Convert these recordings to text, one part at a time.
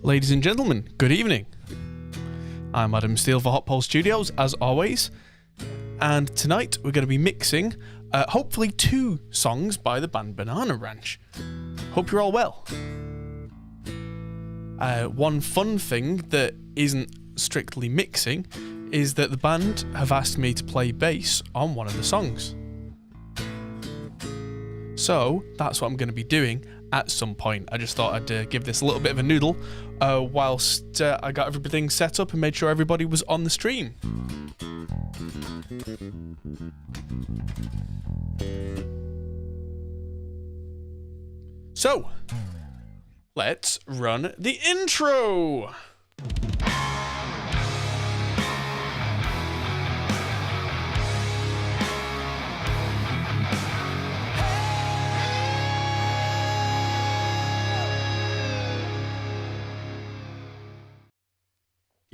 Ladies and gentlemen, good evening. I'm Adam Steele for Hot Pole Studios, as always, and tonight we're going to be mixing, hopefully 2 songs by the band Banana Ranch. Hope you're all well. One fun thing that isn't strictly mixing is that the band have asked me to play bass on one of the songs. So that's what I'm going to be doing at some point. I just thought I'd give this a little bit of a noodle whilst I got everything set up and made sure everybody was on the stream. So, let's run the intro!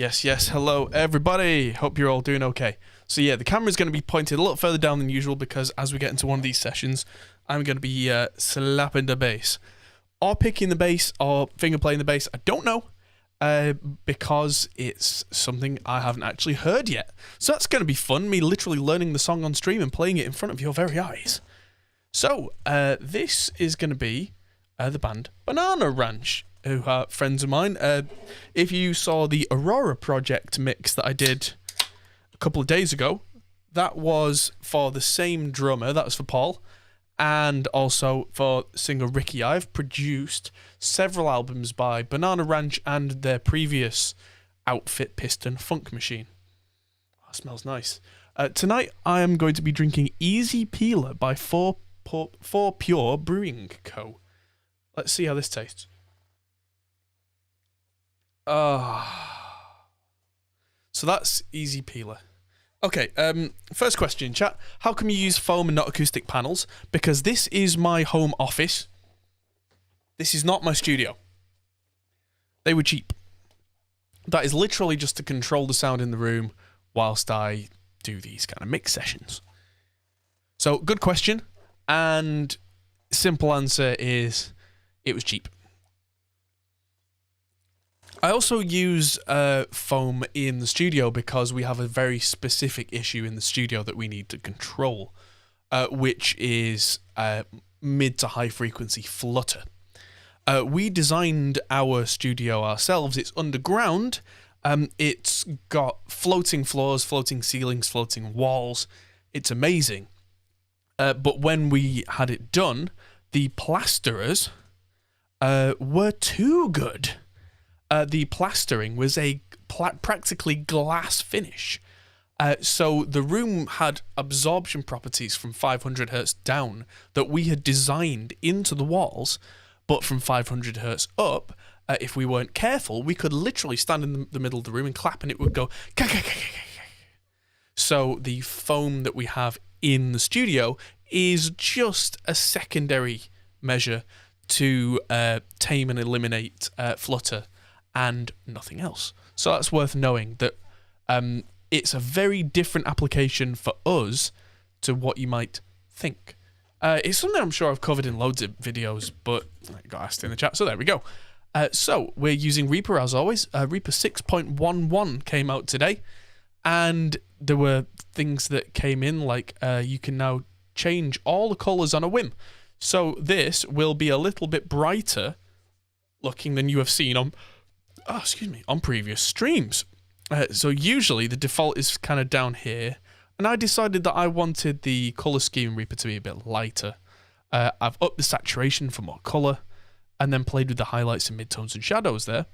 Yes, hello everybody. Hope you're all doing okay. So yeah, the camera's going to be pointed a little further down than usual because as we get into one of these sessions, I'm going to be slapping the bass. Or picking the bass, or finger playing the bass, I don't know. Because it's something I haven't actually heard yet. So that's going to be fun, me literally learning the song on stream and playing it in front of your very eyes. So, this is going to be the band Banana Ranch, who are friends of mine. If you saw the Aurora Project mix that I did a couple of days ago, that was for the same drummer, that was for Paul, and also for singer Ricky. I've produced several albums by Banana Ranch and their previous outfit, Piston Funk Machine. Oh, smells nice. Tonight I am going to be drinking Easy Peeler by 4 Pure Brewing Co. Let's see how this tastes. So that's Easy Peeler. Okay, first question, chat. How come you use foam and not acoustic panels? Because this is my home office. This is not my studio. They were cheap. That is literally just to control the sound in the room whilst I do these kind of mix sessions. So, good question. And simple answer is, it was cheap. I also use foam in the studio because we have a very specific issue in the studio that we need to control, which is mid to high frequency flutter. We designed our studio ourselves. It's underground. It's got floating floors, floating ceilings, floating walls. It's amazing. But when we had it done, the plasterers were too good. The plastering was a practically glass finish. So the room had absorption properties from 500 hertz down that we had designed into the walls, but from 500 hertz up, if we weren't careful, we could literally stand in the middle of the room and clap and it would go. So the foam that we have in the studio is just a secondary measure to tame and eliminate flutter and nothing else. So that's worth knowing that it's a very different application for us to what you might think. It's something I'm sure I've covered in loads of videos, but I got asked in the chat, so there we go. So we're using Reaper as always. Reaper 6.11 came out today, and there were things that came in like you can now change all the colours on a whim. So this will be a little bit brighter looking than you have seen on previous streams. So usually the default is kind of down here, and I decided that I wanted the colour scheme in Reaper to be a bit lighter. I've upped the saturation for more colour, and then played with the highlights and midtones and shadows there.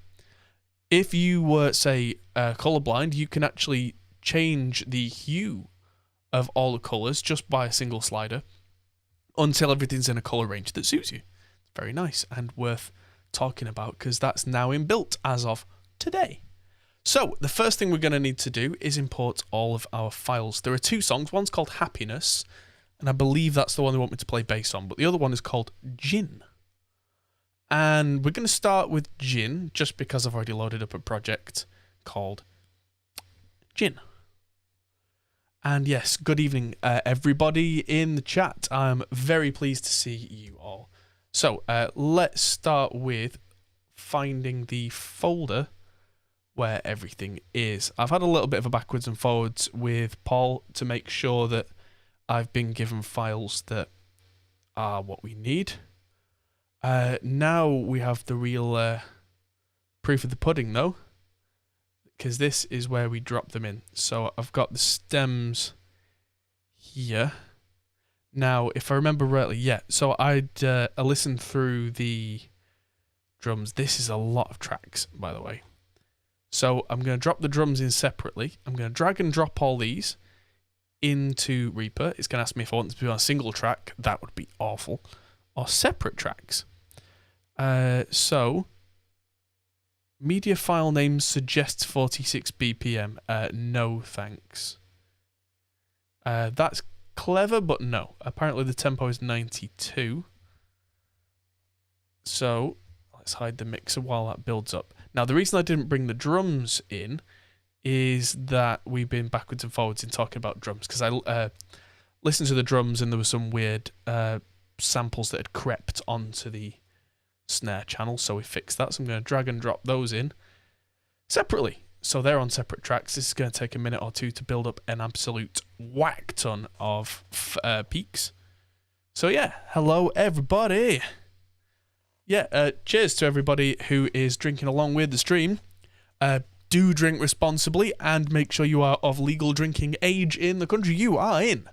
If you were, say, colourblind, you can actually change the hue of all the colours just by a single slider until everything's in a colour range that suits you. Very nice and worth talking about because that's now inbuilt as of today. So the first thing we're going to need to do is import all of our files. There are 2 songs. One's called Happiness, and I believe that's the one they want me to play bass on, but the other one is called Gin. And we're going to start with Gin just because I've already loaded up a project called Gin. And yes, good evening everybody in the chat. I'm very pleased to see you all. So let's start with finding the folder where everything is. I've had a little bit of a backwards and forwards with Paul to make sure that I've been given files that are what we need. Now we have the real proof of the pudding though, because this is where we drop them in. So I've got the stems here. Now, if I remember rightly, yeah, so I listened through the drums. This is a lot of tracks, by the way. So I'm going to drop the drums in separately. I'm going to drag and drop all these into Reaper. It's going to ask me if I want them to be on a single track. That would be awful. Or separate tracks. So, media file name suggests 46 BPM. No thanks. That's clever, but no. Apparently the tempo is 92. So, let's hide the mixer while that builds up. Now, the reason I didn't bring the drums in is that we've been backwards and forwards in talking about drums, because I listened to the drums and there were some weird samples that had crept onto the snare channel, so we fixed that. So I'm going to drag and drop those in separately. So they're on separate tracks. This is going to take a minute or two to build up an absolute whack ton of peaks. So yeah, hello everybody. Yeah, cheers to everybody who is drinking along with the stream. Do drink responsibly and make sure you are of legal drinking age in the country you are in.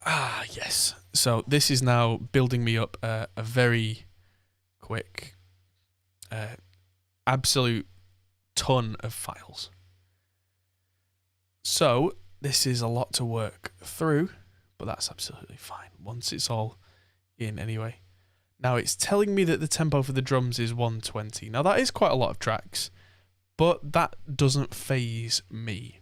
Ah, yes. So this is now building me up a very quick, absolute ton of files. So this is a lot to work through, but that's absolutely fine once it's all in anyway. Now it's telling me that the tempo for the drums is 120. Now that is quite a lot of tracks, but that doesn't faze me.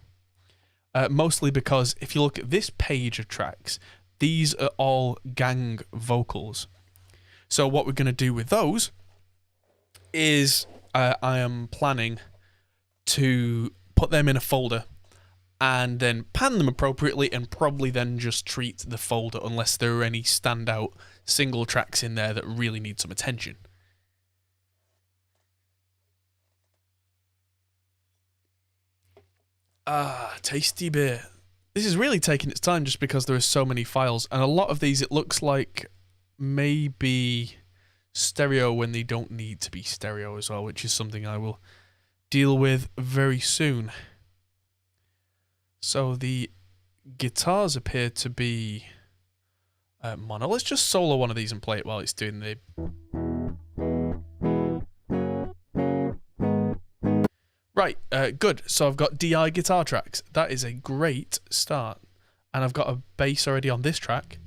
Mostly because if you look at this page of tracks, these are all gang vocals. So what we're going to do with those is I am planning to put them in a folder and then pan them appropriately and probably then just treat the folder unless there are any standout single tracks in there that really need some attention. Ah, tasty beer. This is really taking its time just because there are so many files, and a lot of these it looks like maybe stereo when they don't need to be stereo as well, which is something I will deal with very soon. So the guitars appear to be mono. Let's just solo one of these and play it while it's doing the... Right, good. So I've got DI guitar tracks. That is a great start. And I've got a bass already on this track.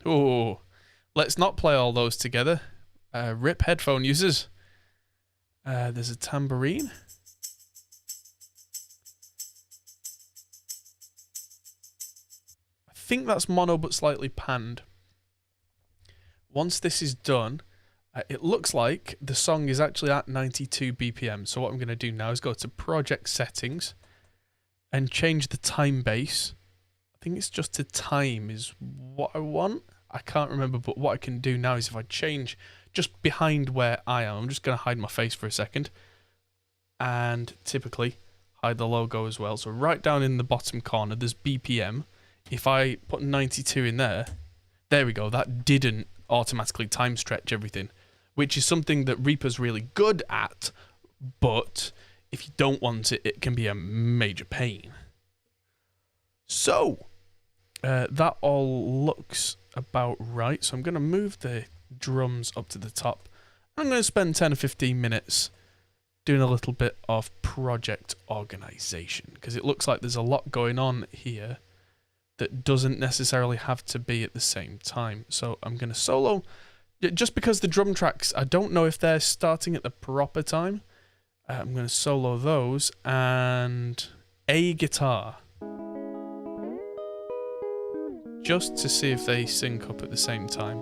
Oh, let's not play all those together. Rip headphone users. There's a tambourine. I think that's mono but slightly panned. Once this is done, it looks like the song is actually at 92 BPM. So what I'm going to do now is go to project settings and change the time base. I think it's just to time is what I want. I can't remember, but what I can do now is if I change just behind where I am, I'm just going to hide my face for a second. And typically hide the logo as well. So right down in the bottom corner, there's BPM. If I put 92 in there, there we go. That didn't automatically time stretch everything, which is something that Reaper's really good at. But if you don't want it, it can be a major pain. So that all looks about right. So I'm going to move the drums up to the top. I'm going to spend 10 or 15 minutes doing a little bit of project organization, because it looks like there's a lot going on here that doesn't necessarily have to be at the same time. So I'm going to solo, just because the drum tracks, I don't know if they're starting at the proper time. I'm going to solo those and a guitar, just to see if they sync up at the same time.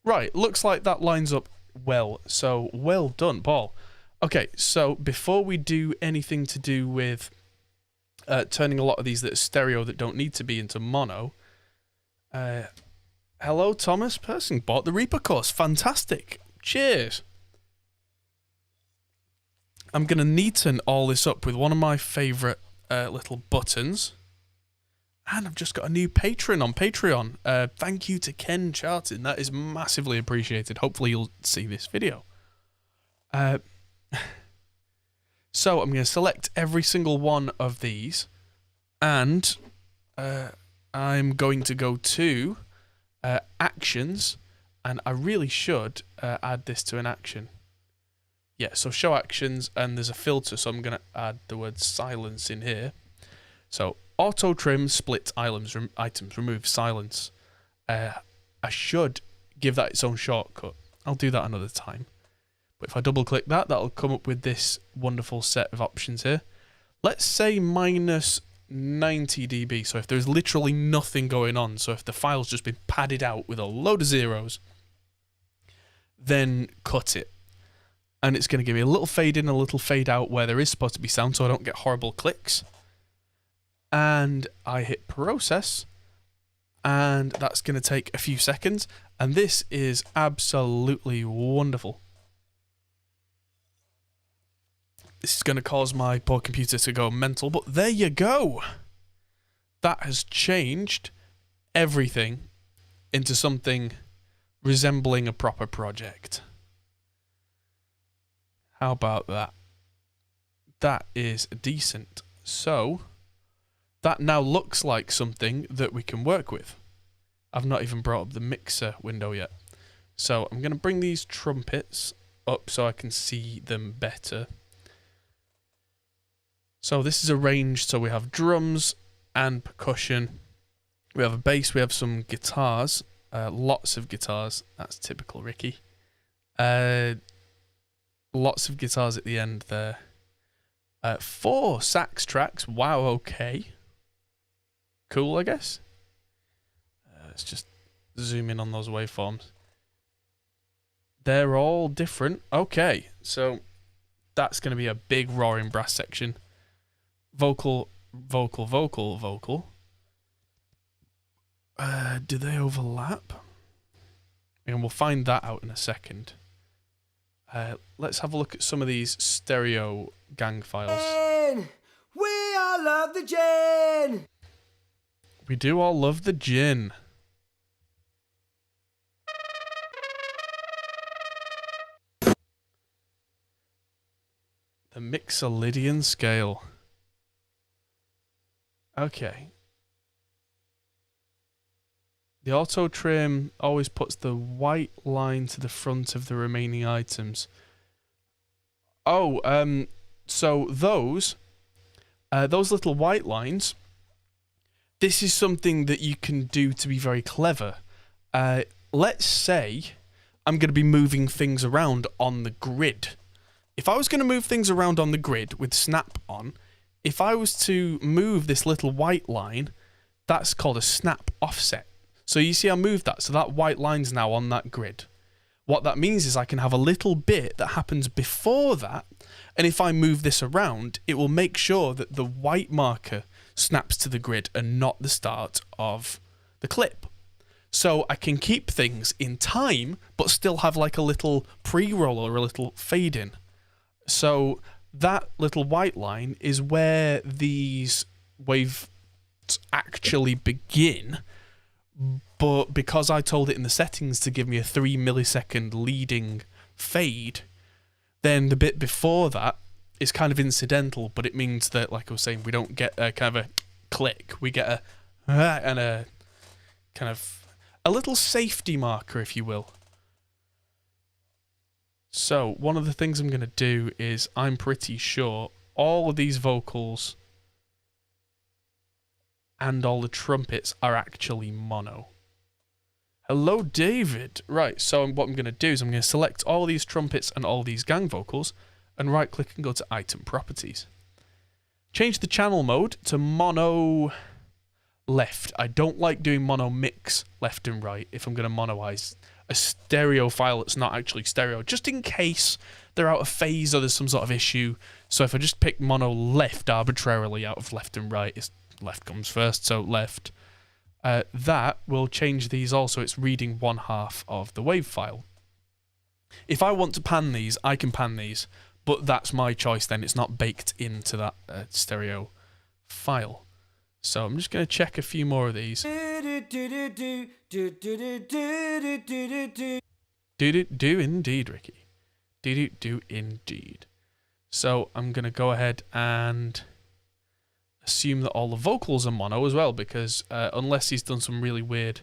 Right, looks like that lines up well. So, well done, Paul. Okay, so before we do anything to do with turning a lot of these that are stereo that don't need to be into mono, hello, Thomas Person bought the Reaper course. Fantastic. Cheers. I'm going to neaten all this up with one of my favourite little buttons. And I've just got a new patron on Patreon. Thank you to Ken Chartin. That is massively appreciated. Hopefully you'll see this video. So I'm going to select every single one of these. And I'm going to go to actions. And I really should add this to an action. Yeah, so show actions, and there's a filter, so I'm going to add the word silence in here. So auto trim, split items, remove silence. I should give that its own shortcut. I'll do that another time. But if I double click that, that'll come up with this wonderful set of options here. Let's say minus 90 dB. So if there's literally nothing going on, so if the file's just been padded out with a load of zeros, then cut it. And it's going to give me a little fade in, a little fade out where there is supposed to be sound, so I don't get horrible clicks. And I hit process, and that's going to take a few seconds, and this is absolutely wonderful. This is going to cause my poor computer to go mental, but there you go. That has changed everything into something resembling a proper project. How about that? That is decent. So that now looks like something that we can work with. I've not even brought up the mixer window yet. So I'm going to bring these trumpets up so I can see them better. So this is arranged so we have drums and percussion. We have a bass, we have some guitars, lots of guitars. That's typical Ricky. Lots of guitars at the end there. 4 sax tracks. Wow, okay. Cool, I guess. Let's just zoom in on those waveforms. They're all different. Okay, so that's going to be a big roaring brass section. Vocal, vocal, vocal, vocal. Do they overlap? And we'll find that out in a second. Let's have a look at some of these stereo gang files. We all love the gin. We do all love the gin. The Mixolydian scale. Okay. The auto trim always puts the white line to the front of the remaining items. Oh, so those little white lines, this is something that you can do to be very clever. Let's say I'm going to be moving things around on the grid. If I was going to move things around on the grid with snap on, if I was to move this little white line, that's called a snap offset. So you see I moved that, so that white line's now on that grid. What that means is I can have a little bit that happens before that, and if I move this around, it will make sure that the white marker snaps to the grid and not the start of the clip. So I can keep things in time, but still have like a little pre-roll or a little fade in. So that little white line is where these waves actually begin. But because I told it in the settings to give me a 3 millisecond leading fade, then the bit before that is kind of incidental, but it means that, like I was saying, we don't get a kind of a click. We get a and a kind of a little safety marker, if you will. So one of the things I'm going to do is I'm pretty sure all of these vocals and all the trumpets are actually mono. Hello, David. Right, so what I'm going to do is I'm going to select all these trumpets and all these gang vocals and right-click and go to Item Properties. Change the channel mode to mono left. I don't like doing mono mix left and right if I'm going to monoize a stereo file that's not actually stereo, just in case they're out of phase or there's some sort of issue. So if I just pick mono left arbitrarily out of left and right, it's left comes first, so left. That will change these also. It's reading one half of the wave file. If I want to pan these, I can pan these, but that's my choice then. It's not baked into that stereo file. So I'm just going to check a few more of these. Do indeed, Ricky. Do indeed. So I'm going to go ahead and assume that all the vocals are mono as well, because unless he's done some really weird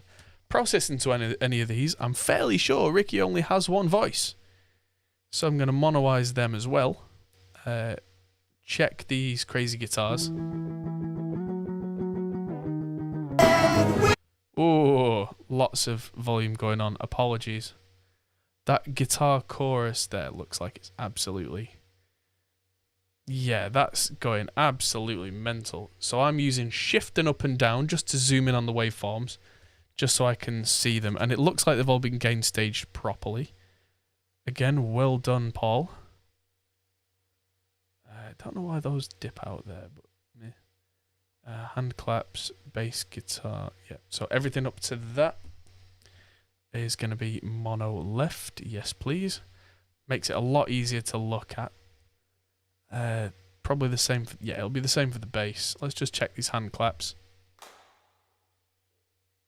processing to any of these, I'm fairly sure Ricky only has one voice. So I'm going to monoize them as well. Check these crazy guitars. Oh, lots of volume going on. Apologies. That guitar chorus there looks like it's absolutely... Yeah, that's going absolutely mental. So I'm using shift and up and down just to zoom in on the waveforms, just so I can see them. And it looks like they've all been gain staged properly. Again, well done, Paul. I don't know why those dip out there, but meh. Hand claps, bass guitar. Yeah, so everything up to that is going to be mono left. Yes, please. Makes it a lot easier to look at. Probably the same. It'll be the same for the bass. Let's just check these hand claps.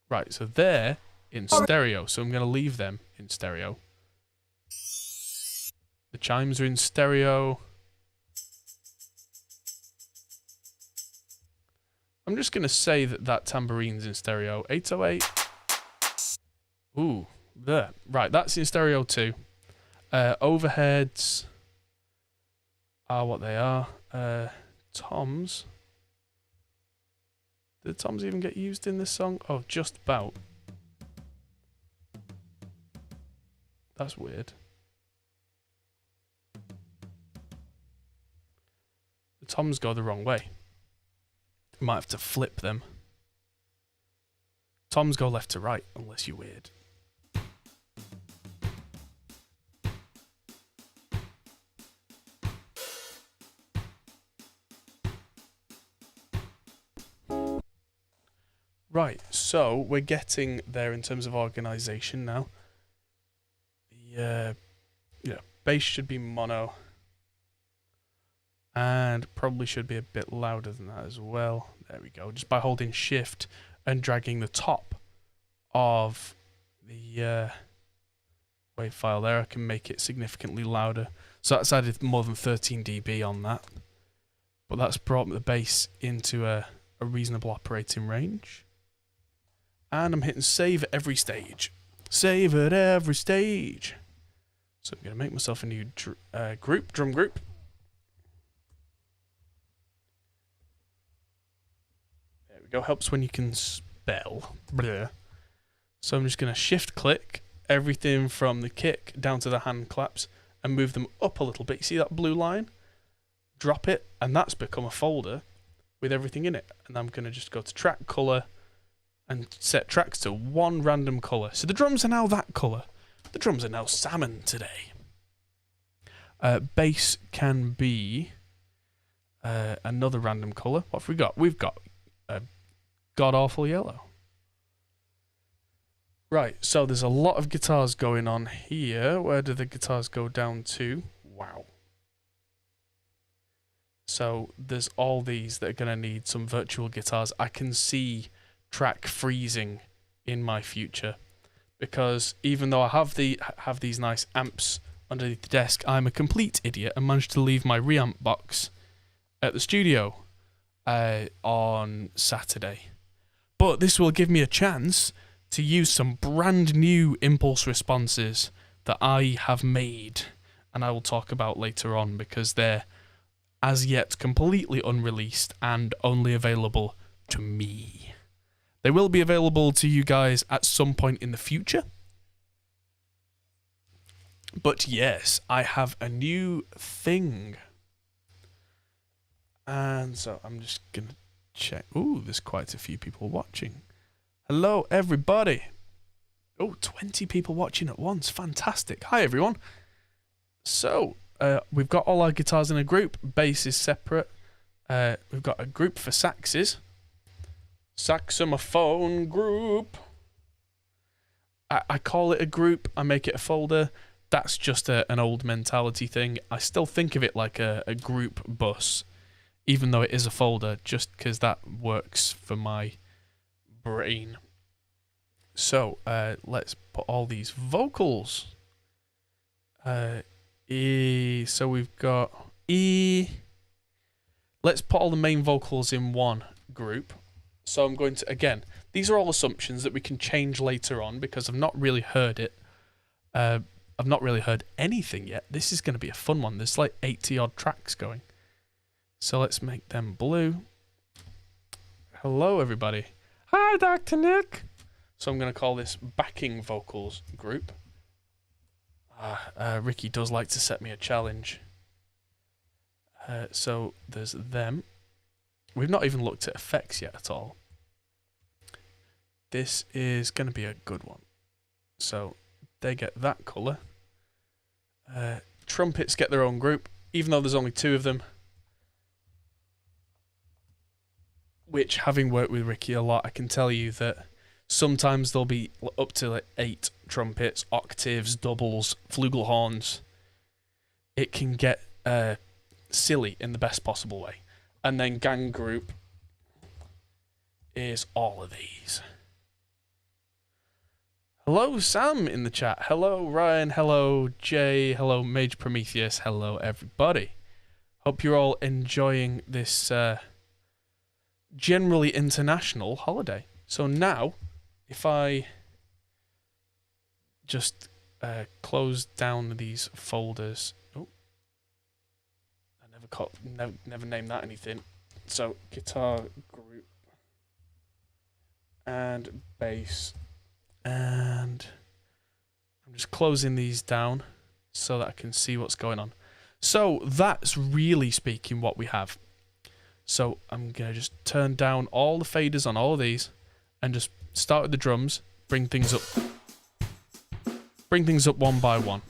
Right, so they're in stereo, so I'm going to leave them in stereo. The chimes are in stereo. I'm just going to say that tambourine's in stereo. 808. Ooh, there. Right, that's in stereo too. Overheads are what they are. Toms. Did toms even get used in this song? Oh, just about. That's weird. The toms go the wrong way. Might have to flip them. Toms go left to right, unless you're weird. Right, so we're getting there in terms of organisation now. Yeah, bass should be mono. And probably should be a bit louder than that as well. There we go. Just by holding shift and dragging the top of the wave file there, I can make it significantly louder. So that's added more than 13 dB on that. But that's brought the bass into a reasonable operating range. And I'm hitting save at every stage. Save at every stage. So I'm going to make myself a new drum group. There we go. Helps when you can spell. Blah. So I'm just going to shift click everything from the kick down to the hand claps and move them up a little bit. You see that blue line? Drop it, and that's become a folder with everything in it. And I'm going to just go to track color and set tracks to one random colour. So the drums are now that colour. The drums are now salmon today. Bass can be another random colour. What have we got? We've got a god-awful yellow. Right, so there's a lot of guitars going on here. Where do the guitars go down to? Wow. So there's all these that are going to need some virtual guitars. I can see track freezing in my future, because even though I have these nice amps underneath the desk, I'm a complete idiot and managed to leave my reamp box at the studio on Saturday. But this will give me a chance to use some brand new impulse responses that I have made, and I will talk about later on, because they're as yet completely unreleased and only available to me. They will be available to you guys at some point in the future. But yes, I have a new thing. And so I'm just going to check. Ooh, there's quite a few people watching. Hello, everybody. Oh, 20 people watching at once. Fantastic. Hi, everyone. So, we've got all our guitars in a group. Bass is separate. We've got a group for saxes. Saxophone group. I call it a group. I make it a folder. That's just an old mentality thing. I still think of it like a group bus, even though it is a folder, just because that works for my brain. So, let's put all these vocals. So we've got E. Let's put all the main vocals in one group. So I'm going to, again, these are all assumptions that we can change later on because I've not really heard it. I've not really heard anything yet. This is going to be a fun one. There's like 80 odd tracks going. So let's make them blue. Hello, everybody. Hi, Dr. Nick. So I'm going to call this backing vocals group. Ricky does like to set me a challenge. So there's them. We've not even looked at effects yet at all. This is going to be a good one. So they get that colour. Trumpets get their own group, even though there's only 2 of them. Which, having worked with Ricky a lot, I can tell you that sometimes there'll be up to like 8 trumpets, octaves, doubles, flugelhorns. It can get silly in the best possible way. And then gang group is all of these. Hello, Sam in the chat. Hello, Ryan. Hello, Jay. Hello, Mage Prometheus. Hello, everybody. Hope you're all enjoying this generally international holiday. So now, if I just close down these folders. Oh, I never named that anything. So guitar group and bass, and I'm just closing these down so that I can see what's going on. So that's really speaking what we have. So I'm gonna just turn down all the faders on all of these and just start with the drums, bring things up one by one.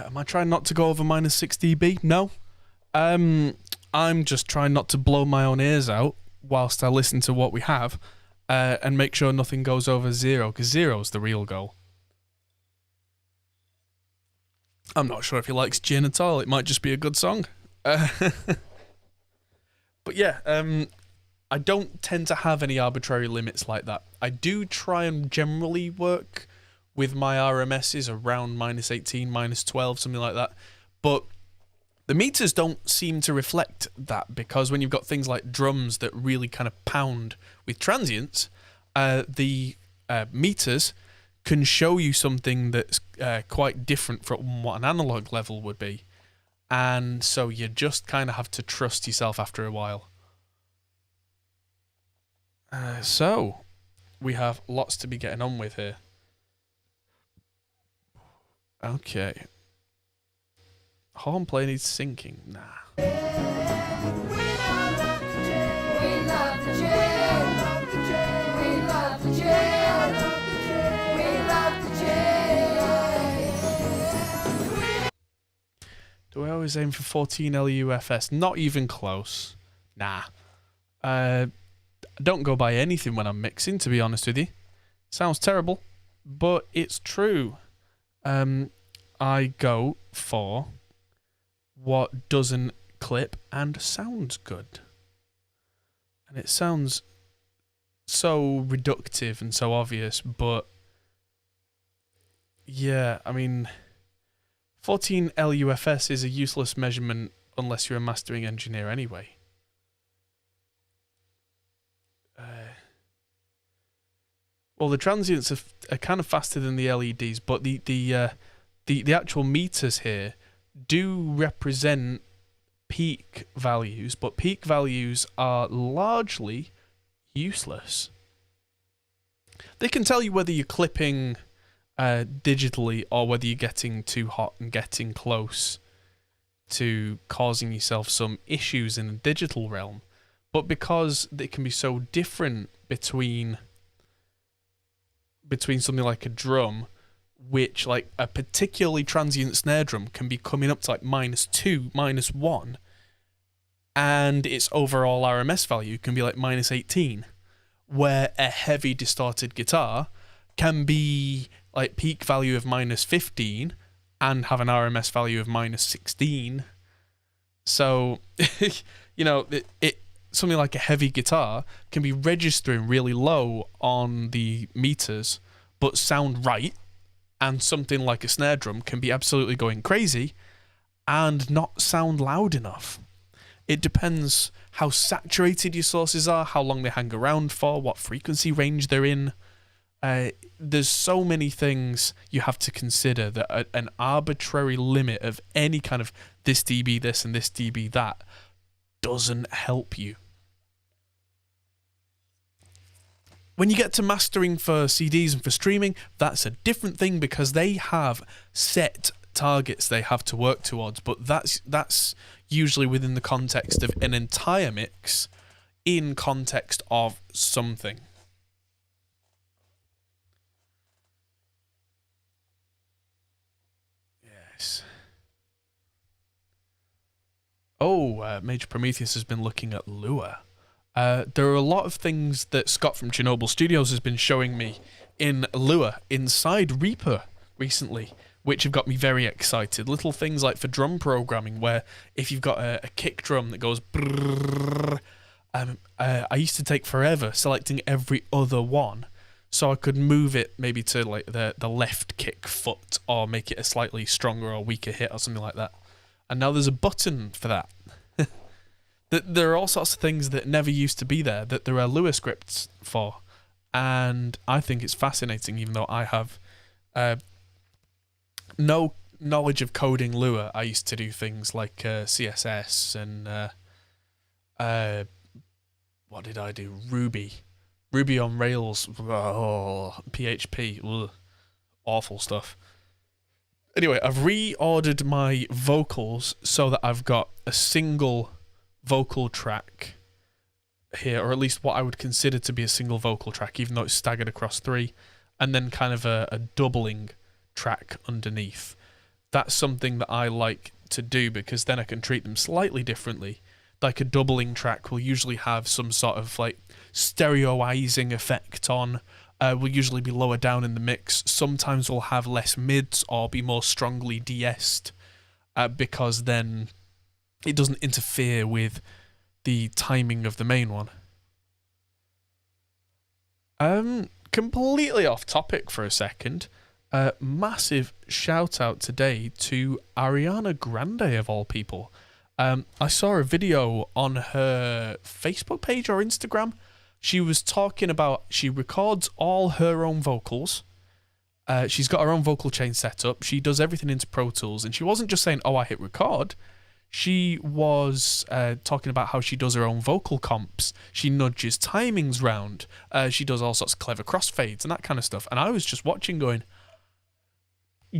Am I trying not to go over -6 dB? No. I'm just trying not to blow my own ears out whilst I listen to what we have, and make sure nothing goes over 0, because 0 is the real goal. I'm not sure if he likes gin at all. It might just be a good song. But yeah, I don't tend to have any arbitrary limits like that. I do try and generally work with my RMSs around -18, -12, something like that. But the meters don't seem to reflect that, because when you've got things like drums that really kind of pound with transients, the meters can show you something that's quite different from what an analog level would be. And so you just kind of have to trust yourself after a while. So we have lots to be getting on with here. Okay. Horn play needs syncing. Nah. We love the jazz. Do I always aim for 14 LUFS? Not even close. Nah. Don't go by anything when I'm mixing, to be honest with you. Sounds terrible, but it's true. I go for what doesn't clip and sounds good. And it sounds so reductive and so obvious, but yeah, I mean, 14 LUFS is a useless measurement unless you're a mastering engineer anyway. Well, the transients are kind of faster than the LEDs, but the actual meters here do represent peak values, but peak values are largely useless. They can tell you whether you're clipping digitally or whether you're getting too hot and getting close to causing yourself some issues in the digital realm. But because they can be so different between something like a drum, which like a particularly transient snare drum can be coming up to like -2, -1, and its overall RMS value can be like -18, where a heavy distorted guitar can be like peak value of -15 and have an RMS value of -16. So, you know, it something like a heavy guitar can be registering really low on the meters but sound right, and something like a snare drum can be absolutely going crazy and not sound loud enough. It depends how saturated your sources are, how long they hang around for, what frequency range they're in. There's so many things you have to consider that an arbitrary limit of any kind of this dB this and this dB that doesn't help you. When you get to mastering for CDs and for streaming, that's a different thing because they have set targets they have to work towards, but that's usually within the context of an entire mix in context of something. Yes. Oh, Major Prometheus has been looking at Lua. There are a lot of things that Scott from Chernobyl Studios has been showing me in Lua inside Reaper recently, which have got me very excited. Little things like for drum programming, where if you've got a kick drum that goes brrrr, I used to take forever selecting every other one, so I could move it maybe to like the left kick foot or make it a slightly stronger or weaker hit or something like that. And now there's a button for that. There are all sorts of things that never used to be there that there are Lua scripts for, and I think it's fascinating. Even though I have no knowledge of coding Lua, I used to do things like CSS and what did I do? Ruby on Rails, PHP, awful stuff. Anyway, I've reordered my vocals so that I've got a single vocal track here, or at least what I would consider to be a single vocal track, even though it's staggered across 3, and then kind of a doubling track underneath. That's something that I like to do because then I can treat them slightly differently. Like a doubling track will usually have some sort of like stereoizing effect on, will usually be lower down in the mix. Sometimes we'll have less mids or be more strongly de-essed because then it doesn't interfere with the timing of the main one. Completely off topic for a second. Massive shout out today to Ariana Grande of all people. I saw a video on her Facebook page or Instagram. She was talking about she records all her own vocals. She's got her own vocal chain set up. She does everything into Pro Tools, and she wasn't just saying, "Oh, I hit record." She was talking about how she does her own vocal comps. She nudges timings round. She does all sorts of clever crossfades and that kind of stuff. And I was just watching going,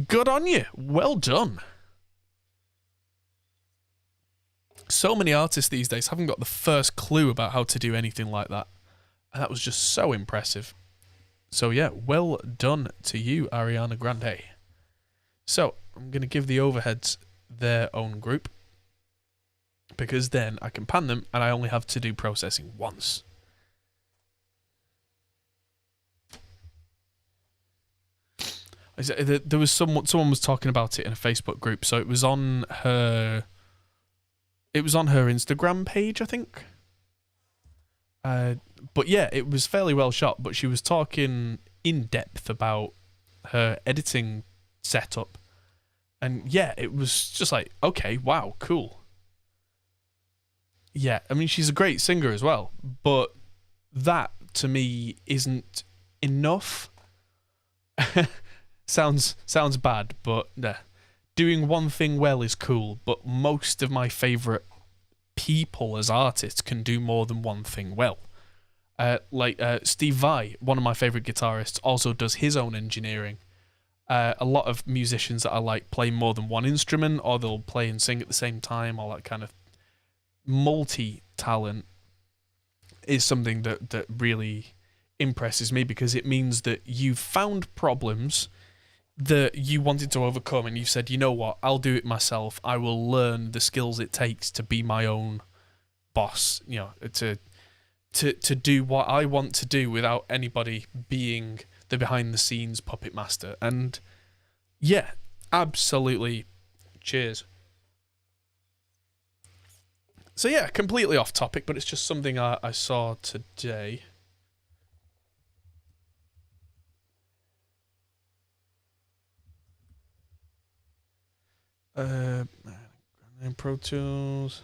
good on you. Well done. So many artists these days haven't got the first clue about how to do anything like that. And that was just so impressive. So yeah, well done to you, Ariana Grande. So I'm going to give the overheads their own group, because then I can pan them and I only have to do processing once. There was someone was talking about it in a Facebook group, so it was on her Instagram page, I think. But yeah, it was fairly well shot, but she was talking in depth about her editing setup. And yeah, it was just like, okay, wow, cool. Yeah, I mean, she's a great singer as well, but that to me isn't enough. Sounds bad, but doing one thing well is cool, but most of my favourite people as artists can do more than one thing well. Steve Vai, one of my favourite guitarists, also does his own engineering. A lot of musicians that I like play more than one instrument, or they'll play and sing at the same time, all that kind of multi-talent is something that really impresses me, because it means that you've found problems that you wanted to overcome and you said, you know what, I'll do it myself. I will learn the skills it takes to be my own boss, you know, to do what I want to do without anybody being the behind the scenes puppet master. And yeah, absolutely cheers. So yeah, completely off topic, but it's just something I saw today. Pro Tools.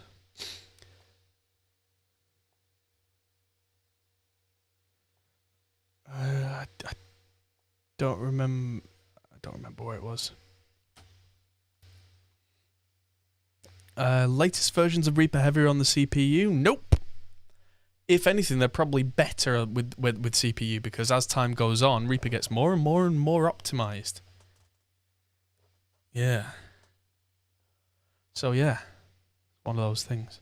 I don't remember where it was. Latest versions of Reaper heavier on the CPU? Nope. If anything, they're probably better with CPU, because as time goes on, Reaper gets more and more and more optimized. Yeah. So yeah, one of those things.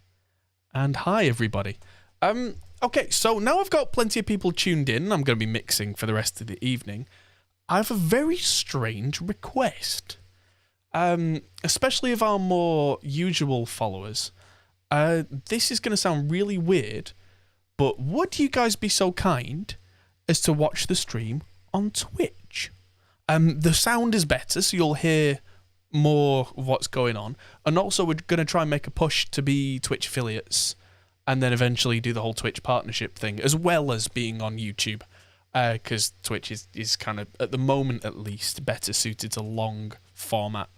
And hi everybody. Okay, so now I've got plenty of people tuned in, and I'm going to be mixing for the rest of the evening. I have a very strange request. Especially of our more usual followers. This is going to sound really weird, but would you guys be so kind as to watch the stream on Twitch? The sound is better, so you'll hear more of what's going on. And also, we're going to try and make a push to be Twitch affiliates, and then eventually do the whole Twitch partnership thing, as well as being on YouTube. Because Twitch is kind of, at the moment at least, better suited to long format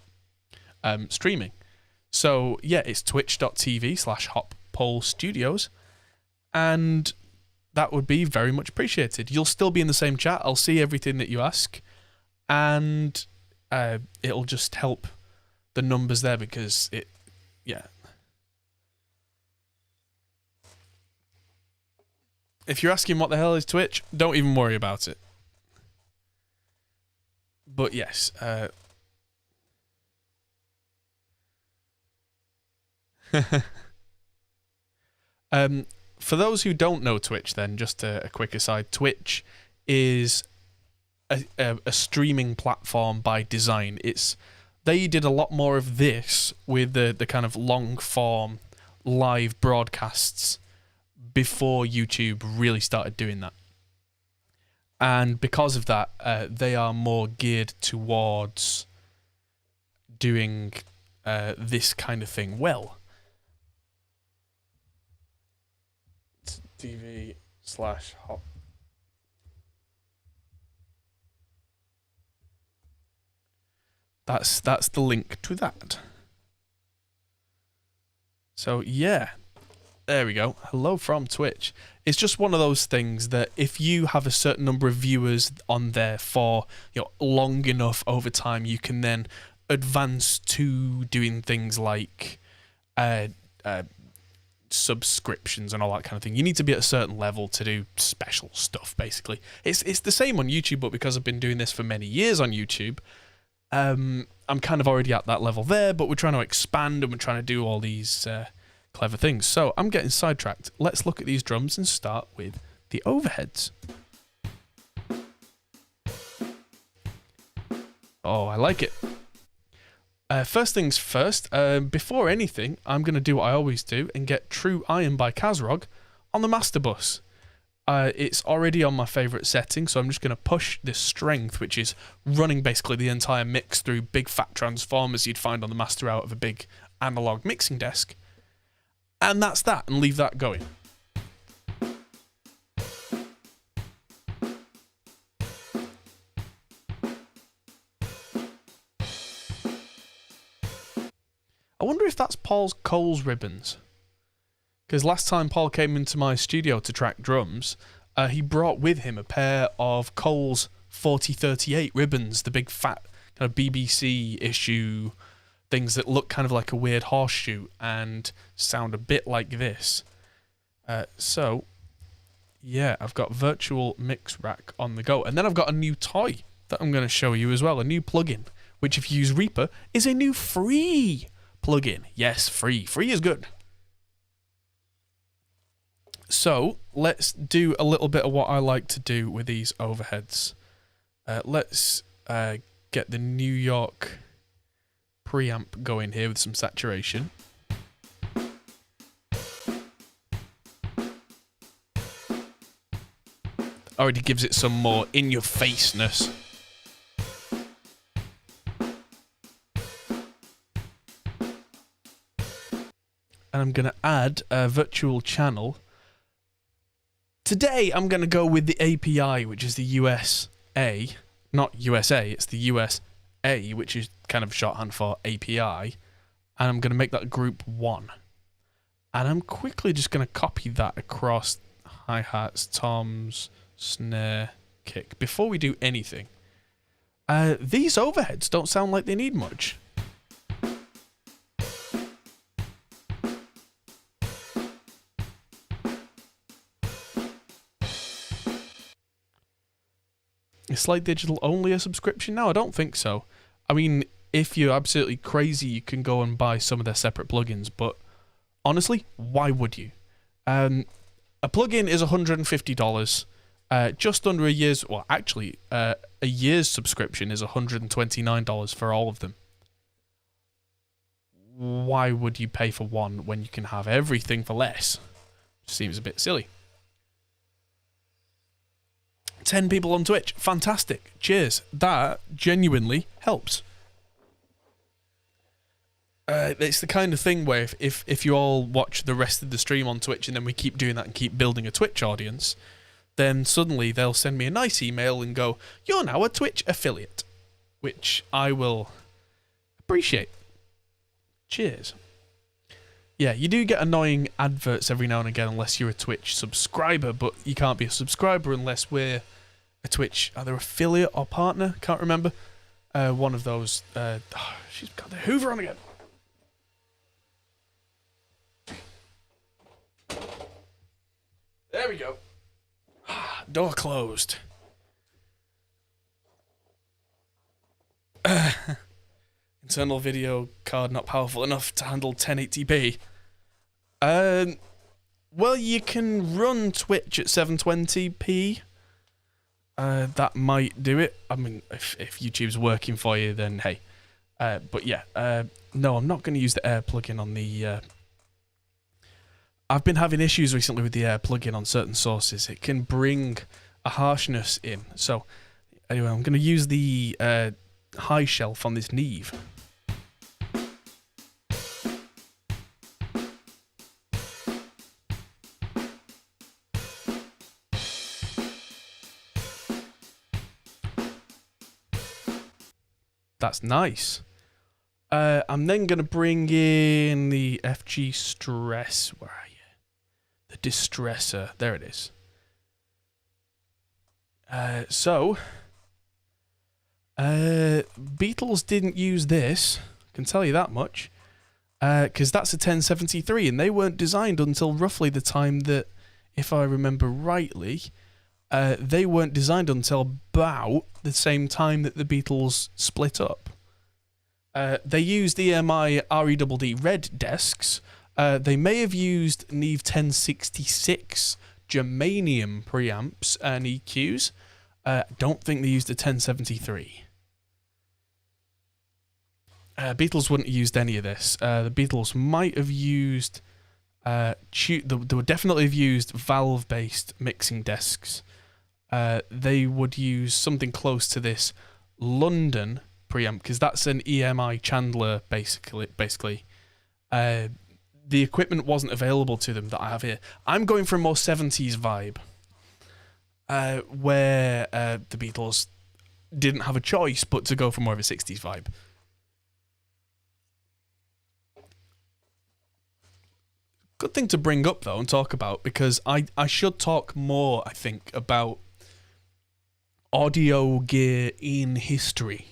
streaming. So yeah, it's twitch.tv/HopPoleStudios, and that would be very much appreciated. You'll still be in the same chat. I'll see everything that you ask, and it'll just help the numbers there, because yeah. If you're asking what the hell is Twitch, don't even worry about it. But yes, for those who don't know Twitch, then just a quick aside, Twitch is a streaming platform by design. They did a lot more of this with the kind of long form live broadcasts before YouTube really started doing that. And because of that, they are more geared towards doing this kind of thing well. TV/hop. That's the link to that. So yeah, there we go. Hello from Twitch. It's just one of those things that if you have a certain number of viewers on there for long enough over time, you can then advance to doing things like subscriptions and all that kind of thing. You need to be at a certain level to do special stuff, basically. It's the same on YouTube, but because I've been doing this for many years on YouTube, I'm kind of already at that level there, but we're trying to expand and we're trying to do all these clever things. So I'm getting sidetracked. Let's look at these drums and start with the overheads. Oh, I like it. First things first, before anything, I'm going to do what I always do and get True Iron by Kazrog on the master bus. It's already on my favourite setting, so I'm just going to push this strength, which is running basically the entire mix through big fat transformers you'd find on the master out of a big analog mixing desk. And that's that, and leave that going. I wonder if that's Paul's Coles ribbons. Because last time Paul came into my studio to track drums, he brought with him a pair of Coles 4038 ribbons, the big fat kind of BBC issue things that look kind of like a weird horseshoe and sound a bit like this. So, yeah, I've got Virtual Mix Rack on the go. And then I've got a new toy that I'm going to show you as well, a new plugin, which if you use Reaper is a new free plugin. Yes, free. Free is good. So, let's do a little bit of what I like to do with these overheads. Let's get the New York preamp going here with some saturation. Already gives it some more in-your-faceness. And I'm going to add a virtual channel. Today, I'm going to go with the API, which is the USA. Not USA, it's the USA, which is kind of shorthand for API. And I'm going to make that group 1. And I'm quickly just going to copy that across hi-hats, toms, snare, kick, before we do anything. These overheads don't sound like they need much. Is Slide Digital only a subscription now? I don't think so. I mean, if you're absolutely crazy, you can go and buy some of their separate plugins, but honestly, why would you? A plugin is $150. Just under a year's... Well, actually, a year's subscription is $129 for all of them. Why would you pay for one when you can have everything for less? Seems a bit silly. 10 people on Twitch. Fantastic. Cheers. That genuinely helps. It's the kind of thing where if you all watch the rest of the stream on Twitch and then we keep doing that and keep building a Twitch audience, then suddenly they'll send me a nice email and go, "You're now a Twitch affiliate," which I will appreciate. Cheers. Yeah, you do get annoying adverts every now and again unless you're a Twitch subscriber, but you can't be a subscriber unless we're a Twitch either affiliate or partner. Can't remember. One of those. She's got the Hoover on again. There we go. Door closed. Internal video card not powerful enough to handle 1080p. Well, you can run Twitch at 720p. That might do it. I mean, if YouTube's working for you, then hey. But yeah, no, I'm not going to use the Air plugin on the... I've been having issues recently with the Air plugin on certain sources. It can bring a harshness in. So, anyway, I'm going to use the high shelf on this Neve. That's nice. I'm then going to bring in the FG Stress. Where are you? The Distressor. There it is. Beatles didn't use this. I can tell you that much. Because that's a 1073, and they weren't designed until roughly the time that, if I remember rightly, they weren't designed until about the same time that the Beatles split up. They used EMI REDD red desks. They may have used Neve 1066 germanium preamps and EQs. Don't think they used a 1073. Beatles wouldn't have used any of this. The Beatles might have used... they would definitely have used valve-based mixing desks. They would use something close to this London preamp, because that's an EMI Chandler, basically. The equipment wasn't available to them that I have here. I'm going for a more 70s vibe, where the Beatles didn't have a choice but to go for more of a 60s vibe. Good thing to bring up, though, and talk about, because I should talk more, I think, about audio gear in history.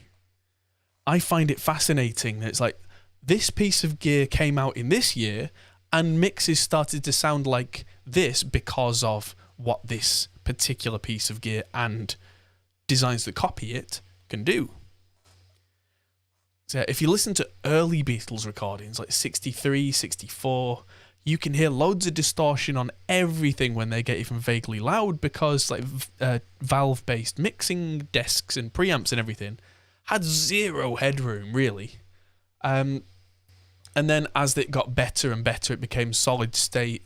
I find it fascinating that it's like, this piece of gear came out in this year, and mixes started to sound like this because of what this particular piece of gear and designs that copy it can do. So if you listen to early Beatles recordings, like 63, 64, you can hear loads of distortion on everything when they get even vaguely loud, because like valve-based mixing desks and preamps and everything had zero headroom, really. And then as it got better and better, it became solid state,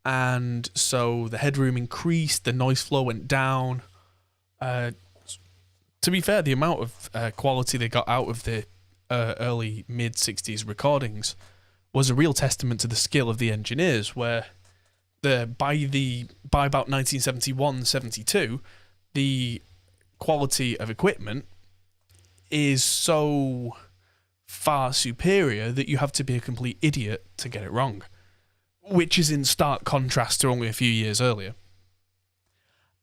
and so the headroom increased, the noise floor went down. To be fair, the amount of quality they got out of the early mid-60s recordings was a real testament to the skill of the engineers, where by about 1971-72, the quality of equipment is so far superior that you have to be a complete idiot to get it wrong, which is in stark contrast to only a few years earlier.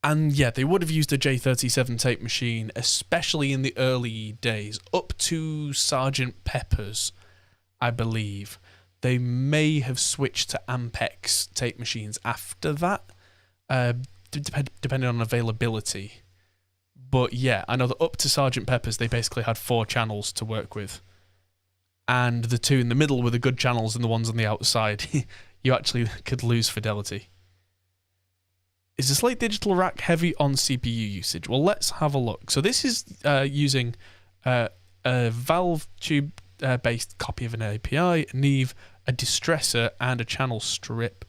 And yeah, they would have used a J37 tape machine, especially in the early days, up to Sgt. Pepper's, I believe. They may have switched to Ampex tape machines after that, depending on availability. But yeah, I know that up to Sgt. Pepper's, they basically had 4 channels to work with. And the 2 in the middle were the good channels, and the ones on the outside, you actually could lose fidelity. Is the Slate Digital Rack heavy on CPU usage? Well, let's have a look. So this is using a valve tube based copy of an API, a Neve, a distressor, and a channel strip.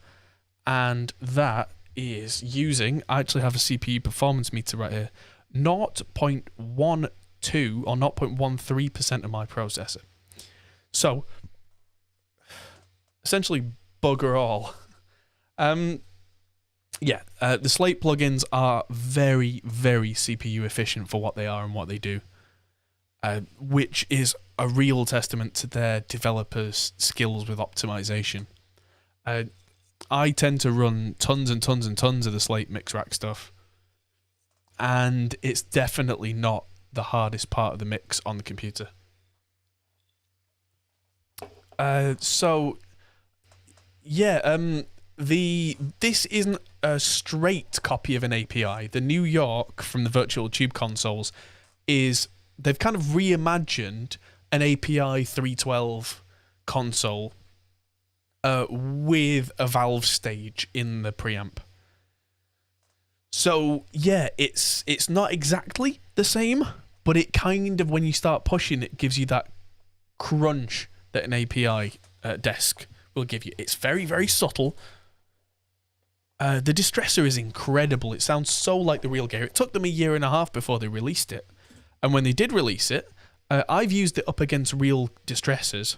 And that is using, I actually have a CPU performance meter right here, 0.12 or 0.13% of my processor. So, essentially, bugger all. The Slate plugins are very, very CPU efficient for what they are and what they do, which is a real testament to their developers' skills with optimization. I tend to run tons and tons and tons of the Slate mix rack stuff, and it's definitely not the hardest part of the mix on the computer. This isn't a straight copy of an API. The New York from the virtual tube consoles they've kind of reimagined an API 312 console with a valve stage in the preamp. So yeah, it's not exactly the same, but it kind of, when you start pushing, it gives you that crunch that an API desk will give you. It's very, very subtle. The distressor is incredible. It sounds so like the real gear. It took them 1.5 years before they released it. And when they did release it, I've used it up against real distressors.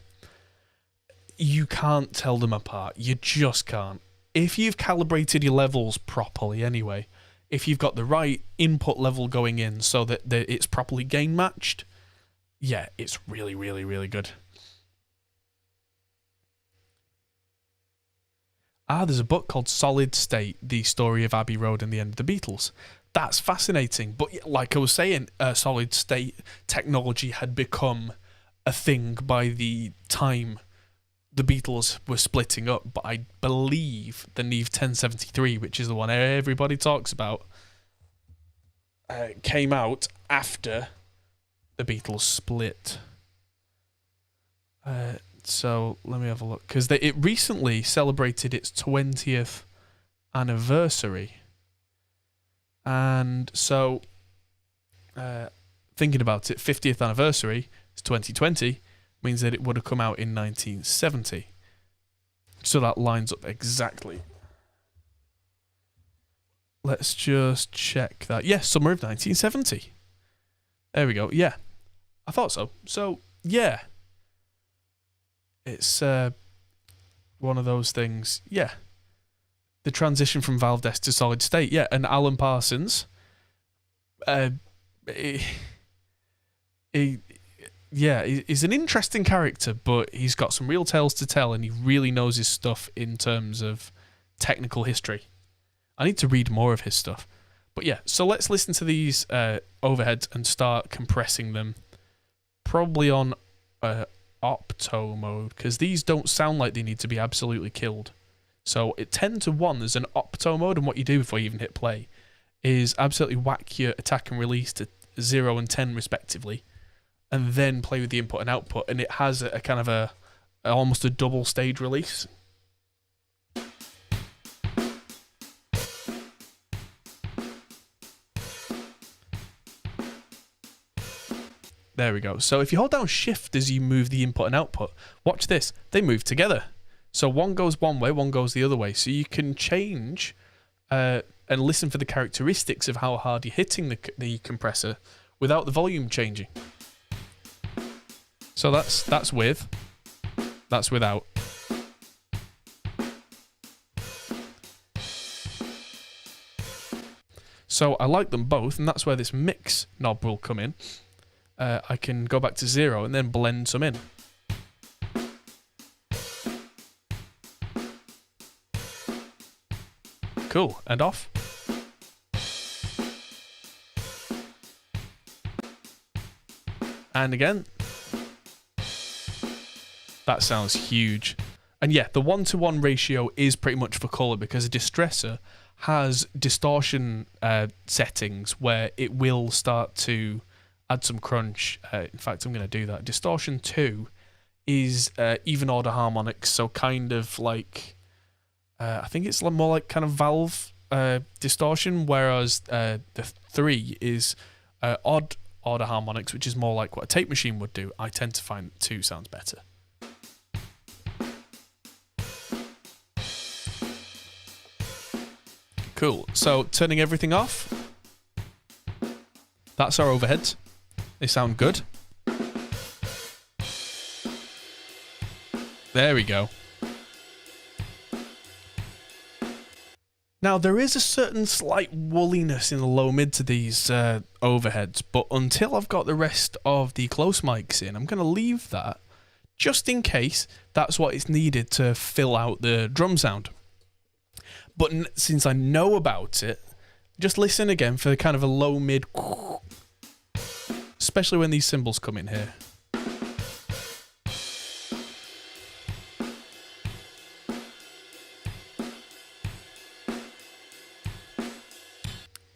You can't tell them apart. You just can't. If you've calibrated your levels properly anyway, if you've got the right input level going in so that it's properly gain matched, yeah, it's really, really, really good. There's a book called Solid State, The Story of Abbey Road and the End of the Beatles. That's fascinating. But like I was saying, solid state technology had become a thing by the time the Beatles were splitting up. But I believe the Neve 1073, which is the one everybody talks about, came out after the Beatles split. So let me have a look, because it recently celebrated its 20th anniversary, and so thinking about it, 50th anniversary is 2020, means that it would have come out in 1970. So that lines up exactly. Let's just check that. Yes, summer of 1970. There we go. Yeah, I thought so. So, yeah. It's one of those things. Yeah. The transition from valve desk to solid state. Yeah, and Alan Parsons, he's an interesting character, but he's got some real tales to tell, and he really knows his stuff in terms of technical history. I need to read more of his stuff. But yeah, so let's listen to these overheads and start compressing them. Probably on opto mode, because these don't sound like they need to be absolutely killed. So at 10 to 1, there's an opto mode, and what you do before you even hit play is absolutely whack your attack and release to 0 and 10 respectively, and then play with the input and output, and it has a kind of almost a double stage release. There we go. So if you hold down shift as you move the input and output, watch this, they move together. So one goes one way, one goes the other way. So you can change and listen for the characteristics of how hard you're hitting the compressor without the volume changing. So that's with, that's without. So I like them both, and that's where this mix knob will come in. I can go back to 0 and then blend some in. Cool, and off. And again. That sounds huge. And yeah, the 1-to-1 ratio is pretty much for colour, because a distressor has distortion settings where it will start to add some crunch. In fact, I'm going to do that. Distortion 2 is even order harmonics, so kind of like, I think it's more like kind of valve distortion, whereas the 3 is odd order harmonics, which is more like what a tape machine would do. I tend to find 2 sounds better. Cool, so turning everything off. That's our overheads. They sound good. There we go. Now, there is a certain slight woolliness in the low mid to these overheads, but until I've got the rest of the close mics in, I'm going to leave that just in case that's what is needed to fill out the drum sound. But since I know about it, just listen again for kind of a low mid, especially when these cymbals come in here.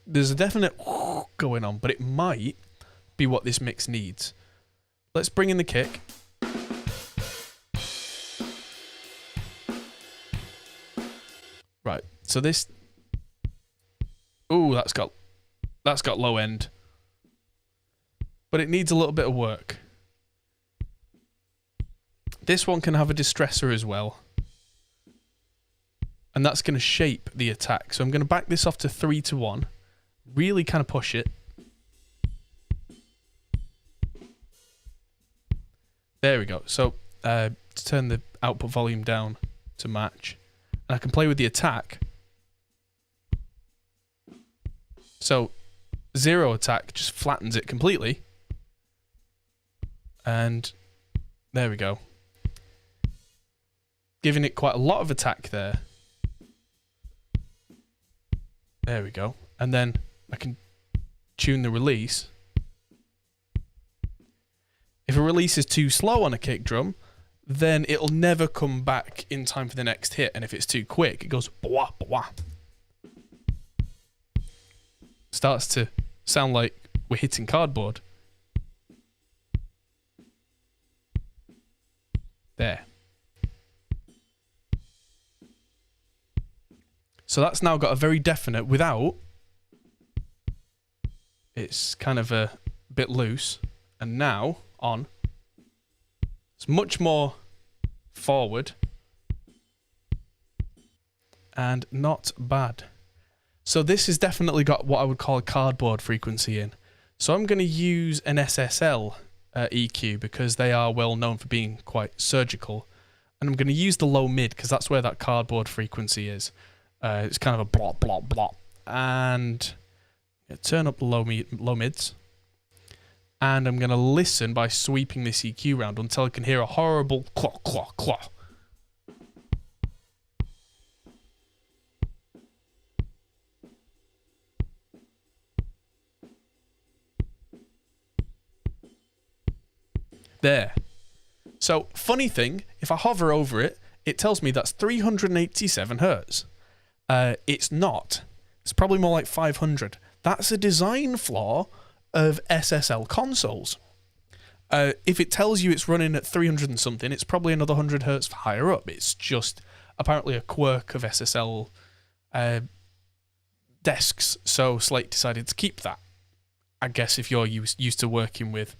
There's a definite going on, but it might be what this mix needs. Let's bring in the kick. Right, so this... Ooh, that's got low end. But it needs a little bit of work. This one can have a distressor as well. And that's going to shape the attack. So I'm going to back this off to 3-to-1. Really kind of push it. There we go. So to turn the output volume down to match. And I can play with the attack. So 0 attack just flattens it completely. And there we go. Giving it quite a lot of attack there. There we go. And then I can tune the release. If a release is too slow on a kick drum, then it'll never come back in time for the next hit. And if it's too quick, it goes bwah, bwah. Starts to sound like we're hitting cardboard. There. So that's now got a very definite without. It's kind of a bit loose. And now on. It's much more forward and not bad. So this has definitely got what I would call a cardboard frequency in. So I'm going to use an SSL EQ because they are well known for being quite surgical. And I'm going to use the low mid because that's where that cardboard frequency is. It's kind of a blop, blop, blop. And turn up the low mids. And I'm going to listen by sweeping this EQ round until I can hear a horrible claw, claw, claw. There. So, funny thing, if I hover over it, it tells me that's 387 hertz. It's not. It's probably more like 500. That's a design flaw of SSL consoles. If it tells you it's running at 300 and something, it's probably another 100 hertz higher up. It's just apparently a quirk of SSL desks. So Slate decided to keep that. I guess if you're used to working with...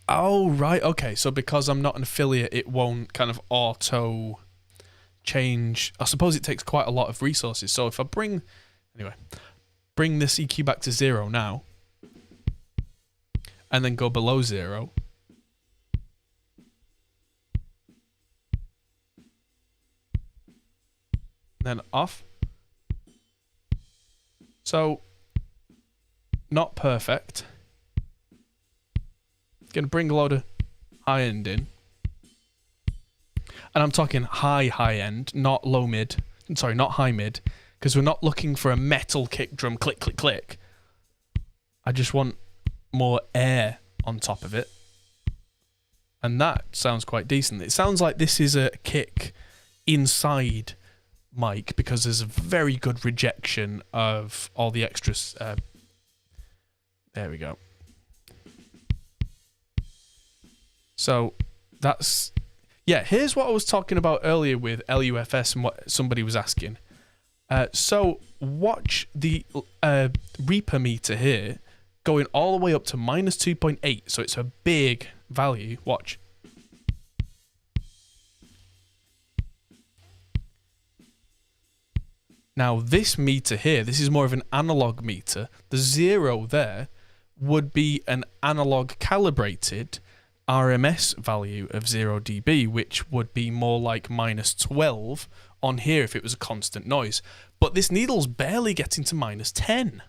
Oh, right, okay. So because I'm not an affiliate, it won't kind of auto change. I suppose it takes quite a lot of resources. So if I bring this EQ back to 0 now, and then go below 0, then off. So, not perfect. Going to bring a load of high end in. And I'm talking high end, not low mid. Sorry, not high mid. Because we're not looking for a metal kick drum click, click, click. I just want more air on top of it. And that sounds quite decent. It sounds like this is a kick inside mic because there's a very good rejection of all the extras. There we go. So that's, yeah, here's what I was talking about earlier with LUFS and what somebody was asking. So watch the Reaper meter here going all the way up to minus 2.8. So it's a big value. Watch. Now this meter here, this is more of an analog meter. The 0 there would be an analog calibrated RMS value of 0 dB, which would be more like minus 12 on here if it was a constant noise. But this needle's barely getting to minus 10.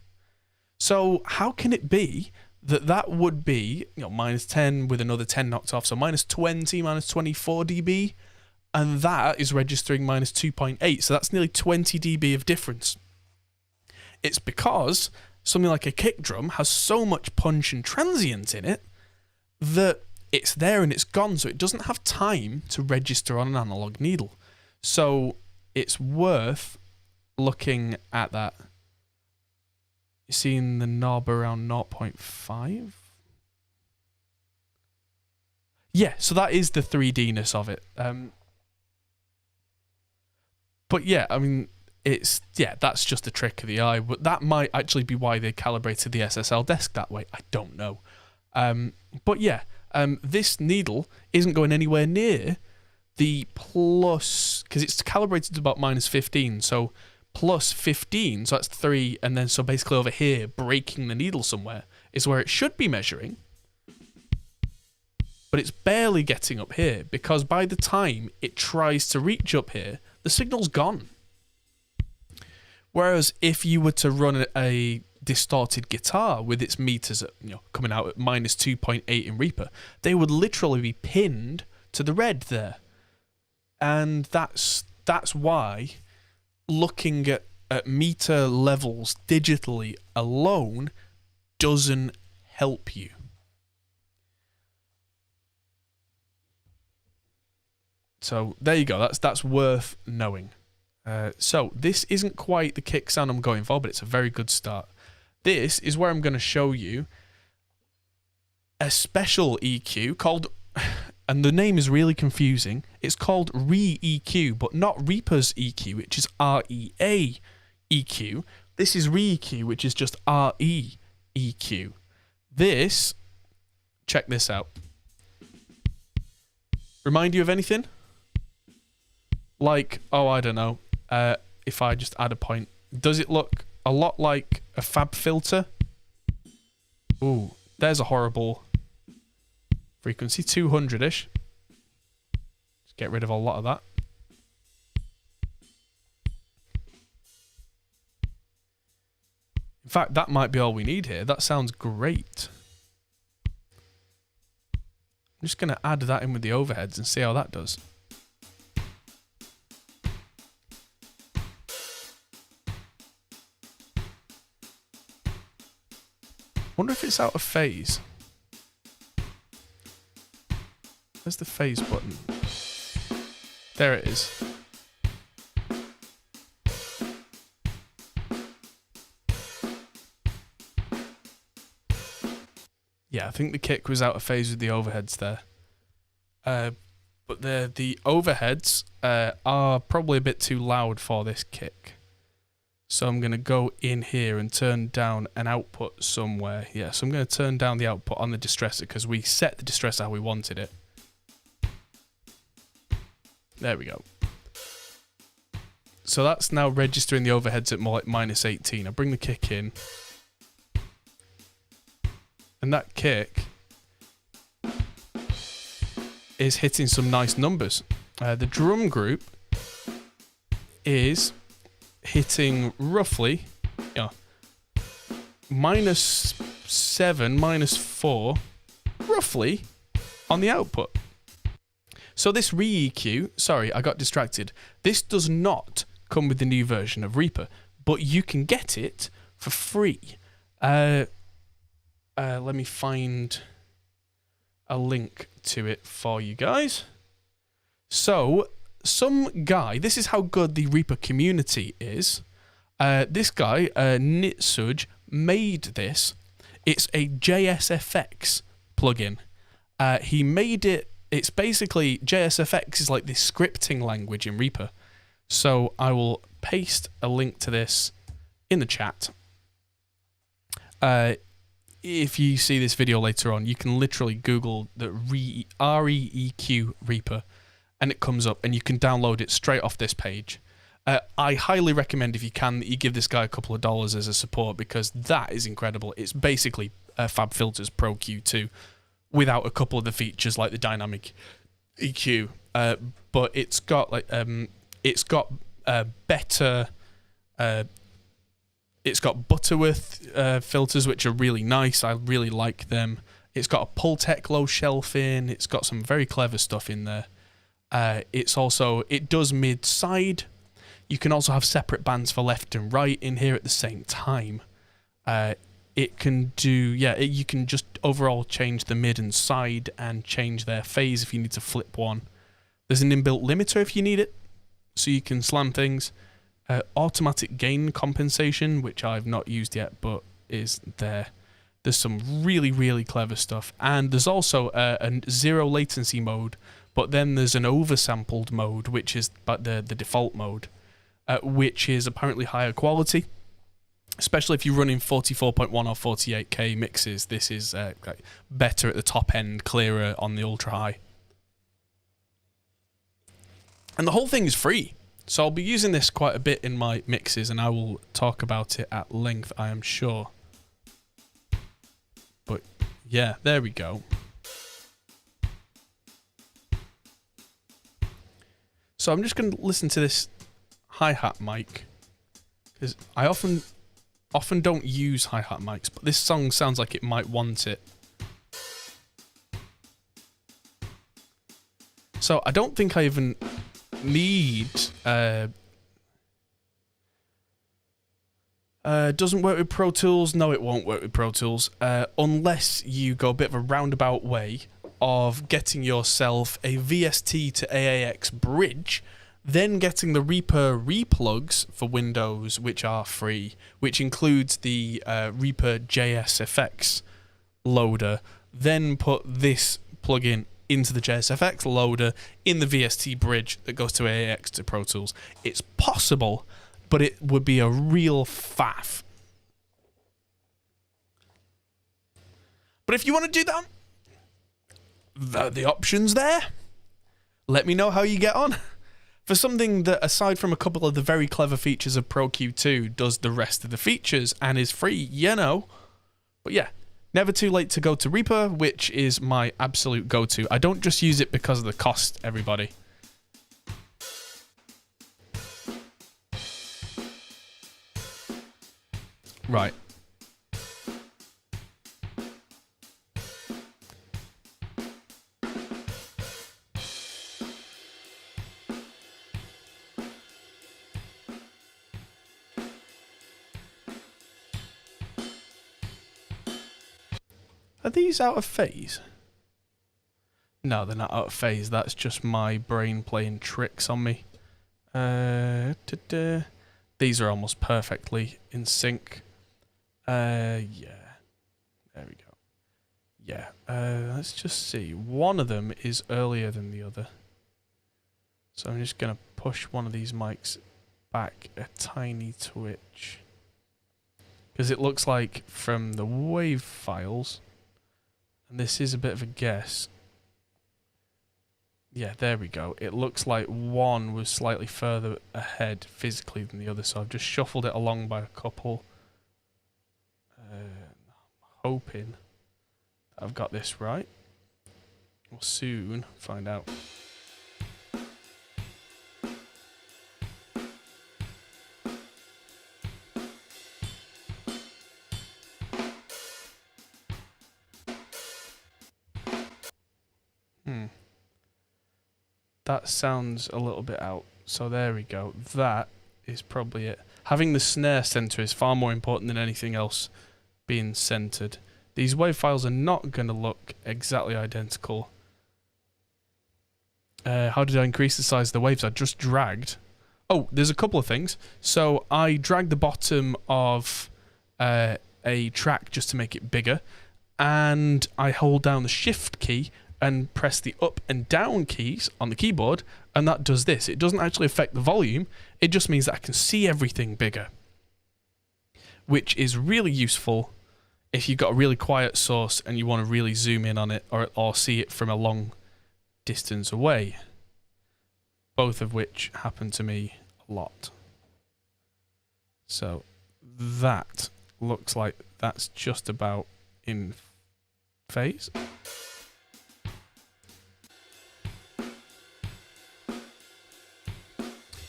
So how can it be that that would be, minus 10 with another 10 knocked off, so minus 20, minus 24 dB, and that is registering minus 2.8, so that's nearly 20 dB of difference. It's because something like a kick drum has so much punch and transient in it that it's there and it's gone, so it doesn't have time to register on an analog needle. So it's worth looking at that. You're seeing the knob around 0.5? Yeah, so that is the 3D-ness of it. But yeah, I mean, that's just a trick of the eye. But that might actually be why they calibrated the SSL desk that way. I don't know. But yeah, this needle isn't going anywhere near the plus, because it's calibrated to about minus 15, so plus 15, so that's 3, and then so basically over here, breaking the needle somewhere, is where it should be measuring. But it's barely getting up here, because by the time it tries to reach up here, the signal's gone. Whereas if you were to run a distorted guitar with its meters at, coming out at minus 2.8 in Reaper, they would literally be pinned to the red there. And that's why looking at meter levels digitally alone doesn't help you. So there you go. That's worth knowing. So this isn't quite the kick sound I'm going for, but it's a very good start. This is where I'm going to show you a special EQ called, and the name is really confusing, it's called Re-EQ, but not Reaper's EQ, which is REA EQ. This is Re-EQ, which is just RE EQ. This check this out. Remind you of anything? Like, oh, I don't know. If I just add a point. Does it look a lot like a fab filter? Ooh, there's a horrible frequency. 200-ish. Let's get rid of a lot of that. In fact, that might be all we need here. That sounds great. I'm just going to add that in with the overheads and see how that does. Wonder if it's out of phase. Where's the phase button? There it is. Yeah, I think the kick was out of phase with the overheads there. But the overheads are probably a bit too loud for this kick. So I'm going to go in here and turn down an output somewhere. Yeah, so I'm going to turn down the output on the distressor because we set the distressor how we wanted it. There we go. So that's now registering the overheads at more like -18. I bring the kick in. And that kick is hitting some nice numbers. The drum group is hitting roughly -7, -4, roughly on the output. So this re-EQ, sorry, I got distracted. This does not come with the new version of Reaper, but you can get it for free. Let me find a link to it for you guys. So, some guy, this is how good the Reaper community is. This guy, Nitsuj, made this. It's a JSFX plugin. He made it, it's basically, JSFX is like the scripting language in Reaper. So I will paste a link to this in the chat. If you see this video later on, you can literally Google the REEQ Reaper, and it comes up, and you can download it straight off this page. I highly recommend, if you can, that you give this guy a couple of dollars as a support, because that is incredible. It's basically Fab Filters Pro Q2 without a couple of the features like the dynamic EQ, but it's got like better. It's got Butterworth filters, which are really nice. I really like them. It's got a Pultec low shelf in. It's got some very clever stuff in there. It does mid-side. You can also have separate bands for left and right in here at the same time. It can do, you can just overall change the mid and side and change their phase if you need to flip one. There's an inbuilt limiter if you need it, so you can slam things. Automatic gain compensation, which I've not used yet, but is there. There's some really, really clever stuff. And there's also a zero latency mode, but then there's an oversampled mode, which is the default mode, which is apparently higher quality. Especially if you're running 44.1 or 48K mixes, this is better at the top end, clearer on the ultra high. And the whole thing is free. So I'll be using this quite a bit in my mixes, and I will talk about it at length, I am sure. But yeah, there we go. So I'm just going to listen to this hi-hat mic, because I often don't use hi-hat mics, but this song sounds like it might want it. So I don't think I even need doesn't work with Pro Tools. No, it won't work with Pro Tools unless you go a bit of a roundabout way of getting yourself a VST to AAX bridge, then getting the Reaper replugs for Windows, which are free, which includes the Reaper JSFX loader, then put this plugin into the JSFX loader in the VST bridge that goes to AAX to Pro Tools. It's possible, but it would be a real faff. But if you want to do that, the options there. Let me know how you get on. For something that, aside from a couple of the very clever features of Pro Q2, does the rest of the features and is free, you know. But yeah, never too late to go to Reaper, which is my absolute go-to. I don't just use it because of the cost, everybody. Right. Are these out of phase? No, they're not out of phase. That's just my brain playing tricks on me. These are almost perfectly in sync. Yeah. There we go. Yeah. Let's just see. One of them is earlier than the other. So I'm just going to push one of these mics back a tiny twitch. Because it looks like from the wave files... And this is a bit of a guess. Yeah, there we go. It looks like one was slightly further ahead physically than the other, so I've just shuffled it along by a couple. Hoping that I've got this right. We'll soon find out. That sounds a little bit out. So there we go. That is probably it. Having the snare center is far more important than anything else being centered. These wave files are not going to look exactly identical. How did I increase the size of the waves? I just dragged. Oh, there's a couple of things. So I dragged the bottom of a track just to make it bigger. And I hold down the shift key and press the up and down keys on the keyboard, and that does this. It doesn't actually affect the volume, it just means that I can see everything bigger, which is really useful if you've got a really quiet source and you want to really zoom in on it or see it from a long distance away, both of which happen to me a lot. So that looks like that's just about in phase.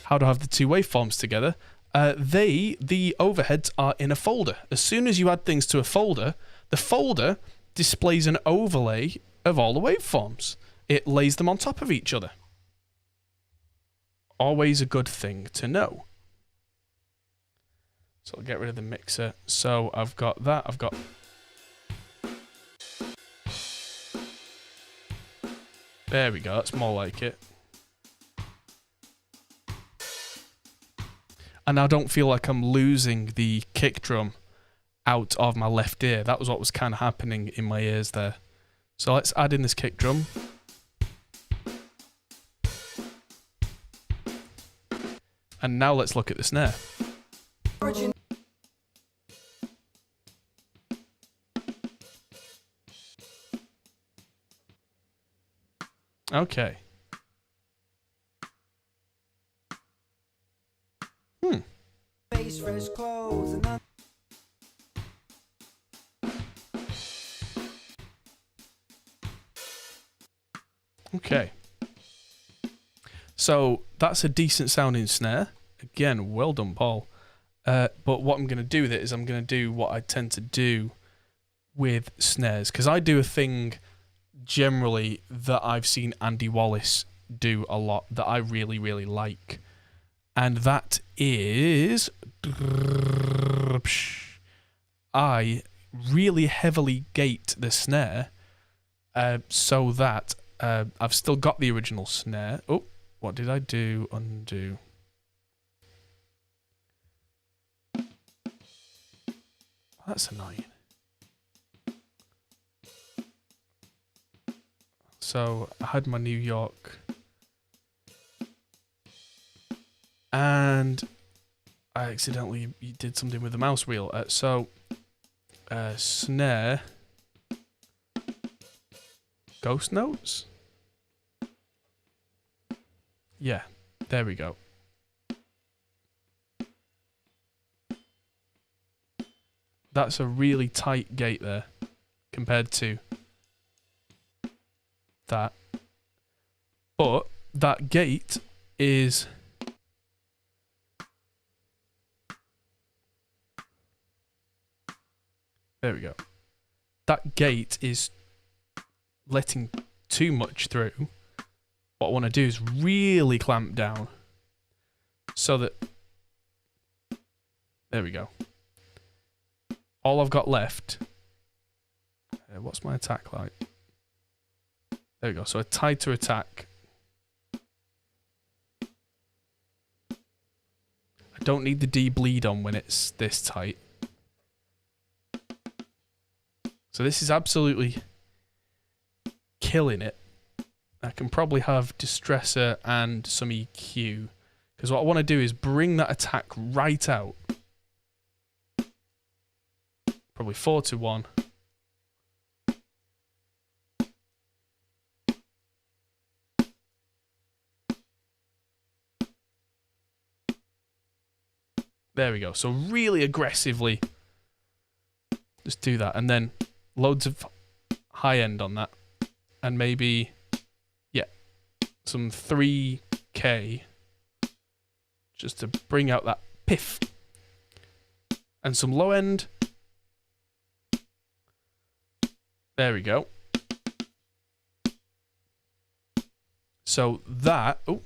How to have the two waveforms together. The overheads are in a folder. As soon as you add things to a folder, the folder displays an overlay of all the waveforms. It lays them on top of each other. Always a good thing to know. So I'll get rid of the mixer. So I've got that. I've got... There we go. That's more like it. And I don't feel like I'm losing the kick drum out of my left ear. That was what was kind of happening in my ears there. So let's add in this kick drum. And now let's look at the snare. Okay. Fresh clothes and okay. So that's a decent sounding snare. Again, well done, Paul. But what I'm going to do with it is I'm going to do what I tend to do with snares, because I do a thing generally that I've seen Andy Wallace do a lot that I really, really like. And that is... I really heavily gate the snare so that I've still got the original snare. Oh, what did I do? Undo. That's annoying. So I had my New York... And I accidentally did something with the mouse wheel. So, snare. Ghost notes? Yeah, there we go. That's a really tight gate there compared to that. But that gate is... There we go. That gate is letting too much through. What I want to do is really clamp down so that... There we go. All I've got left... what's my attack like? There we go. So a tighter attack. I don't need the D-bleed on when it's this tight. So this is absolutely killing it. I can probably have Distressor and some EQ. Because what I want to do is bring that attack right out. Probably 4 to 1. There we go. So really aggressively just do that. And then loads of high end on that. And maybe, yeah, some 3K just to bring out that piff. And some low end. There we go. So that, oh,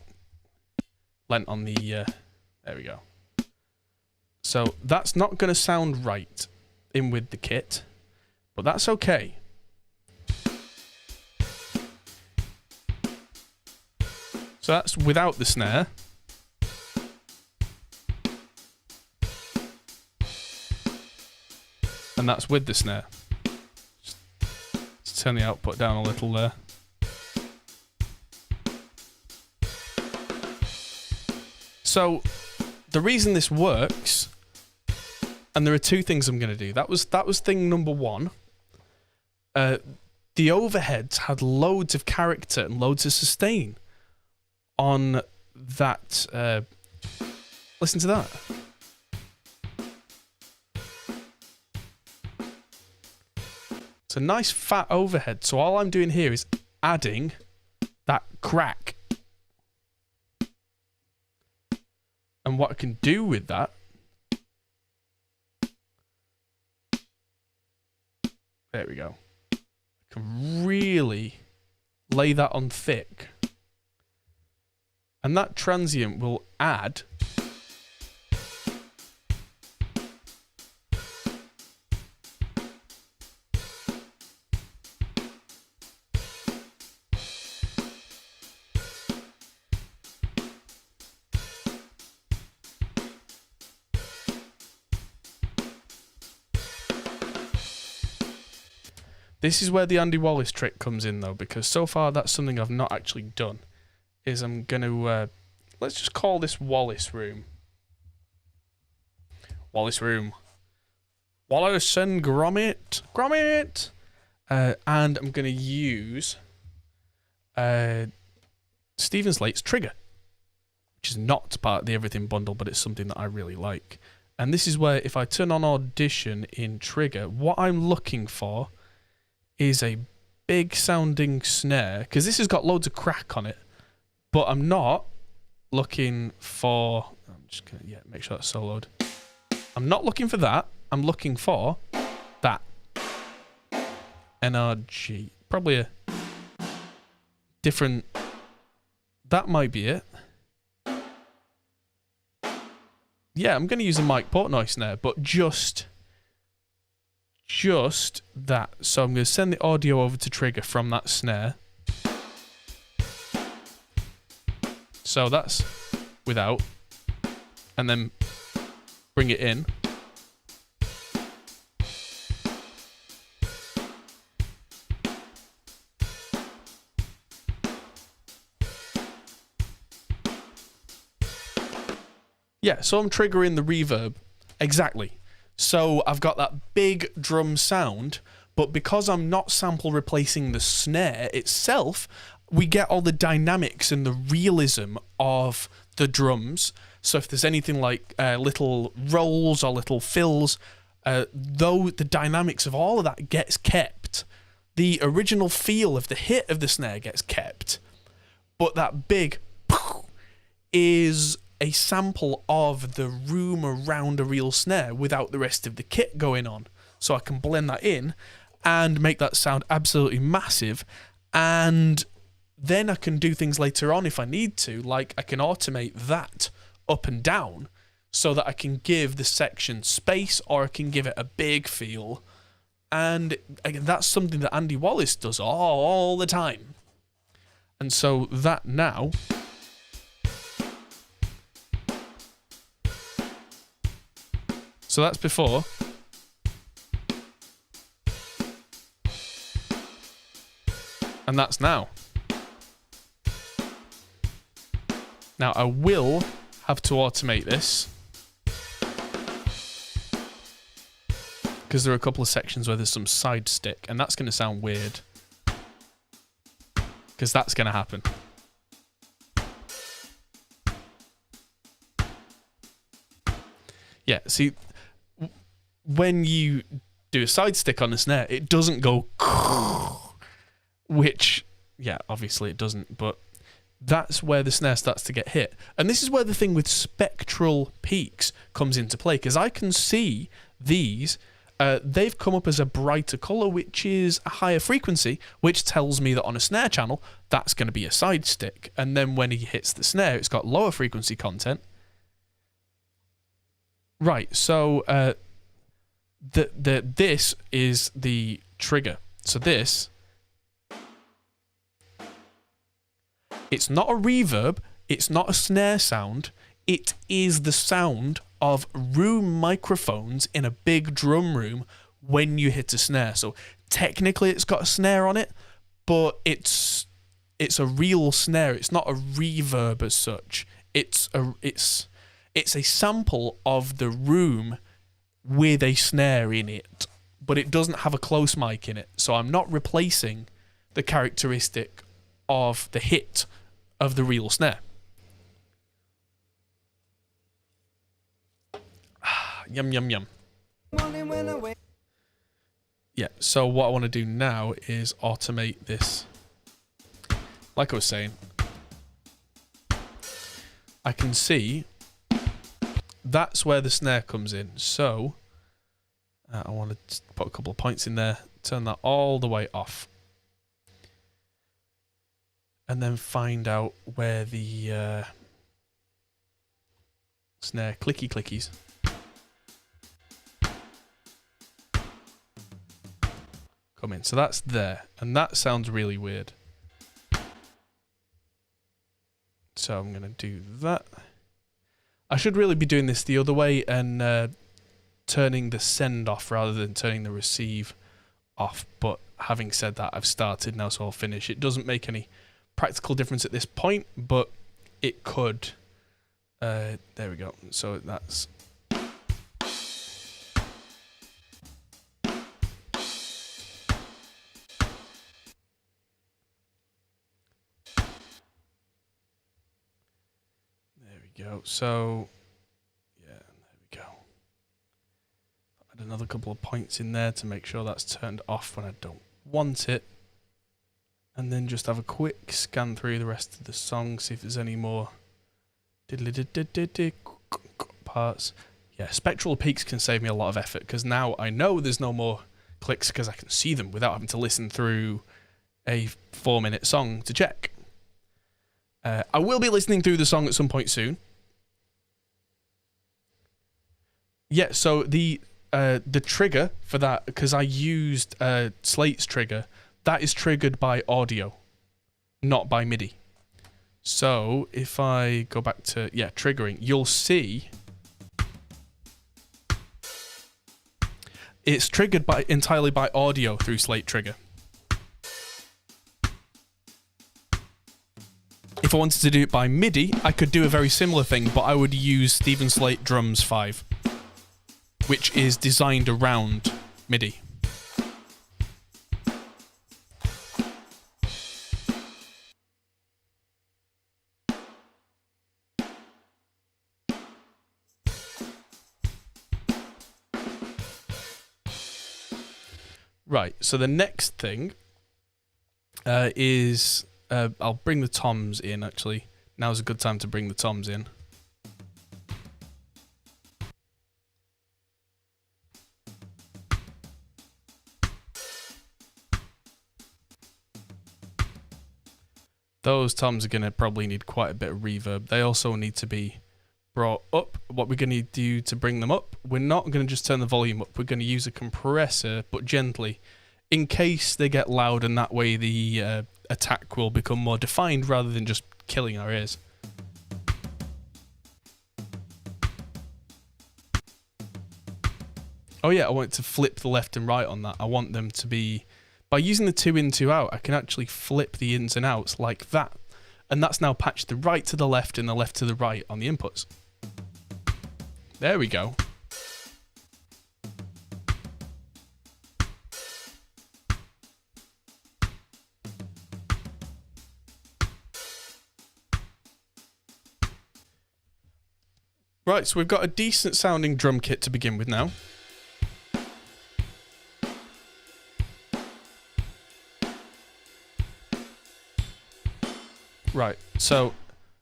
lent on the, there we go. So that's not going to sound right in with the kit, but that's okay. So that's without the snare. And that's with the snare. Just turn the output down a little there. So the reason this works, and there are two things I'm going to do. That was thing number one. The overheads had loads of character and loads of sustain on that. Listen to that. It's a nice fat overhead. So all I'm doing here is adding that crack. And what I can do with that, there we go. I can really lay that on thick. And that transient will add This is where the Andy Wallace trick comes in, though, because so far that's something I've not actually done. Is I'm going to, let's just call this Wallace room. Wallace room. Wallace and Gromit. Gromit! And I'm going to use Stephen Slate's Trigger, which is not part of the Everything bundle, but it's something that I really like. And this is where, if I turn on Audition in Trigger, what I'm looking for is a big sounding snare, because this has got loads of crack on it, but I'm not looking for, I'm just gonna, yeah, make sure that's soloed. I'm not looking for that, I'm looking for that. NRG, probably a different, that might be it. Yeah, I'm going to use a Mike Portnoy snare, but just that. So I'm going to send the audio over to Trigger from that snare. So that's without. And then bring it in. Yeah, so I'm triggering the reverb. Exactly. So I've got that big drum sound, But because I'm not sample replacing the snare itself, we get all the dynamics and the realism of the drums. So if there's anything like little rolls or little fills, though the dynamics of all of that gets kept, the original feel of the hit of the snare gets kept, but that big is a sample of the room around a real snare without the rest of the kit going on. So I can blend that in and make that sound absolutely massive, and then I can do things later on if I need to, like I can automate that up and down so that I can give the section space, or I can give it a big feel. And again, that's something that Andy Wallace does all the time. And so that now... So that's before. And that's now. Now I will have to automate this, because there are a couple of sections where there's some side stick, and that's going to sound weird, because that's going to happen. Yeah, see, when you do a side stick on a snare, it doesn't go which, yeah, obviously it doesn't, but that's where the snare starts to get hit. And this is where the thing with spectral peaks comes into play, because I can see these, they've come up as a brighter colour, which is a higher frequency, which tells me that on a snare channel, that's going to be a side stick. And then when he hits the snare, it's got lower frequency content. Right, so this is the trigger. So this... It's not a reverb, it's not a snare sound, it is the sound of room microphones in a big drum room when you hit a snare. So technically it's got a snare on it, but it's a real snare, it's not a reverb as such. It's a sample of the room with a snare in it, but it doesn't have a close mic in it. So I'm not replacing the characteristic of the hit of the real snare. Yum, yum, yum. Yeah, so what I want to do now is automate this. Like I was saying, I can see that's where the snare comes in. So I want to put a couple of points in there, turn that all the way off. And then find out where the snare clickies come in. So that's there. And that sounds really weird. So I'm going to do that. I should really be doing this the other way and turning the send off rather than turning the receive off. But having said that, I've started now, so I'll finish. It doesn't make any practical difference at this point, but it could. There we go. So that's... There we go. So, yeah, there we go. Add another couple of points in there to make sure that's turned off when I don't want it. And then just have a quick scan through the rest of the song, see if there's any more parts. Yeah, spectral peaks can save me a lot of effort, because now I know there's no more clicks because I can see them without having to listen through a 4-minute song to check. I will be listening through the song at some point soon. Yeah, so the trigger for that, because I used Slate's trigger, that is triggered by audio, not by MIDI. So if I go back to, yeah, triggering, you'll see it's triggered entirely by audio through Slate Trigger. If I wanted to do it by MIDI, I could do a very similar thing, but I would use Stephen Slate Drums 5, which is designed around MIDI. Right, so the next thing is... I'll bring the toms in, actually. Now's a good time to bring the toms in. Those toms are going to probably need quite a bit of reverb. They also need to be brought up. What we're going to do to bring them up, we're not going to just turn the volume up. We're going to use a compressor, but gently, in case they get loud, and that way the attack will become more defined rather than just killing our ears. Oh yeah, I want to flip the left and right on that. I want them to be... By using the 2 in, 2 out, I can actually flip the ins and outs like that. And that's now patched the right to the left and the left to the right on the inputs. There we go. Right, so we've got a decent sounding drum kit to begin with now. Right, so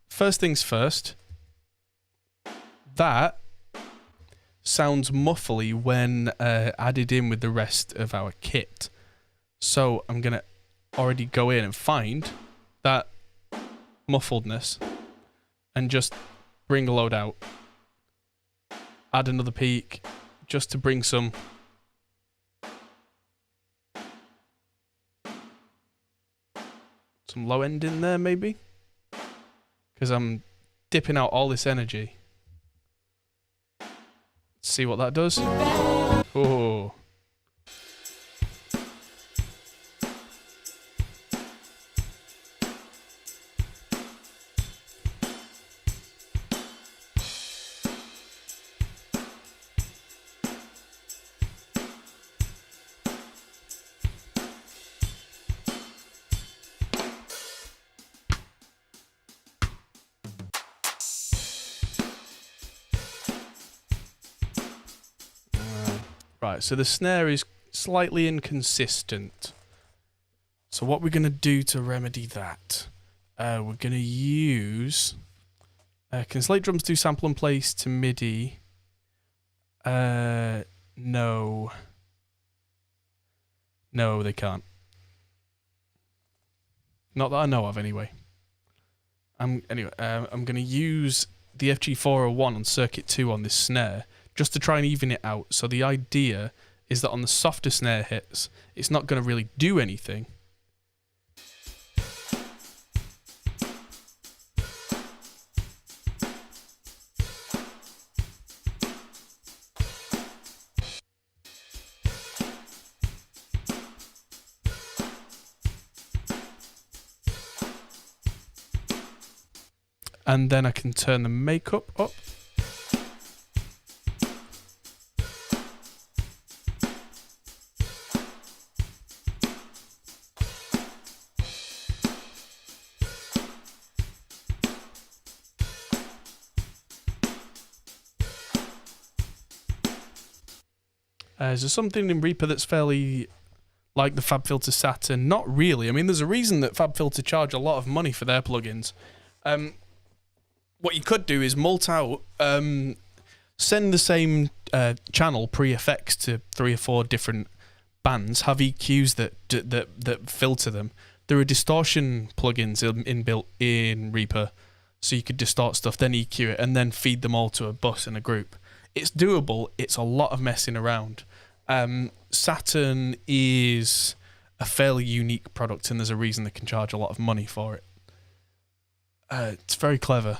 first things first, that sounds muffly when added in with the rest of our kit. So I'm going to already go in and find that muffledness and just bring a load out. Add another peak just to bring some low end in there maybe, because I'm dipping out all this energy. Let's see what that does. Oh. Right, so the snare is slightly inconsistent. So what we're going to do to remedy that, we're going to use... can slate drums do sample and place to MIDI? No. No, they can't. Not that I know of, anyway. I'm going to use the FG401 on circuit 2 on this snare, just to try and even it out. So the idea is that on the softer snare hits, it's not going to really do anything. And then I can turn the makeup up. Is there something in Reaper that's fairly like the FabFilter Saturn? Not really. I mean, there's a reason that FabFilter charge a lot of money for their plugins. What you could do is mult out, send the same channel pre-effects to 3 or 4 different bands, have EQs that filter them. There are distortion plugins inbuilt in Reaper, so you could distort stuff, then EQ it, and then feed them all to a bus in a group. It's doable. It's a lot of messing around. Saturn is a fairly unique product, and there's a reason they can charge a lot of money for it. It's very clever.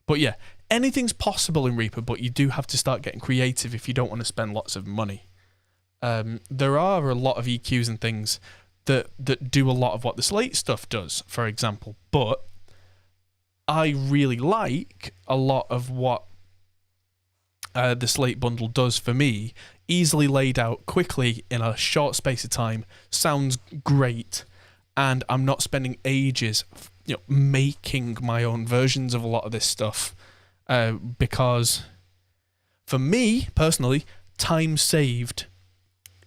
But yeah, anything's possible in Reaper, but you do have to start getting creative if you don't want to spend lots of money. There are a lot of EQs and things that do a lot of what the Slate stuff does, for example, but I really like a lot of what the Slate bundle does for me. Easily laid out quickly in a short space of time, sounds great, and I'm not spending ages making my own versions of a lot of this stuff, because for me personally, time saved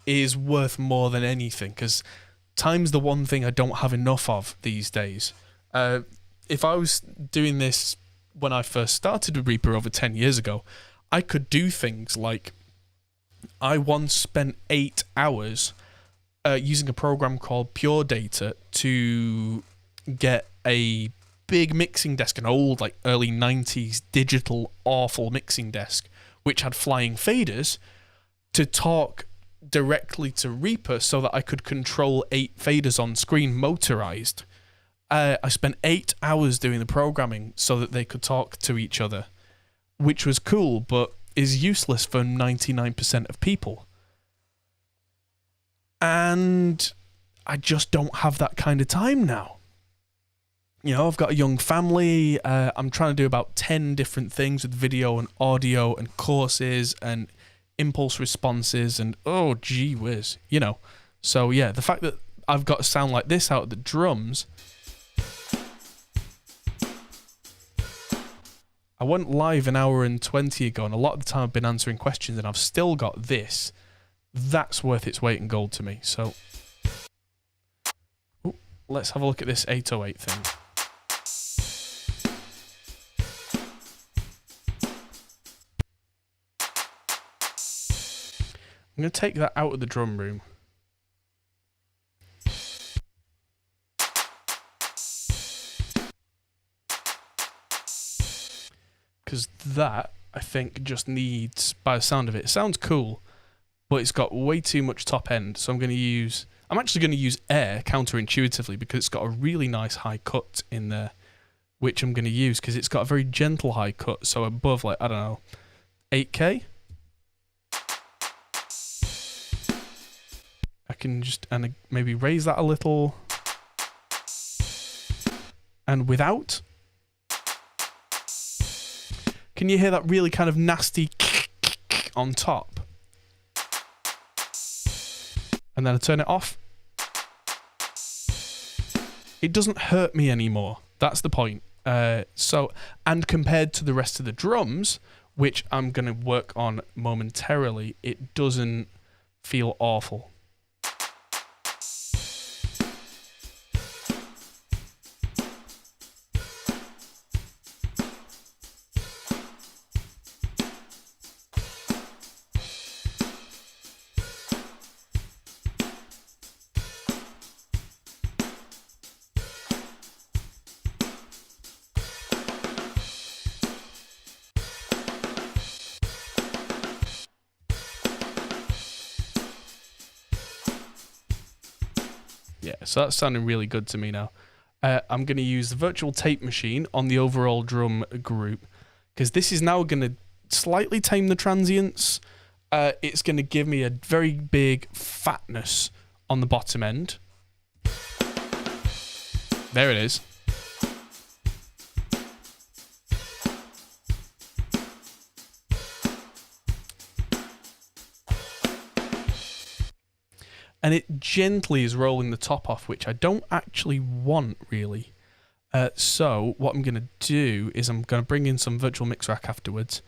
is worth more than anything, because time's the one thing I don't have enough of these days. If I was doing this when I first started with Reaper over 10 years ago, I could do things like, I once spent 8 hours using a program called Pure Data to get a big mixing desk, an old, like, early 90s digital awful mixing desk, which had flying faders, to talk directly to Reaper so that I could control 8 faders on screen motorized. I spent 8 hours doing the programming so that they could talk to each other, which was cool, but is useless for 99% of people. And I just don't have that kind of time now. You know, I've got a young family. I'm trying to do about 10 different things with video and audio and courses and impulse responses and, oh, gee whiz, you know. So, yeah, the fact that I've got to sound like this out of the drums. I went live an hour and 20 ago, and a lot of the time I've been answering questions, and I've still got this. That's worth its weight in gold to me. So, let's have a look at this 808 thing. I'm going to take that out of the drum room. Because that, I think, just needs, by the sound of it, it sounds cool, but it's got way too much top end. So I'm actually going to use air counterintuitively, because it's got a really nice high cut in there, which I'm going to use because it's got a very gentle high cut. So above, like, I don't know, 8K. I can just maybe raise that a little. And without. Can you hear that really kind of nasty on top? And then I turn it off. It doesn't hurt me anymore. That's the point. And compared to the rest of the drums, which I'm going to work on momentarily, it doesn't feel awful. Yeah, so that's sounding really good to me now. I'm going to use the virtual tape machine on the overall drum group, because this is now going to slightly tame the transients. It's going to give me a very big fatness on the bottom end. There it is. And it gently is rolling the top off, which I don't actually want, really. So what I'm going to do is I'm going to bring in some virtual mix rack afterwards,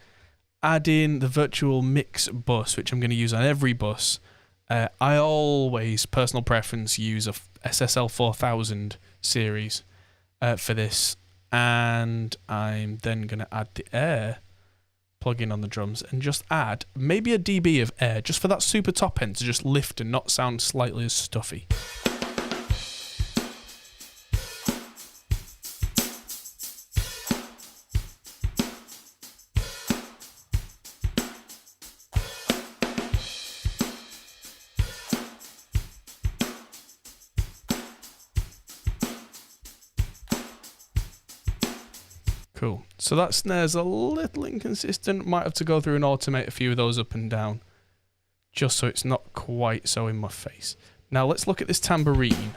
add in the virtual mix bus, which I'm going to use on every bus. I always, personal preference, use a SSL 4000 series for this. And I'm then going to add the air plug-in on the drums and just add maybe a dB of air just for that super top end to just lift and not sound slightly as stuffy. Cool. So that snare's a little inconsistent. Might have to go through and automate a few of those up and down, just so it's not quite so in my face. Now let's look at this tambourine.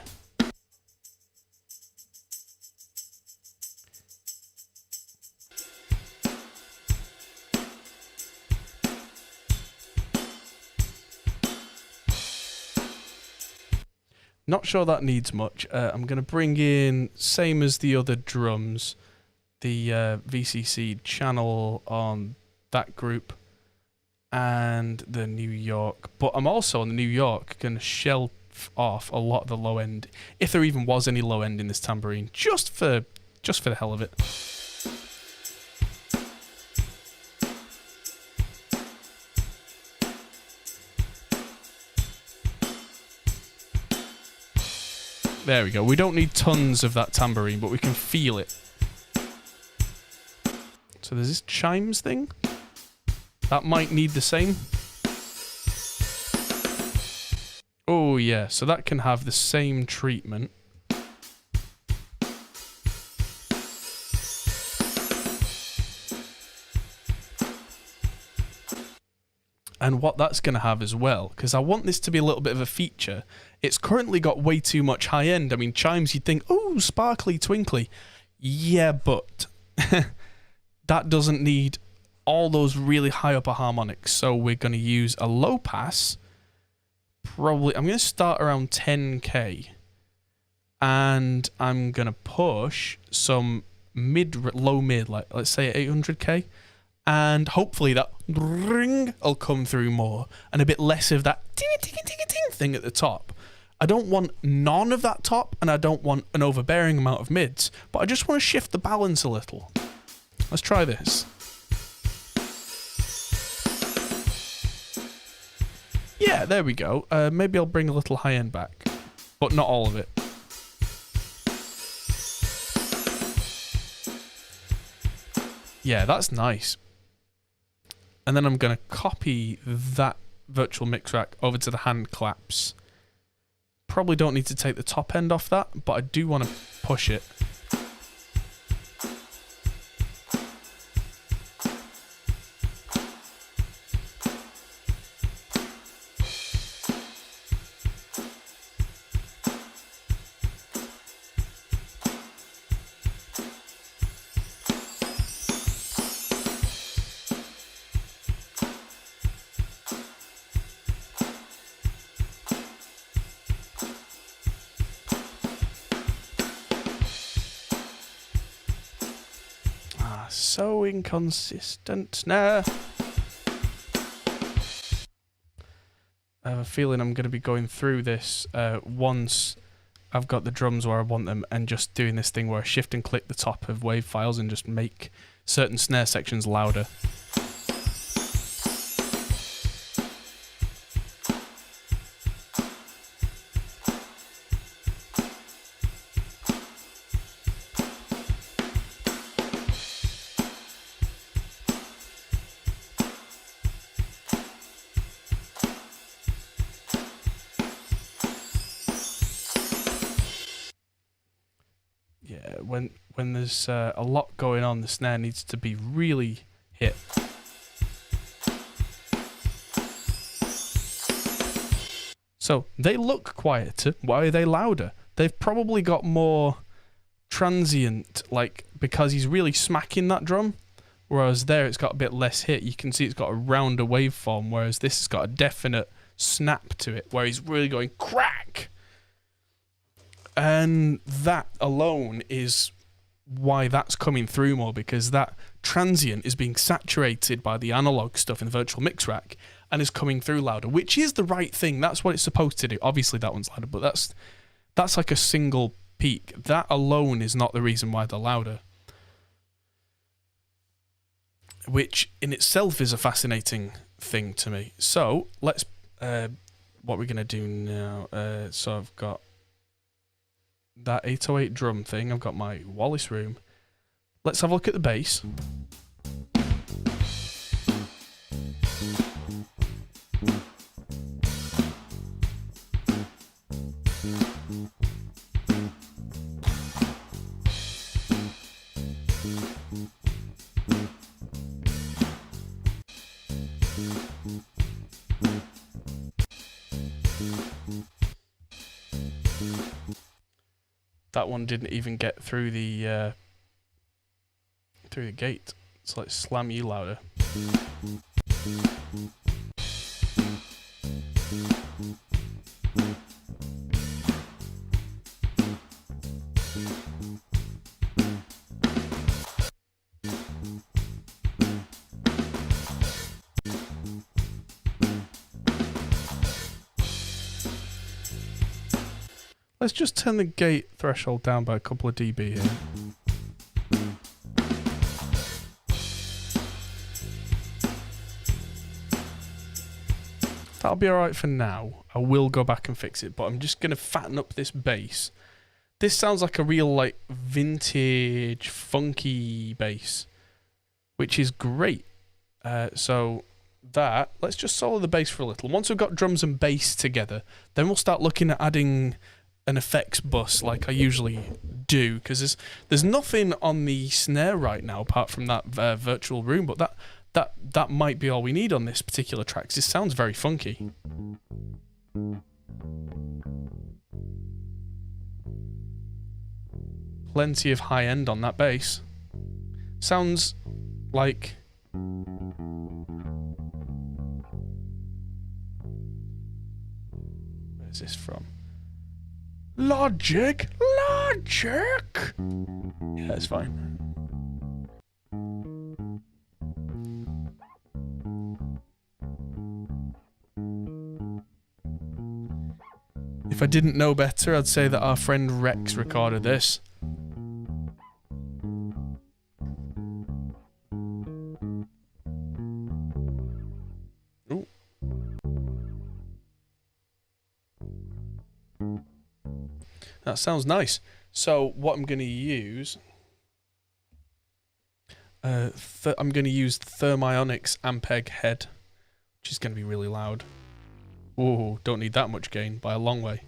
Not sure that needs much. I'm going to bring in, same as the other drums, the VCC channel on that group, and the New York. But I'm also on the New York going to shelf off a lot of the low end, if there even was any low end in this tambourine, just for the hell of it. There we go. We don't need tons of that tambourine, but we can feel it. So there's this chimes thing. That might need the same. Oh yeah, so that can have the same treatment. And what that's going to have as well, because I want this to be a little bit of a feature, it's currently got way too much high end. I mean, chimes, you'd think, oh, sparkly, twinkly. Yeah, but that doesn't need all those really high upper harmonics. So we're going to use a low pass. Probably, I'm going to start around 10k. And I'm going to push some low mid, like let's say 800k. And hopefully that ring will come through more, and a bit less of that ting thing at the top. I don't want none of that top, and I don't want an overbearing amount of mids, but I just want to shift the balance a little. Let's try this. Yeah, there we go. Maybe I'll bring a little high end back, but not all of it. Yeah, that's nice. And then I'm going to copy that virtual mix rack over to the hand claps. Probably don't need to take the top end off that, but I do want to push it. So inconsistent, Snare. I have a feeling I'm going to be going through this once I've got the drums where I want them, and just doing this thing where I shift and click the top of wave files and just make certain snare sections louder. Yeah, when there's a lot going on, the snare needs to be really hit. So they look quieter. Why are they louder? They've probably got more transient, like, because he's really smacking that drum, whereas there it's got a bit less hit. You can see it's got a rounder waveform, whereas this has got a definite snap to it, where he's really going crack. And that alone is why that's coming through more, because that transient is being saturated by the analog stuff in the virtual mix rack and is coming through louder, which is the right thing. That's what it's supposed to do. Obviously that one's louder, but that's like a single peak. That alone is not the reason why they're louder, which in itself is a fascinating thing to me. So let's what we're gonna do now. So I've got that 808 drum thing. I've got my Wallace room. Let's have a look at the bass. That one didn't even get through the gate. So let's slam you louder. Let's just turn the gate threshold down by a couple of dB here. That'll be alright for now. I will go back and fix it, but I'm just going to fatten up this bass. This sounds like a real, like, vintage, funky bass, which is great. So that, let's just solo the bass for a little. Once we've got drums and bass together, then we'll start looking at adding an effects bus like I usually do, because there's nothing on the snare right now apart from that virtual room, but that might be all we need on this particular track, 'cause this sounds very funky. Plenty of high end on that bass. Sounds like... Where's this from? Logic! Logic! Yeah, it's fine. If I didn't know better, I'd say that our friend Rex recorded this. Ooh. That sounds nice. So what I'm going to use... I'm going to use Thermionics Ampeg head, which is going to be really loud. Ooh, don't need that much gain by a long way.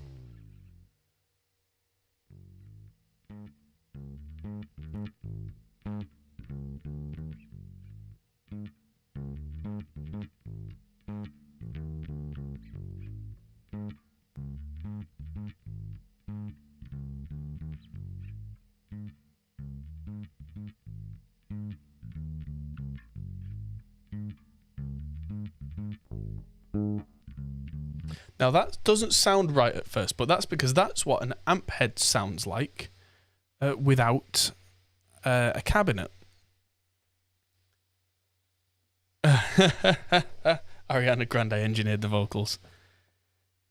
Now that doesn't sound right at first, but that's because that's what an amp head sounds like without a cabinet. Ariana Grande engineered the vocals.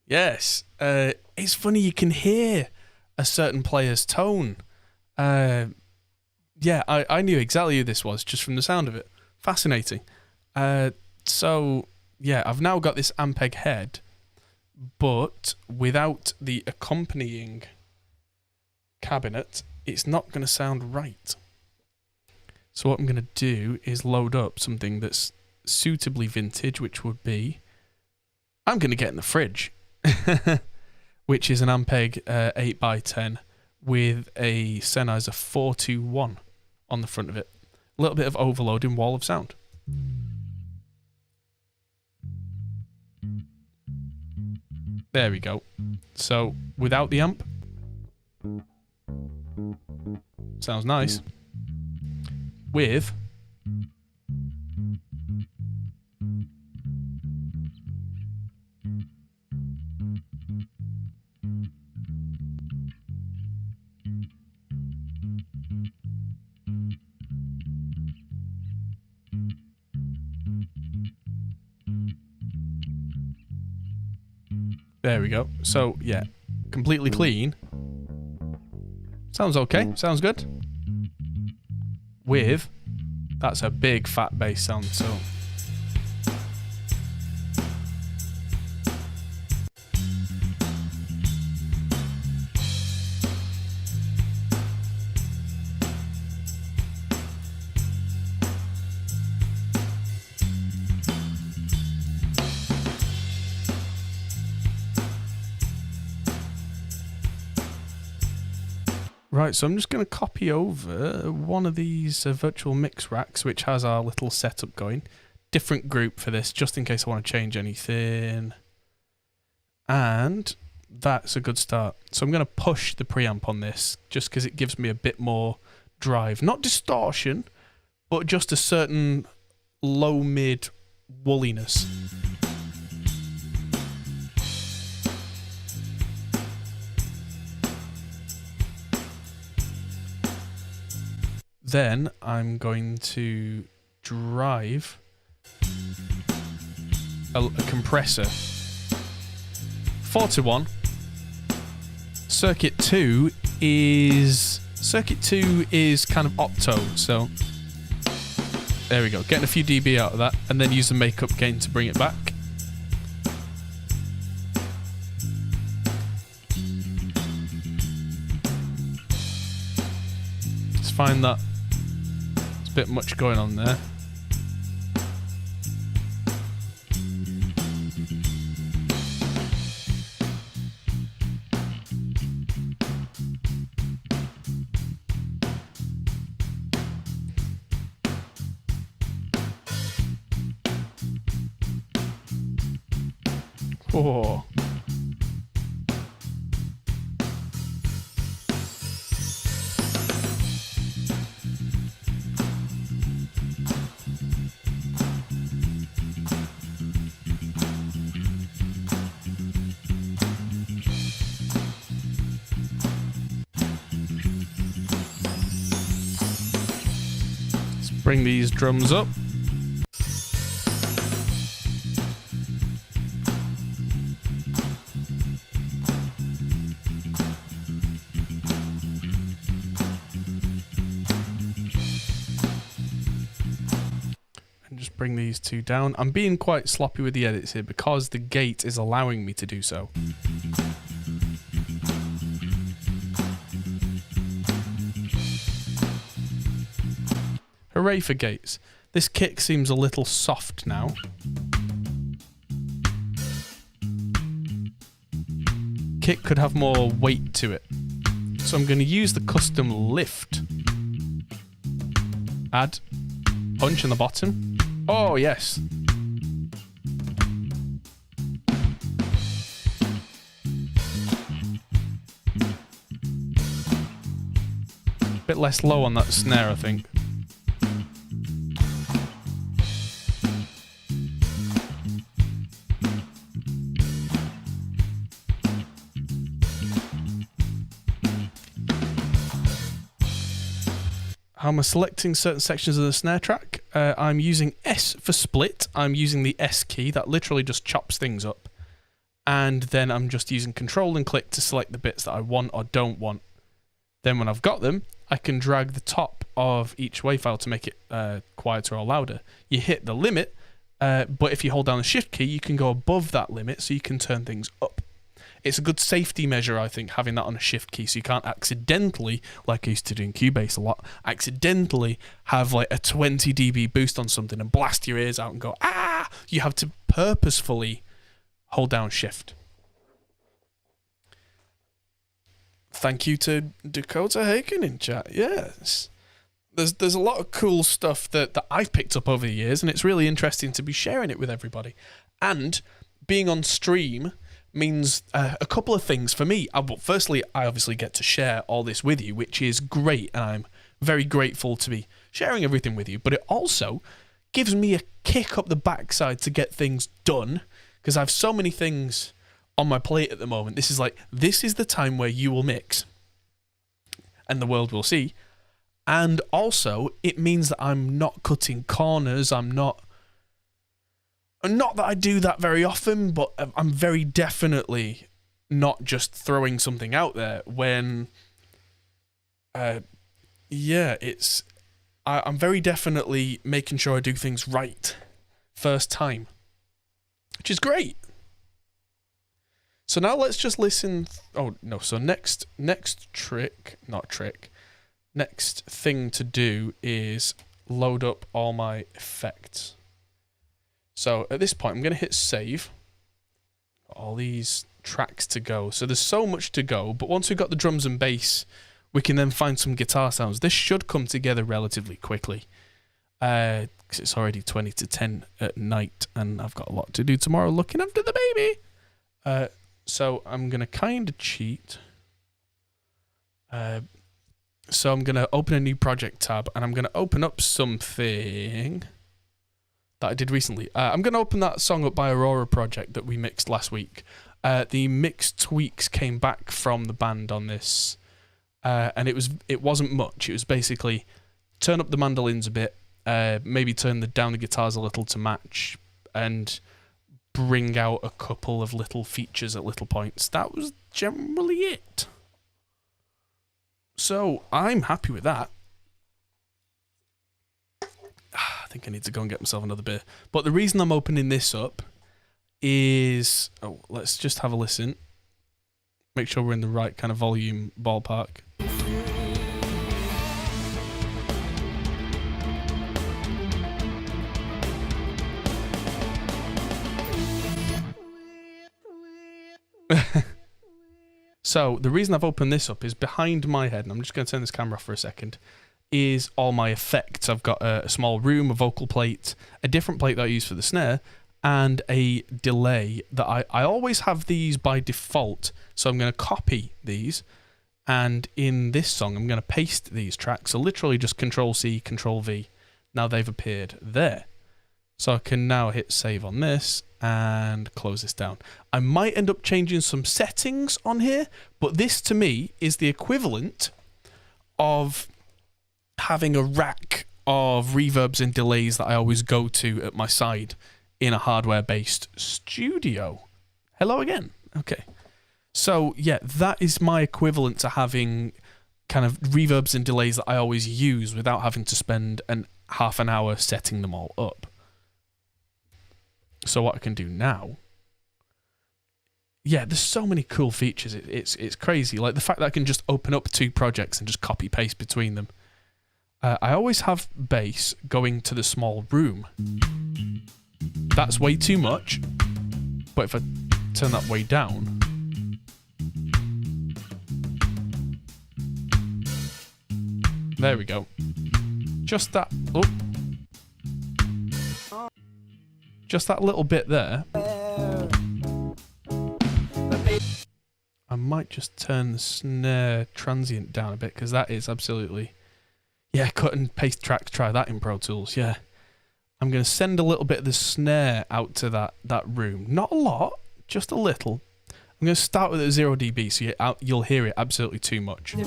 Yes, it's funny, you can hear a certain player's tone. Yeah, I knew exactly who this was just from the sound of it. Fascinating. So, yeah, I've now got this Ampeg head, but without the accompanying cabinet, it's not going to sound right. So what I'm going to do is load up something that's suitably vintage, which would be... I'm going to get in the fridge, which is an Ampeg 8x10 with a Sennheiser 421 on the front of it. A little bit of overloading wall of sound. There we go. So, without the amp, sounds nice. With there we go. So, yeah, completely clean. Sounds okay. Sounds good. With, that's a big fat bass sound, so... Right, so I'm just going to copy over one of these virtual mix racks, which has our little setup going. Different group for this, just in case I want to change anything. And that's a good start. So I'm going to push the preamp on this, just because it gives me a bit more drive. Not distortion, but just a certain low-mid woolliness. Then I'm going to drive a compressor 4-to-1 Circuit 2 is kind of octo, so there we go. Getting a few dB out of that, and then use the makeup gain to bring it back. Just find that there's a bit much going on there. Oh. Let's bring these drums up. Bring these two down. I'm being quite sloppy with the edits here because the gate is allowing me to do so. Hooray for gates. This kick seems a little soft now. Kick could have more weight to it. So I'm going to use the custom lift. Add punch in the bottom. Oh, yes. Bit less low on that snare, I think. How am I selecting certain sections of the snare track? I'm using S for split. I'm using the S key. That literally just chops things up. And then I'm just using Control and click to select the bits that I want or don't want. Then when I've got them, I can drag the top of each WAV file to make it quieter or louder. You hit the limit, but if you hold down the Shift key, you can go above that limit so you can turn things up. It's a good safety measure, I think, having that on a Shift key, so you can't accidentally, like I used to do in Cubase a lot, accidentally have like a 20 dB boost on something and blast your ears out and go, ah! You have to purposefully hold down Shift. Thank you to Dakota Haken in chat. Yes. There's a lot of cool stuff that I've picked up over the years, and it's really interesting to be sharing it with everybody. And being on stream means a couple of things for me. Firstly, I obviously get to share all this with you, which is great, and I'm very grateful to be sharing everything with you. But it also gives me a kick up the backside to get things done, because I have so many things on my plate at the moment. This is the time where you will mix, and the world will see. And also, it means that I'm not cutting corners. Not that I do that very often, but I'm very definitely not just throwing something out there when, I'm very definitely making sure I do things right first time, which is great. So now let's just listen. So next thing to do is load up all my effects. So at this point, I'm going to hit save. All these tracks to go. So there's so much to go, but once we've got the drums and bass, we can then find some guitar sounds. This should come together relatively quickly. Because it's already 20 to 10 at night, and I've got a lot to do tomorrow looking after the baby. So I'm going to kind of cheat. So I'm going to open a new project tab, and I'm going to open up something that I did recently. I'm going to open that song up by Aurora Project that we mixed last week. The mix tweaks came back from the band on this, and it wasn't much. It was basically turn up the mandolins a bit, maybe turn down the guitars a little to match, and bring out a couple of little features at little points. That was generally it. So I'm happy with that. I think I need to go and get myself another beer. But the reason I'm opening this up is... Oh, let's just have a listen. Make sure we're in the right kind of volume ballpark. So the reason I've opened this up is behind my head, and I'm just going to turn this camera off for a second, is all my effects. I've got a small room, a vocal plate, a different plate that I use for the snare, and a delay that I always have these by default. So I'm going to copy these, and in this song I'm going to paste these tracks. So literally just Control-C, Control-V. Now they've appeared there. So I can now hit save on this and close this down. I might end up changing some settings on here, but this to me is the equivalent of having a rack of reverbs and delays that I always go to at my side in a hardware-based studio. Hello again. Okay. So yeah, that is my equivalent to having kind of reverbs and delays that I always use without having to spend half an hour setting them all up. So what I can do now, yeah, there's so many cool features. It's crazy. Like the fact that I can just open up 2 projects and just copy paste between them. I always have bass going to the small room. That's way too much. But if I turn that way down, there we go. Just that. Oh. Just that little bit there. I might just turn the snare transient down a bit because that is absolutely... Yeah, cut and paste tracks, try that in Pro Tools, yeah. I'm going to send a little bit of the snare out to that room. Not a lot, just a little. I'm going to start with a 0 dB so you'll hear it absolutely too much. And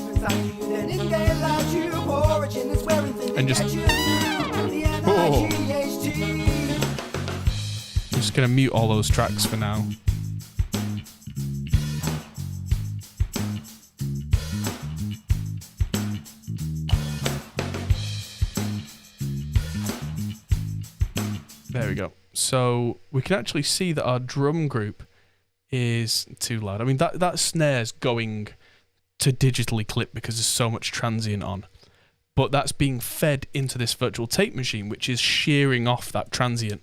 just... Oh. I'm just going to mute all those tracks for now. There we go. So we can actually see that our drum group is too loud. I mean, that snare's going to digitally clip because there's so much transient on. But that's being fed into this virtual tape machine, which is shearing off that transient.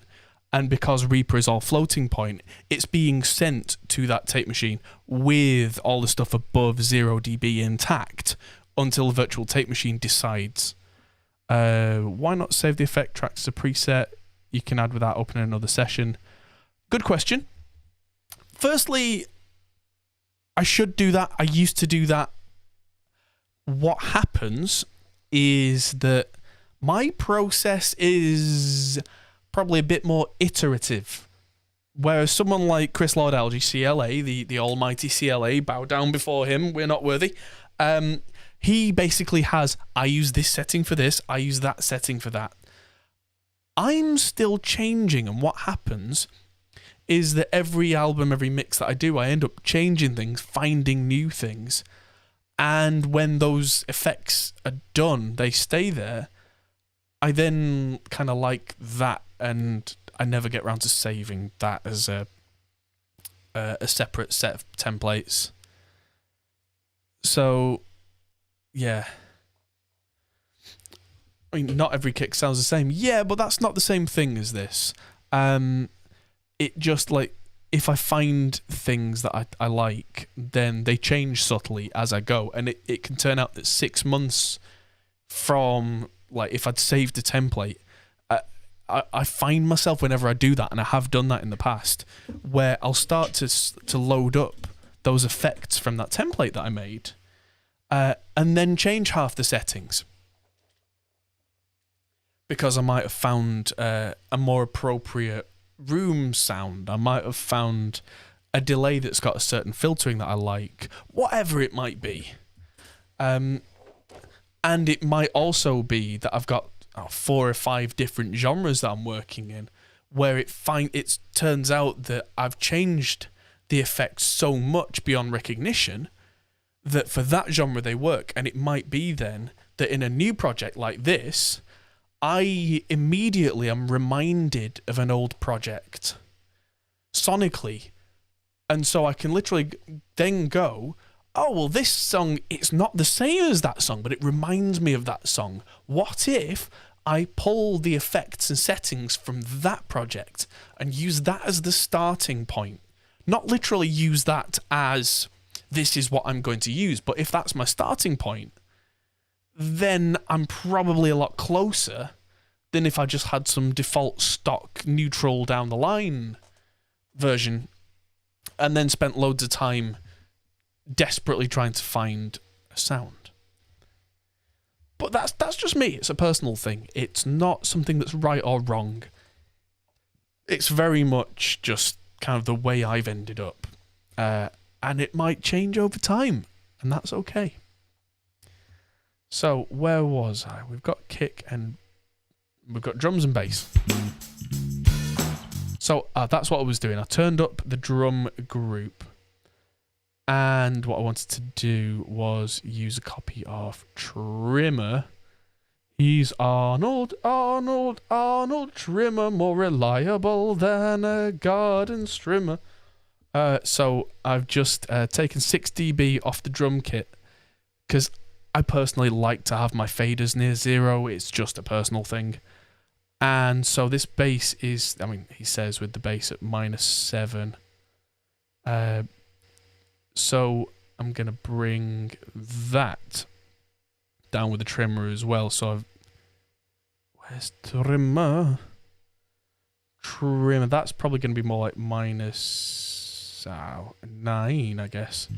And because Reaper is all floating point, it's being sent to that tape machine with all the stuff above 0 dB intact until the virtual tape machine decides. Why not save the effect tracks as a preset? You can add without opening another session. Good question. Firstly, I should do that. I used to do that. What happens is that my process is probably a bit more iterative. Whereas someone like Chris Lord-Alge, CLA, the almighty CLA, bow down before him, we're not worthy. He basically has, I use this setting for this, I use that setting for that. I'm still changing, and what happens is that every album, every mix that I do, I end up changing things, finding new things. And when those effects are done, they stay there. I then kind of like that, and I never get around to saving that as a separate set of templates. So, yeah. I mean, not every kick sounds the same. Yeah, but that's not the same thing as this. It just, like, if I find things that I like, then they change subtly as I go. And it can turn out that 6 months from, like, if I'd saved a template, I find myself whenever I do that, and I have done that in the past, where I'll start to load up those effects from that template that I made, and then change half the settings. Because I might have found a more appropriate room sound. I might have found a delay that's got a certain filtering that I like. Whatever it might be. And it might also be that I've got 4 or 5 different genres that I'm working in, where it turns out that I've changed the effects so much beyond recognition that for that genre they work. And it might be then that in a new project like this, I immediately am reminded of an old project sonically. And so I can literally then go, oh, well, this song, it's not the same as that song, but it reminds me of that song. What if I pull the effects and settings from that project and use that as the starting point? Not literally use that as this is what I'm going to use, but if that's my starting point, then I'm probably a lot closer than if I just had some default stock neutral down the line version and then spent loads of time desperately trying to find a sound. But that's just me. It's a personal thing. It's not something that's right or wrong. It's very much just kind of the way I've ended up. And it might change over time, and that's okay. So, where was I? We've got kick and we've got drums and bass. So, that's what I was doing. I turned up the drum group, and what I wanted to do was use a copy of Trimmer. He's Arnold, Arnold, Arnold Trimmer, more reliable than a garden strimmer. So I've just taken 6 dB off the drum kit because I personally like to have my faders near 0. It's just a personal thing. And so this bass is, I mean, he says with the bass at -7. So I'm going to bring that down with the trimmer as well. So where's trimmer? Trimmer, that's probably going to be more like -9, I guess.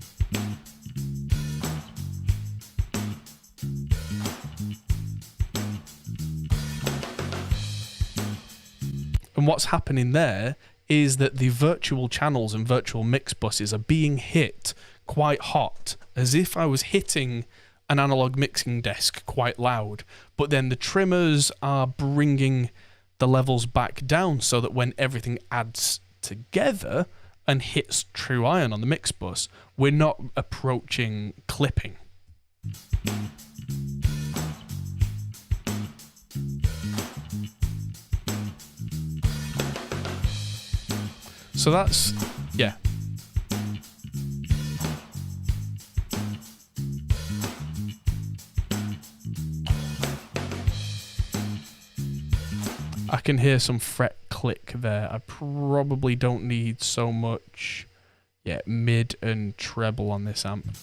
And what's happening there is that the virtual channels and virtual mix buses are being hit quite hot, as if I was hitting an analog mixing desk quite loud, but then the trimmers are bringing the levels back down so that when everything adds together and hits true iron on the mix bus, we're not approaching clipping. So that's, yeah. I can hear some fret click there. I probably don't need so much, mid and treble on this amp.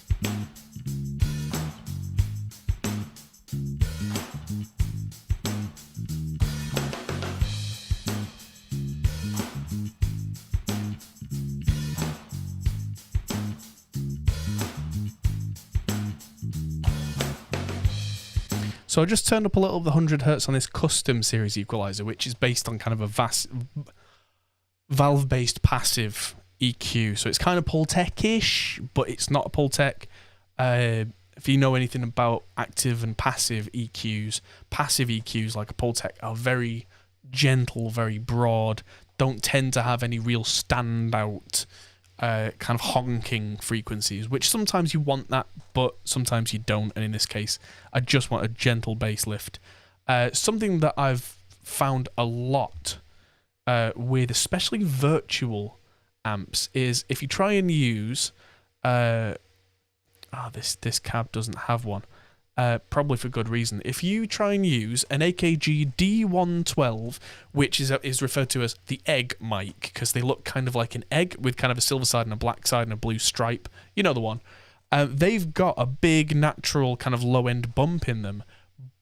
So I just turned up a little of the 100 Hz on this custom series equalizer, which is based on kind of a valve-based passive EQ. So it's kind of Pultec-ish, but it's not a Pultec. If you know anything about active and passive EQs like a Pultec are very gentle, very broad, don't tend to have any real standout kind of honking frequencies, which sometimes you want that, but sometimes you don't. And in this case, I just want a gentle bass lift. Something that I've found a lot with especially virtual amps is if you try and use this cab doesn't have one, probably for good reason. If you try and use an AKG D112, which is referred to as the egg mic, because they look kind of like an egg with kind of a silver side and a black side and a blue stripe, you know the one. They've got a big natural kind of low end bump in them,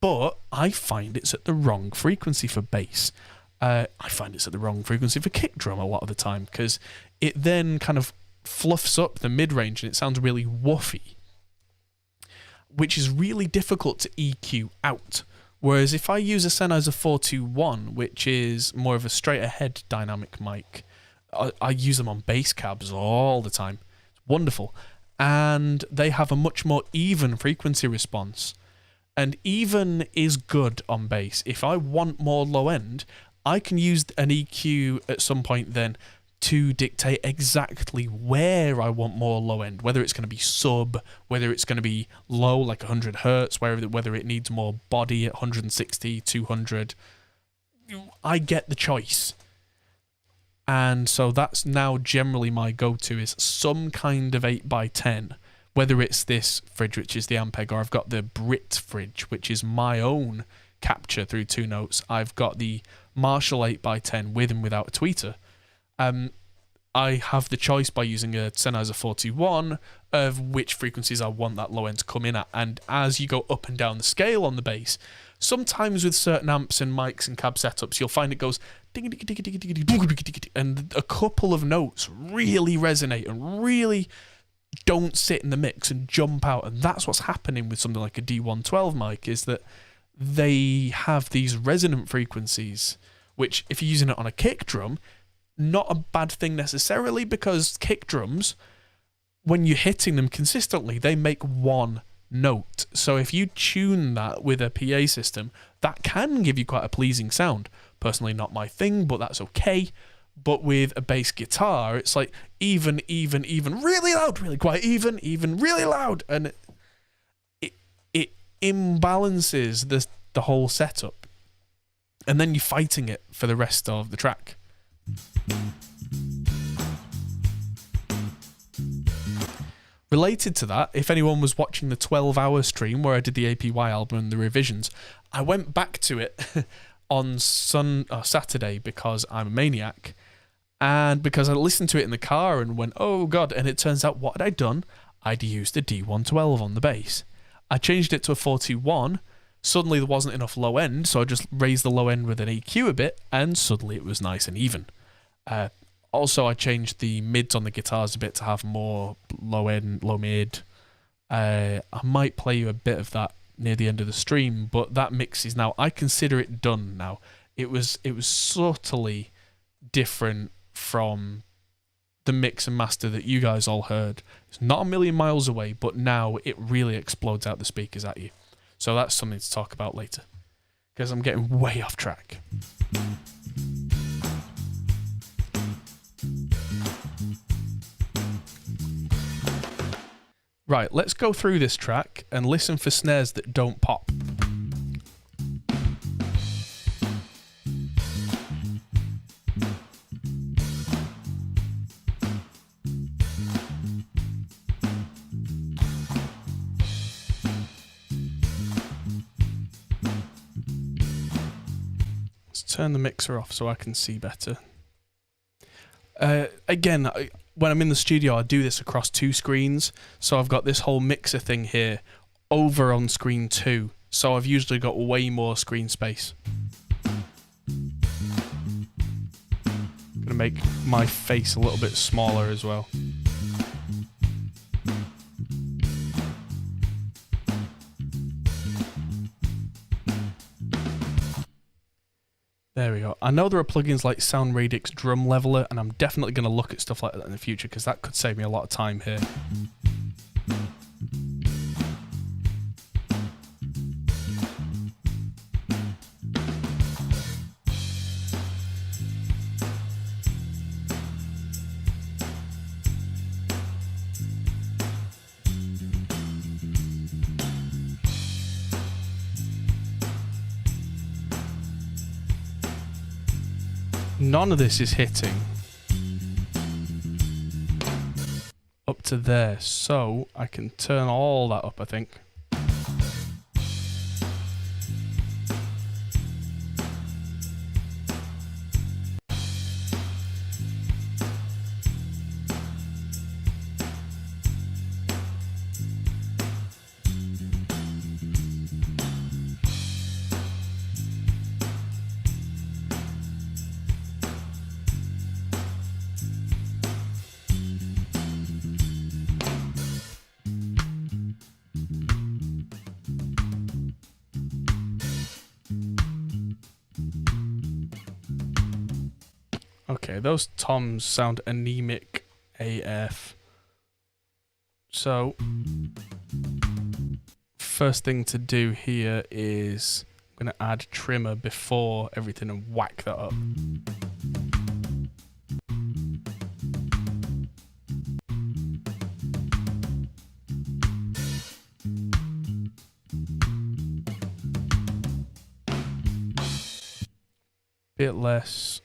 but I find it's at the wrong frequency for bass. I find it's at the wrong frequency for kick drum a lot of the time, because it then kind of fluffs up the mid-range and it sounds really woofy, which is really difficult to EQ out. Whereas if I use a Sennheiser 421, which is more of a straight ahead dynamic mic, I use them on bass cabs all the time. It's wonderful. And they have a much more even frequency response. And even is good on bass. If I want more low end, I can use an EQ at some point then to dictate exactly where I want more low end, whether it's going to be sub, whether it's going to be low like 100 hertz, whether it needs more body at 160, 200. I get the choice. And so that's now generally my go-to is some kind of 8x10, whether it's this fridge, which is the Ampeg, or I've got the Brit fridge, which is my own capture through 2 notes. I've got the Marshall 8x10 with and without a tweeter. I have the choice by using a Sennheiser 421 of which frequencies I want that low end to come in at. And as you go up and down the scale on the bass, sometimes with certain amps and mics and cab setups, you'll find it goes ding ding ding ding ding ding, and a couple of notes really resonate and really don't sit in the mix and jump out. And that's what's happening with something like a D112 mic, is that they have these resonant frequencies, which if you're using it on a kick drum, not a bad thing necessarily, because kick drums, when you're hitting them consistently, they make one note. So if you tune that with a PA system, that can give you quite a pleasing sound. Personally, not my thing, but that's okay. But with a bass guitar, it's like even, really loud, really quiet, even, really loud, and it imbalances the whole setup, and then you're fighting it for the rest of the track. Related to that, if anyone was watching the 12-hour stream where I did the APY album and the revisions, I went back to it on Saturday because I'm a maniac, and because I listened to it in the car and went, oh god, and it turns out what had I done? I'd used a D112 on the bass. I changed it to a 421. Suddenly there wasn't enough low end, so I just raised the low end with an EQ a bit, and suddenly it was nice and even. Also, I changed the mids on the guitars a bit to have more low end, low mid. I might play you a bit of that near the end of the stream, but that mix is now, I consider it done now. It was subtly different from the mix and master that you guys all heard. It's not a million miles away, but now it really explodes out the speakers at you. So that's something to talk about later, because I'm getting way off track. Right, let's go through this track and listen for snares that don't pop. Turn the mixer off so I can see better. Again, when I'm in the studio, I do this across 2 screens. So I've got this whole mixer thing here over on screen 2. So I've usually got way more screen space. I'm going to make my face a little bit smaller as well. There we go. I know there are plugins like Sound Radix Drum Leveler, and I'm definitely going to look at stuff like that in the future, because that could save me a lot of time here. None of this is hitting up to there, so I can turn all that up, I think. Okay, those toms sound anemic AF. So, first thing to do here is I'm going to add trimmer before everything and whack that up. less.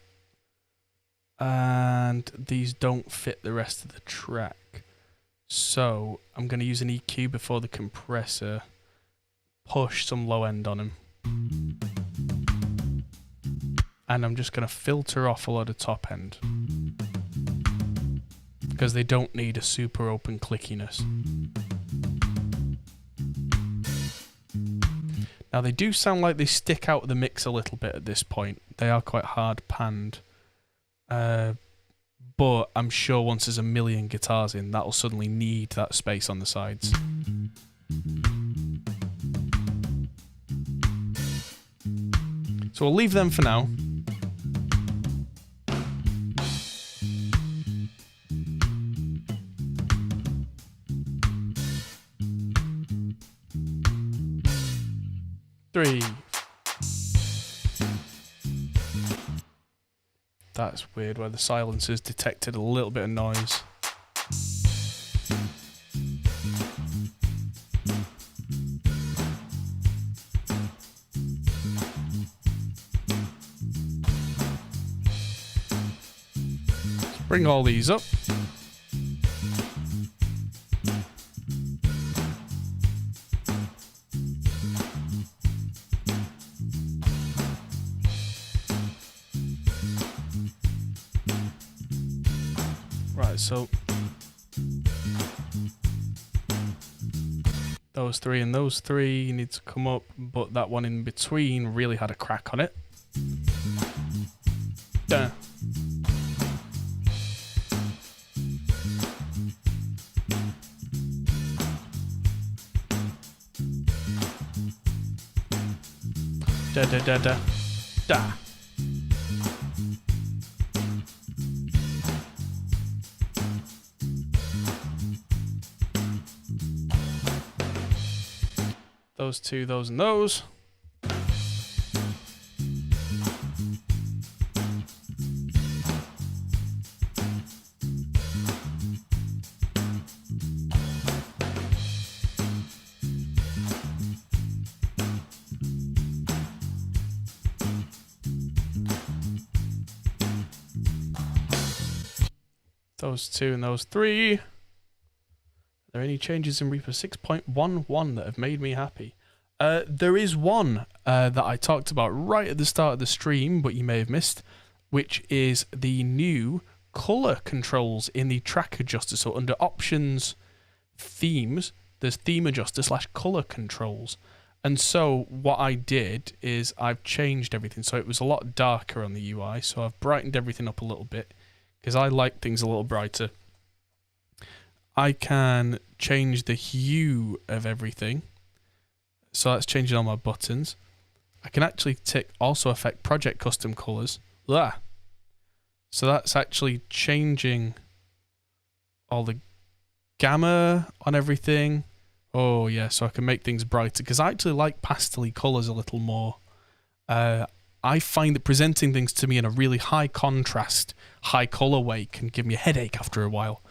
And these don't fit the rest of the track. So I'm going to use an EQ before the compressor. Push some low end on him. And I'm just going to filter off a lot of top end. Because they don't need a super open clickiness. Now they do sound like they stick out of the mix a little bit at this point. They are quite hard panned. But I'm sure once there's a million guitars in, that'll suddenly need that space on the sides. So we'll leave them for now. Three. That's weird where the silencers detected a little bit of noise. Bring all these up. Right, so those three and those three need to come up, but that one in between really had a crack on it. Duh. Da da da da da. Those two, those and those. Those two and those three. Are there any changes in Reaper 6.11 that have made me happy? There is one that I talked about right at the start of the stream, but you may have missed, which is the new color controls in the track adjuster. So under options, themes, there's theme adjuster / color controls. And so what I did is I've changed everything. So it was a lot darker on the UI. So I've brightened everything up a little bit because I like things a little brighter. I can change the hue of everything. So that's changing all my buttons. I can actually also affect project custom colors. Blah. So that's actually changing all the gamma on everything. Oh yeah, so I can make things brighter because I actually like pastel-y colors a little more. I find that presenting things to me in a really high contrast, high color way can give me a headache after a while.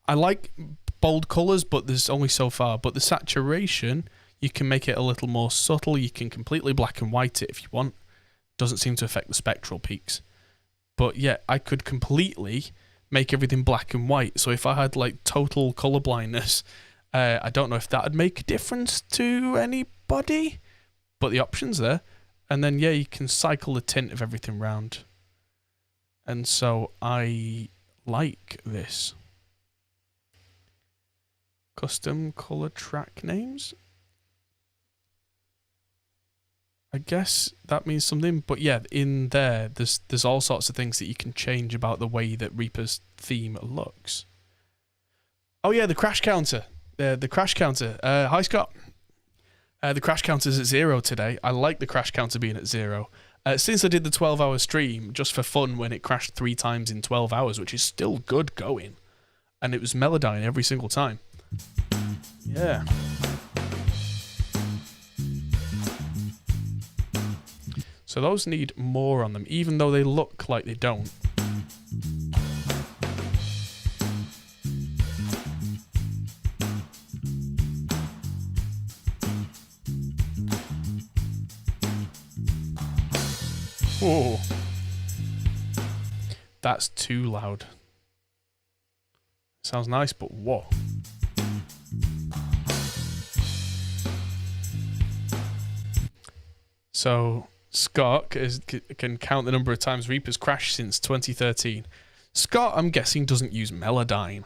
I like bold colors, but there's only so far. But the saturation, you can make it a little more subtle. You can completely black and white it if you want. Doesn't seem to affect the spectral peaks. But yeah, I could completely make everything black and white. So if I had like total color blindness, I don't know if that would make a difference to anybody. But the option's there. And then yeah, you can cycle the tint of everything round. And so I like this. Custom color track names. I guess that means something, but yeah, in there's all sorts of things that you can change about the way that Reaper's theme looks. Oh yeah, the crash counter. The crash counter. Hi Scott. The crash counter's at 0 today. I like the crash counter being at 0. Since I did the 12-hour stream, just for fun, when it crashed 3 times in 12 hours, which is still good going. And it was Melodyne every single time. Yeah. So those need more on them, even though they look like they don't. Whoa. That's too loud. Sounds nice, but whoa. So Scott can count the number of times Reaper's crashed since 2013. Scott, I'm guessing, doesn't use Melodyne.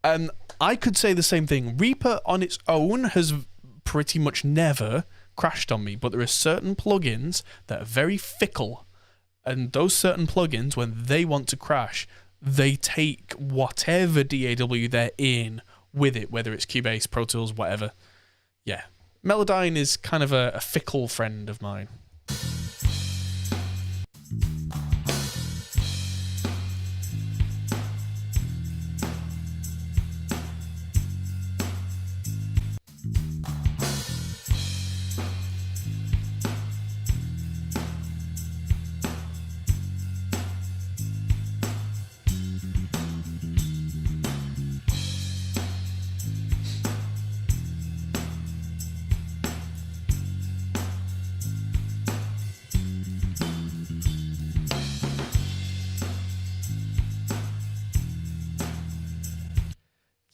And I could say the same thing. Reaper on its own has pretty much never crashed on me, but there are certain plugins that are very fickle. And those certain plugins, when they want to crash, they take whatever DAW they're in with it, whether it's Cubase, Pro Tools, whatever. Yeah. Melodyne is kind of a fickle friend of mine.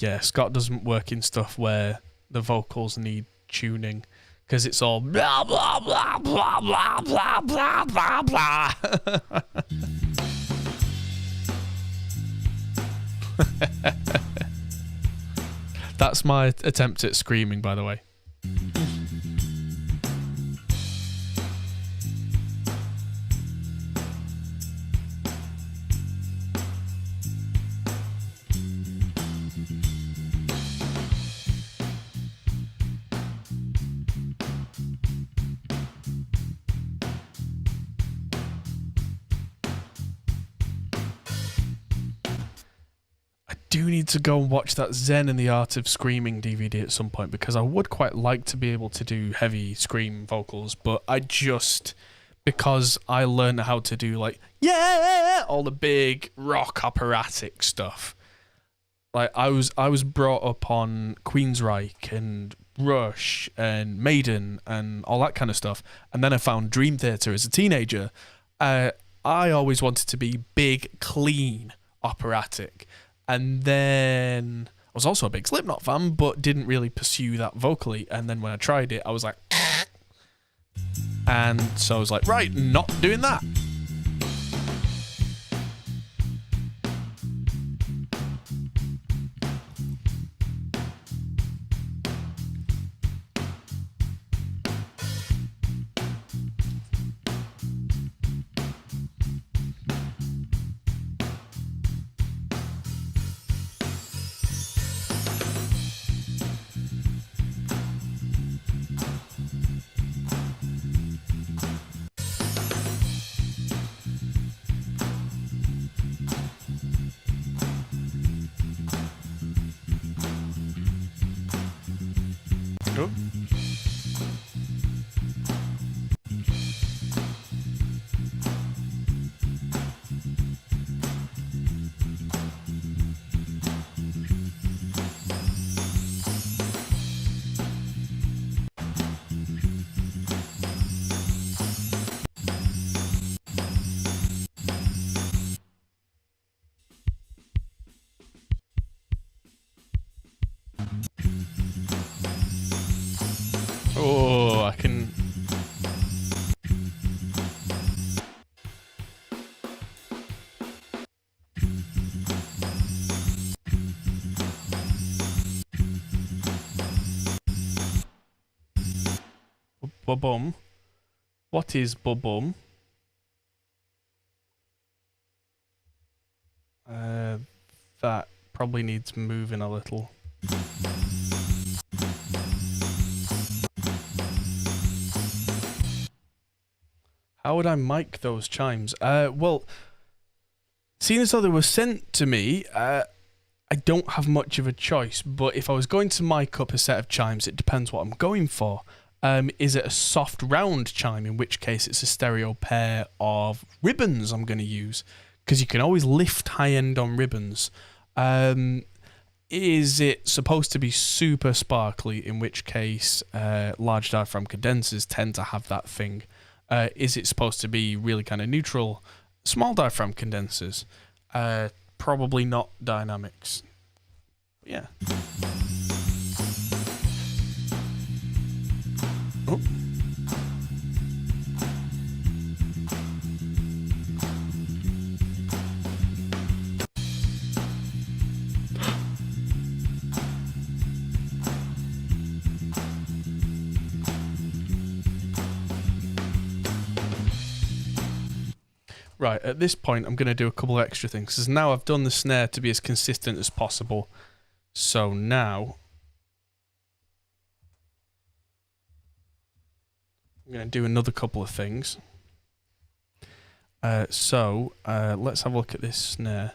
Yeah, Scott doesn't work in stuff where the vocals need tuning because it's all blah blah blah blah blah blah blah blah blah. That's my attempt at screaming, by the way. Do need to go and watch that Zen and the Art of Screaming DVD at some point, because I would quite like to be able to do heavy scream vocals, but because I learned how to do like all the big rock operatic stuff. Like I was brought up on Queensryche and Rush and Maiden and all that kind of stuff, and then I found Dream Theater as a teenager. I always wanted to be big, clean operatic. And then I was also a big Slipknot fan, but didn't really pursue that vocally. And then when I tried it, I was like, and so I was like, right, not doing that. Oh, I can... Ba-bum. What is ba-bum? That probably needs moving a little. How would I mic those chimes? Well, seeing as though they were sent to me, I don't have much of a choice, but if I was going to mic up a set of chimes, it depends what I'm going for. Is it a soft round chime, in which case it's a stereo pair of ribbons I'm going to use, because you can always lift high end on ribbons. Is it supposed to be super sparkly, in which case large diaphragm condensers tend to have that thing. Is it supposed to be really kind of neutral? Small diaphragm condensers. Probably not dynamics. Yeah. Oh. Right, at this point I'm going to do a couple of extra things, because now I've done the snare to be as consistent as possible. So now I'm going to do another couple of things. Let's have a look at this snare.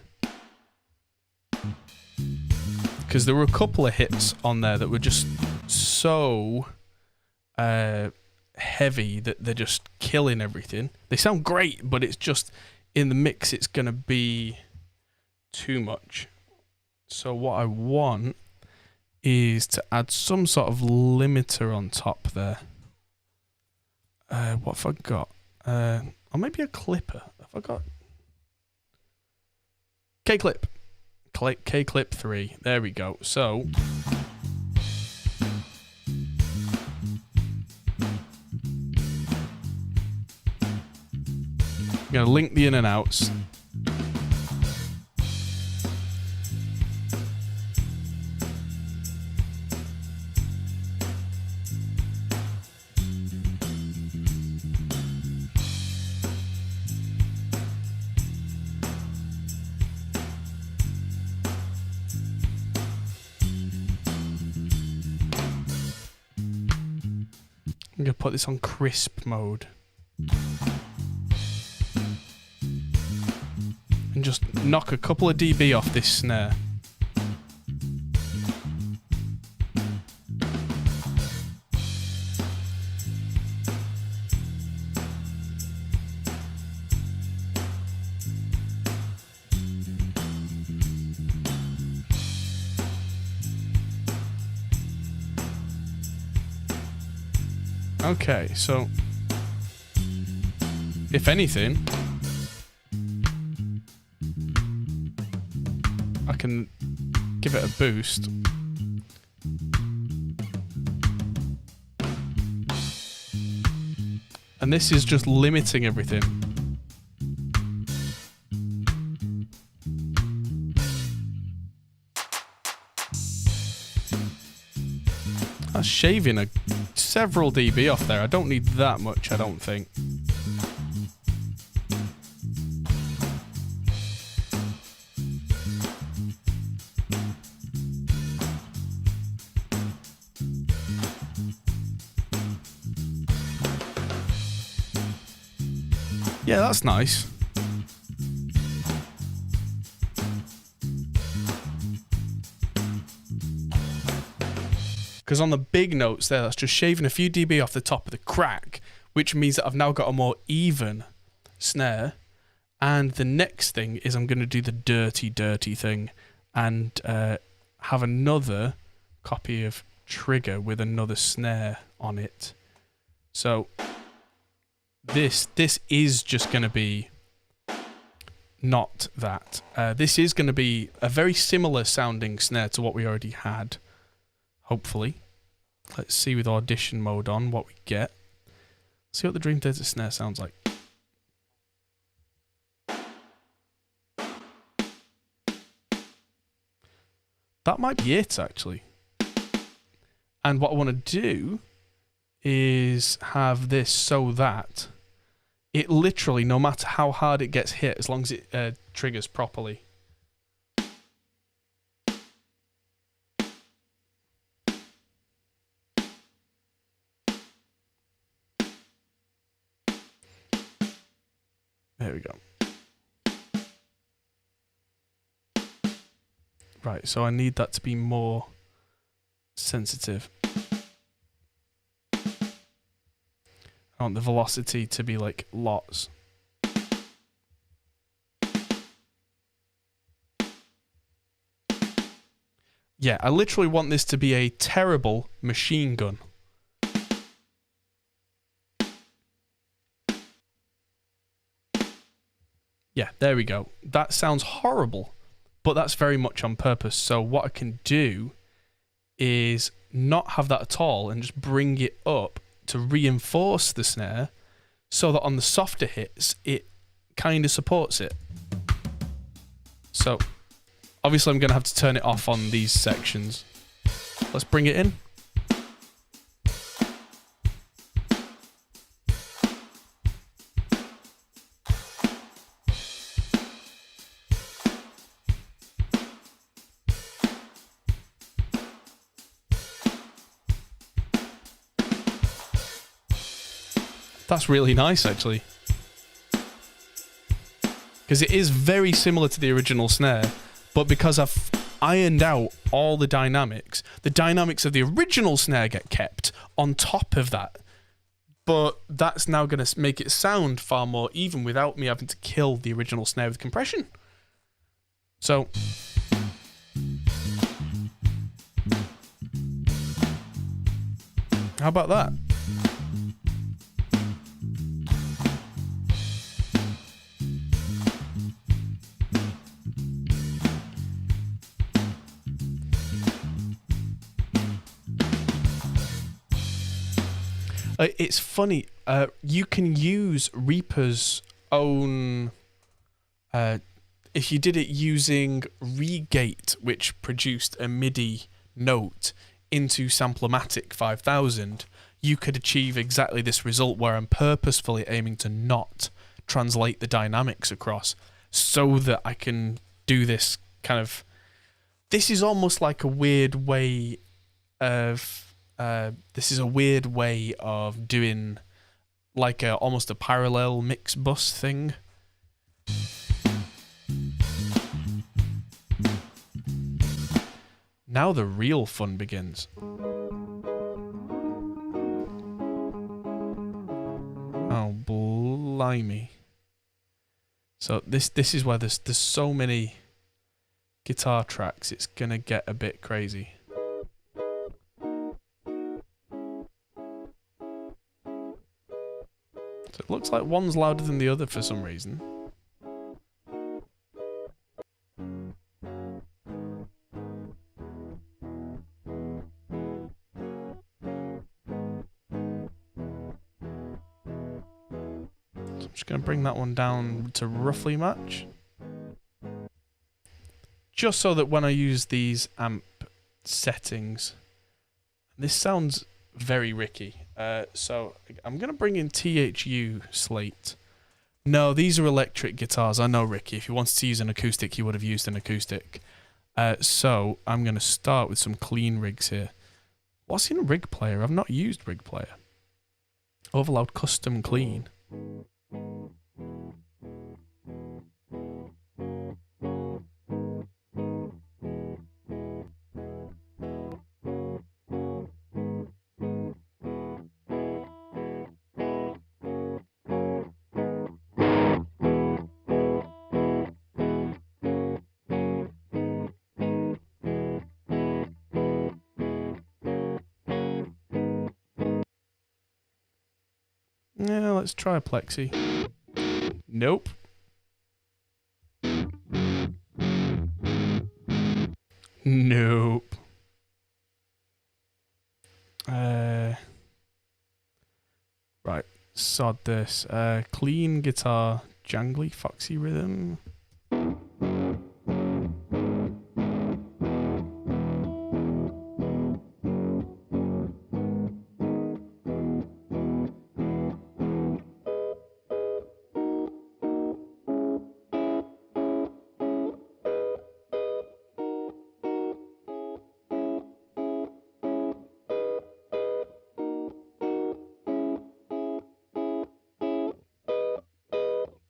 Because there were a couple of hits on there that were just so heavy that they're just killing everything. They sound great, but it's just in the mix it's going to be too much. So what I want is to add some sort of limiter on top there. What have I got? Or maybe a clipper. Have I got K-clip? K-clip 3. There we go. So I'm going to link the in and outs. I'm going to put this on crisp mode. And just knock a couple of dB off this snare. Okay, so if anything, I can give it a boost. And this is just limiting everything. That's shaving several dB off there. I don't need that much, I don't think. Yeah, that's nice. Because on the big notes there, that's just shaving a few dB off the top of the crack, which means that I've now got a more even snare. And the next thing is I'm going to do the dirty thing and have another copy of trigger with another snare on it. So this is just going to be not that. This is going to be a very similar sounding snare to what we already had. Hopefully. Let's see with audition mode on what we get. See what the Dream Theater snare sounds like. That might be it, actually. And what I want to do is have this so that it literally, no matter how hard it gets hit, as long as it triggers properly. There we go. Right, so I need that to be more sensitive. I want the velocity to be like lots. Yeah, I literally want this to be a terrible machine gun. Yeah, there we go. That sounds horrible, but that's very much on purpose. So what I can do is not have that at all and just bring it up to reinforce the snare so that on the softer hits, it kind of supports it. So obviously I'm going to have to turn it off on these sections. Let's bring it in. That's really nice, actually. Because it is very similar to the original snare, but because I've ironed out all the dynamics of the original snare get kept on top of that. But that's now going to make it sound far more even without me having to kill the original snare with compression. So... how about that? It's funny, you can use Reaper's own, if you did it using Regate, which produced a MIDI note into Samplomatic 5000, you could achieve exactly this result where I'm purposefully aiming to not translate the dynamics across so that I can do this kind of... This is almost like a weird way of... this is a weird way of doing like almost a parallel mix bus thing. Now the real fun begins. Oh, blimey. So this is where there's so many guitar tracks, it's gonna get a bit crazy. So it looks like one's louder than the other for some reason. So I'm just going to bring that one down to roughly match. Just so that when I use these amp settings, this sounds very Ricky. So I'm going to bring in THU Slate. No, these are electric guitars. I know, Ricky. If you wanted to use an acoustic, you would have used an acoustic. So I'm going to start with some clean rigs here. What's in Rig Player? I've not used Rig Player. Overloud Custom Clean. Yeah, let's try a Plexi. Nope. Nope. Right, sod this. Clean guitar, jangly, foxy rhythm.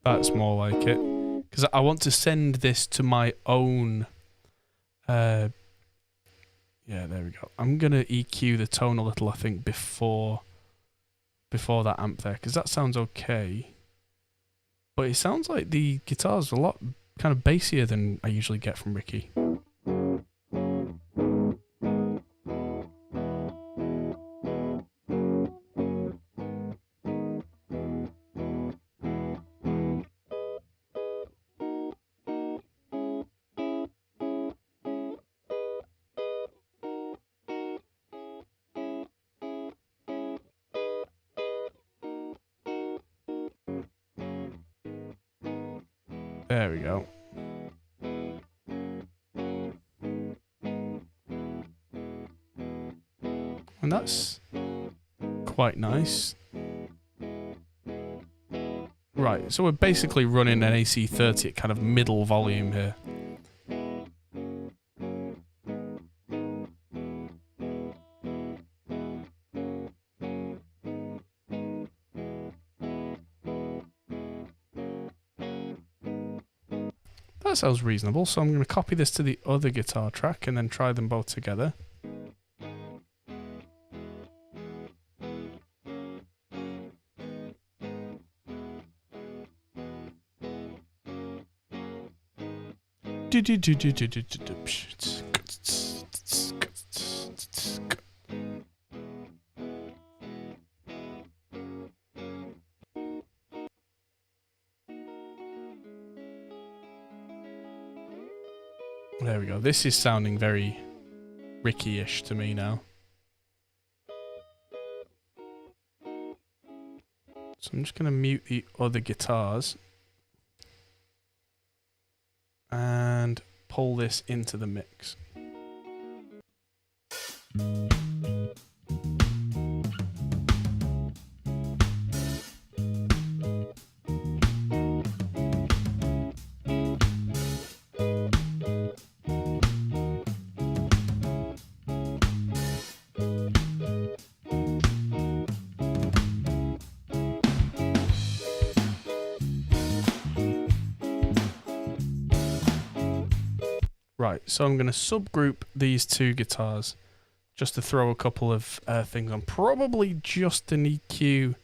That's more like it. Because I want to send this to my own... yeah, there we go. I'm going to EQ the tone a little, I think, before that amp there. Because that sounds okay. But it sounds like the guitar's a lot kind of bassier than I usually get from Ricky. There we go. And that's quite nice. Right, so we're basically running an AC30 at kind of middle volume here. That sounds reasonable, so I'm going to copy this to the other guitar track and then try them both together. There we go. This is sounding very Ricky-ish to me now. So I'm just going to mute the other guitars and pull this into the mix. Right, so I'm going to subgroup these two guitars just to throw a couple of things on. Probably just an EQ.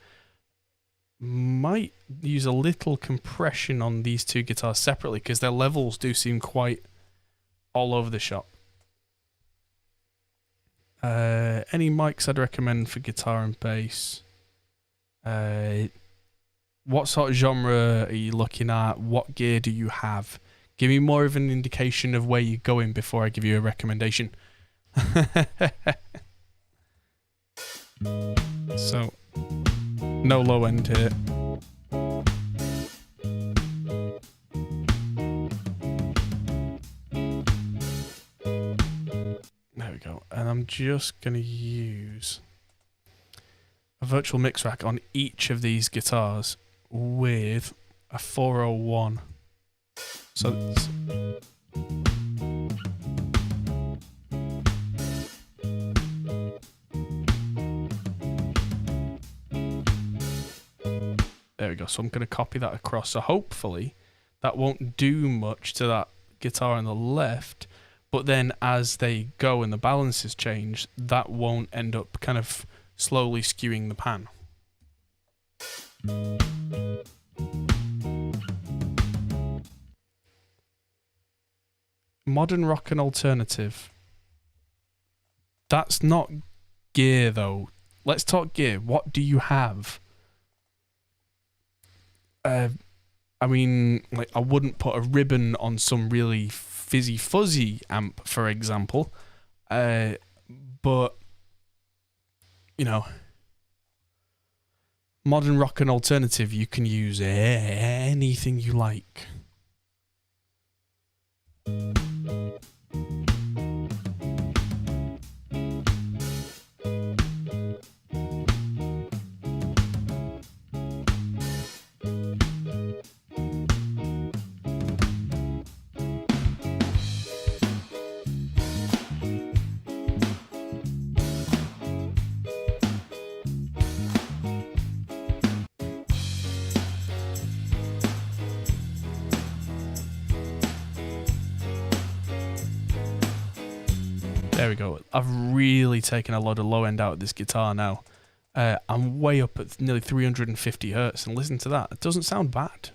Might use a little compression on these two guitars separately because their levels do seem quite all over the shop. Any mics I'd recommend for guitar and bass? What sort of genre are you looking at? What gear do you have? Give me more of an indication of where you're going before I give you a recommendation. So, no low end here. There we go. And I'm just going to use a virtual mix rack on each of these guitars with a 401. So it's there we go. So I'm going to copy that across. So hopefully that won't do much to that guitar on the left, but then as they go and the balances change, that won't end up kind of slowly skewing the pan. Modern rock and alternative. That's not gear though. Let's talk gear. What do you have? I mean, like, I wouldn't put a ribbon on some really fizzy fuzzy amp, for example. But you know, modern rock and alternative, you can use anything you like. There we go. I've really taken a lot of low end out of this guitar now. I'm way up at nearly 350 hertz, and listen to that. It doesn't sound bad.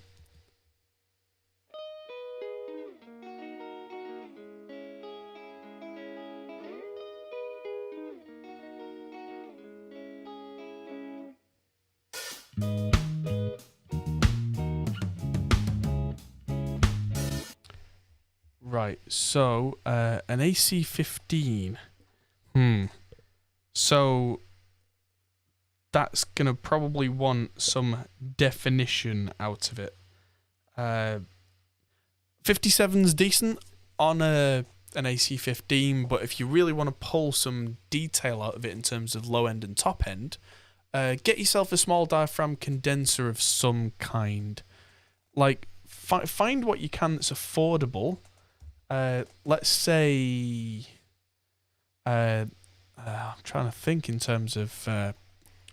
Right, so an AC15. So that's going to probably want some definition out of it. 57's decent on an AC15, but if you really want to pull some detail out of it in terms of low end and top end, get yourself a small diaphragm condenser of some kind. Like, find what you can that's affordable. Let's say, I'm trying to think in terms of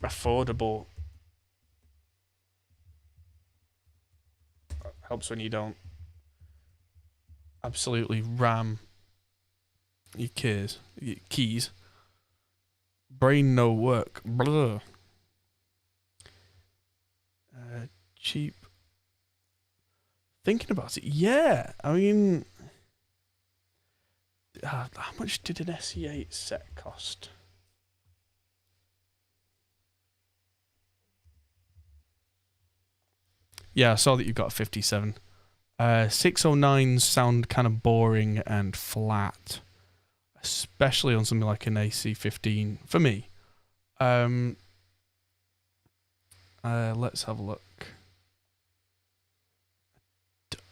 affordable. Helps when you don't absolutely ram your keys. Brain no work. Blah. Cheap. Thinking about it, yeah. I mean, how much did an SE8 set cost? Yeah, I saw that you've got a 57. 609s sound kind of boring and flat, especially on something like an AC15 for me. Let's have a look.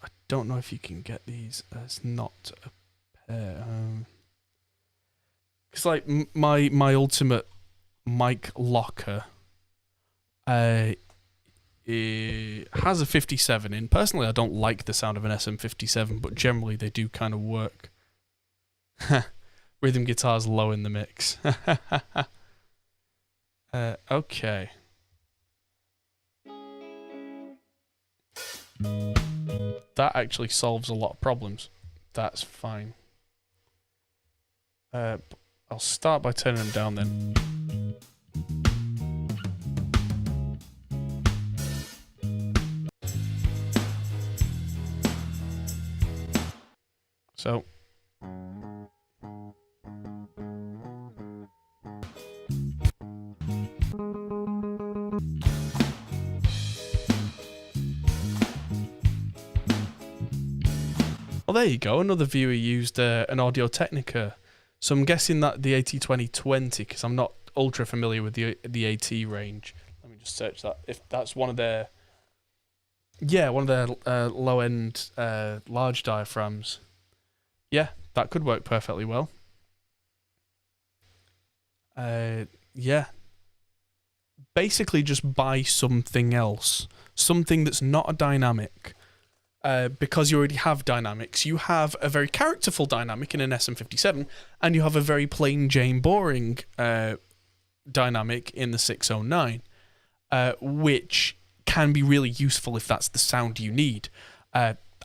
I don't know if you can get these as not a pair. It's like my ultimate mic locker. It has a 57 in. Personally, I don't like the sound of an SM57, but generally they do kind of work. Rhythm guitars low in the mix. Okay. That actually solves a lot of problems. That's fine. I'll start by turning them down then. So, well, there you go. Another viewer used an Audio Technica. So I'm guessing that the AT2020, because I'm not ultra familiar with the AT range. Let me just search that. If that's one of their, low end large diaphragms. Yeah, that could work perfectly well. Yeah. Basically, just buy something else. Something that's not a dynamic. Because you already have dynamics. You have a very characterful dynamic in an SM57, and you have a very plain Jane boring dynamic in the 609, which can be really useful if that's the sound you need.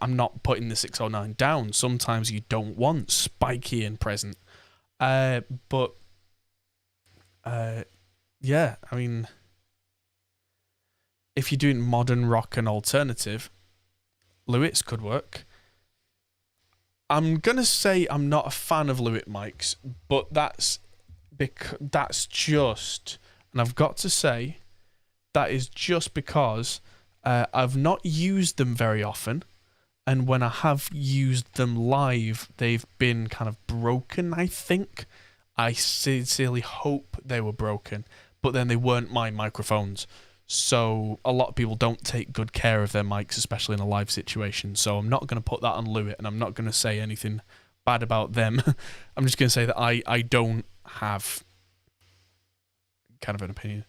I'm not putting the 609 down. Sometimes you don't want spiky and present. Yeah, I mean, if you're doing modern rock and alternative, Lewitt's could work. I'm going to say I'm not a fan of Lewitt mics, but that's just, and I've got to say, that is just because I've not used them very often. And when I have used them live, they've been kind of broken, I think. I sincerely hope they were broken, but then they weren't my microphones. So a lot of people don't take good care of their mics, especially in a live situation. So I'm not going to put that on Lewitt, and I'm not going to say anything bad about them. I'm just going to say that I don't have kind of an opinion.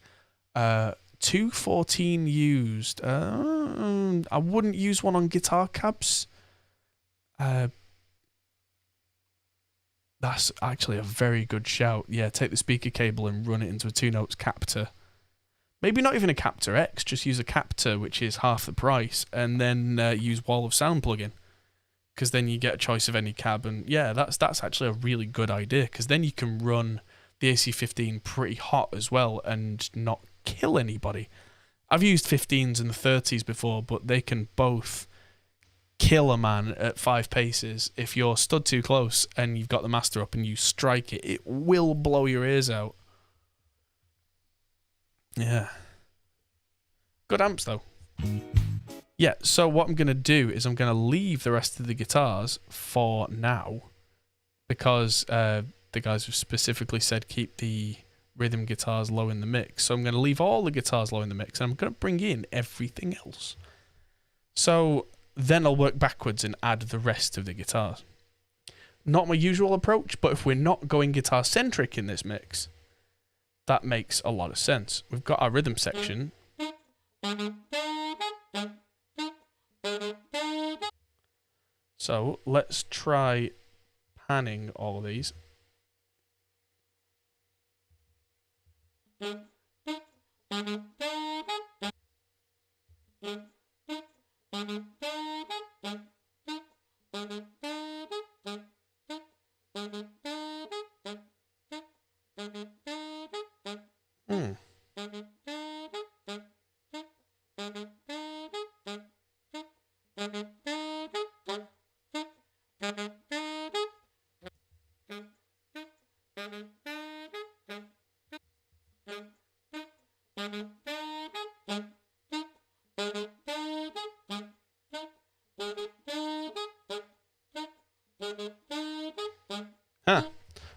214 used. I wouldn't use one on guitar cabs. That's actually a very good shout. Yeah, take the speaker cable and run it into a 2-notes captor. Maybe not even a Captor X, just use a Captor, which is half the price, and then use Wall of Sound plugin, because then you get a choice of any cab, and yeah, that's actually a really good idea, because then you can run the AC15 pretty hot as well and not kill anybody. I've used 15s and the 30s before, but they can both kill a man at 5 paces. If you're stood too close and you've got the master up and you strike it, it will blow your ears out. Yeah. Good amps, though. Yeah, so what I'm going to do is I'm going to leave the rest of the guitars for now, because the guys have specifically said keep the rhythm guitars low in the mix. So I'm going to leave all the guitars low in the mix, and I'm going to bring in everything else. So then I'll work backwards and add the rest of the guitars. Not my usual approach, but if we're not going guitar-centric in this mix, that makes a lot of sense. We've got our rhythm section. So let's try panning all of these.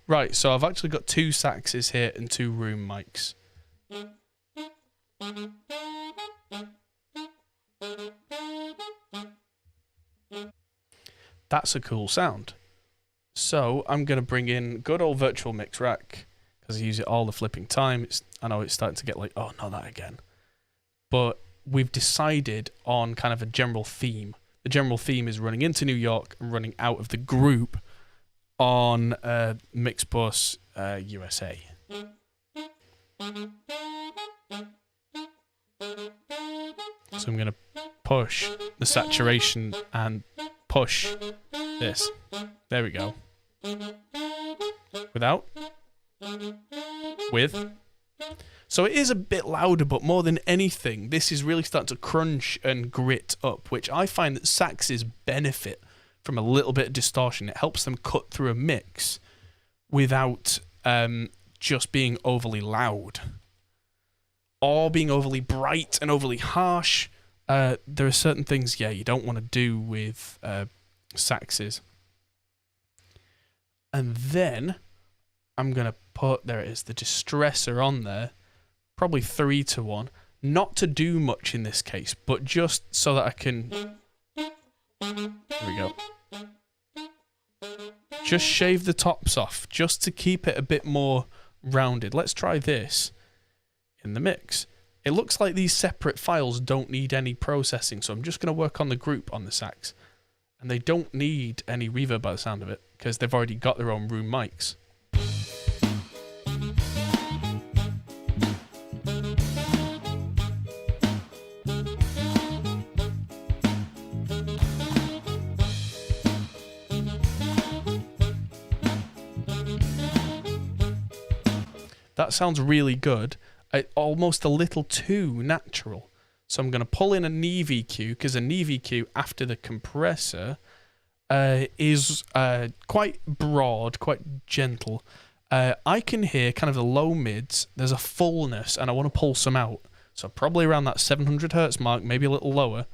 Right, so I've actually got 2 saxes here and 2 room mics. That's a cool sound. So I'm going to bring in good old virtual mix rack, because I use it all the flipping time. I know it's starting to get like, oh, not that again. But we've decided on kind of a general theme. The general theme is running into New York and running out of the group on Mixbus USA. So I'm going to push the saturation and push this. There we go. Without. With. So it is a bit louder, but more than anything, this is really starting to crunch and grit up, which I find that saxes benefit from a little bit of distortion. It helps them cut through a mix without just being overly loud or being overly bright and overly harsh. There are certain things, you don't want to do with saxes. And then I'm going to put, there it is, the distressor on there, probably 3 to 1. Not to do much in this case, but just so that I can... There we go. Just shave the tops off, just to keep it a bit more rounded. Let's try this in the mix. It looks like these separate files don't need any processing, so I'm just going to work on the group on the sax. And they don't need any reverb by the sound of it, because they've already got their own room mics. That sounds really good. Almost a little too natural. So I'm going to pull in a knee EQ, because a knee EQ after the compressor is quite broad, quite gentle. I can hear kind of the low mids. There's a fullness, and I want to pull some out. So probably around that 700 hertz mark, maybe a little lower.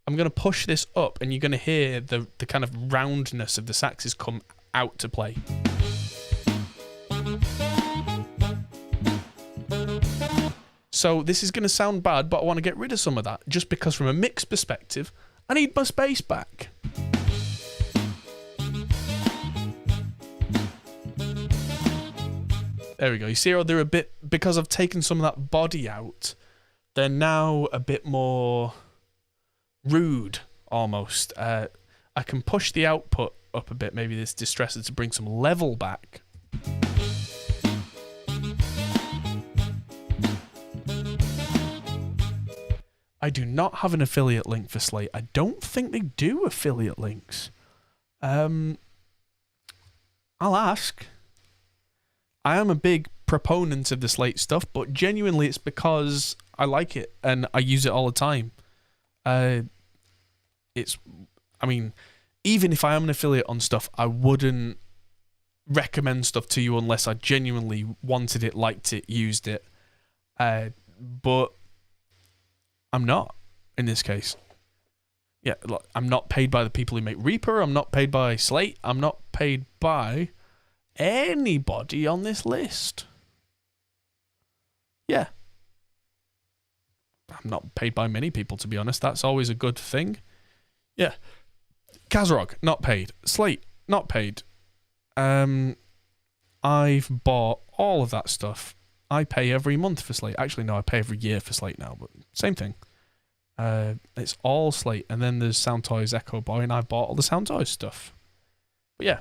I'm going to push this up, and you're going to hear the kind of roundness of the saxes come out to play. So this is going to sound bad, but I want to get rid of some of that, just because from a mix perspective, I need my space back. There we go. You see how they're a bit, because I've taken some of that body out, they're now a bit more rude, almost. I can push the output up a bit, maybe this distressor, to bring some level back. I do not have an affiliate link for Slate. I don't think they do affiliate links. I'll ask. I am a big proponent of the Slate stuff, but genuinely it's because I like it and I use it all the time. I mean, even if I am an affiliate on stuff, I wouldn't recommend stuff to you unless I genuinely wanted it, liked it, used it. But I'm not in this case. Yeah, look, I'm not paid by the people who make Reaper. I'm not paid by Slate. I'm not paid by anybody on this list. Yeah. I'm not paid by many people, to be honest. That's always a good thing. Yeah. Kazrog, not paid. Slate, not paid. I've bought all of that stuff. I pay every month for Slate. Actually, no, I pay every year for Slate now, but same thing. It's all Slate. And then there's Sound Toys Echo Boy, and I bought all the Sound Toys stuff. But yeah.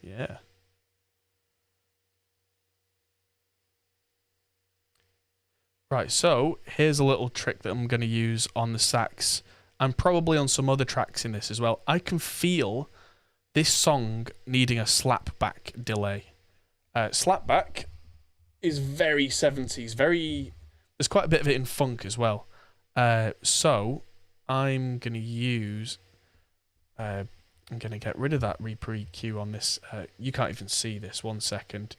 Yeah. Right, so here's a little trick that I'm going to use on the sax and probably on some other tracks in this as well. I can feel this song needing a slapback delay. Slapback is very 70s, there's quite a bit of it in funk as well. So I'm going to use... I'm going to get rid of that Reaper EQ on this. You can't even see this. 1 second.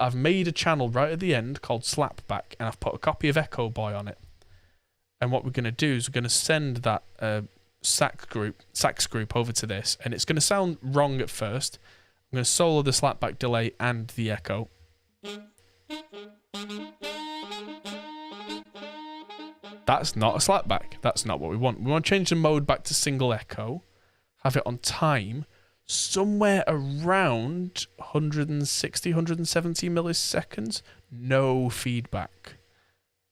I've made a channel right at the end called Slapback, and I've put a copy of Echo Boy on it. And what we're going to do is we're going to send that sax group over to this, and it's going to sound wrong at first. I'm going to solo the slapback delay and the echo. That's not a slapback. That's not what we want. We want to change the mode back to single echo. Have it on time, somewhere around 160, 170 milliseconds, no feedback.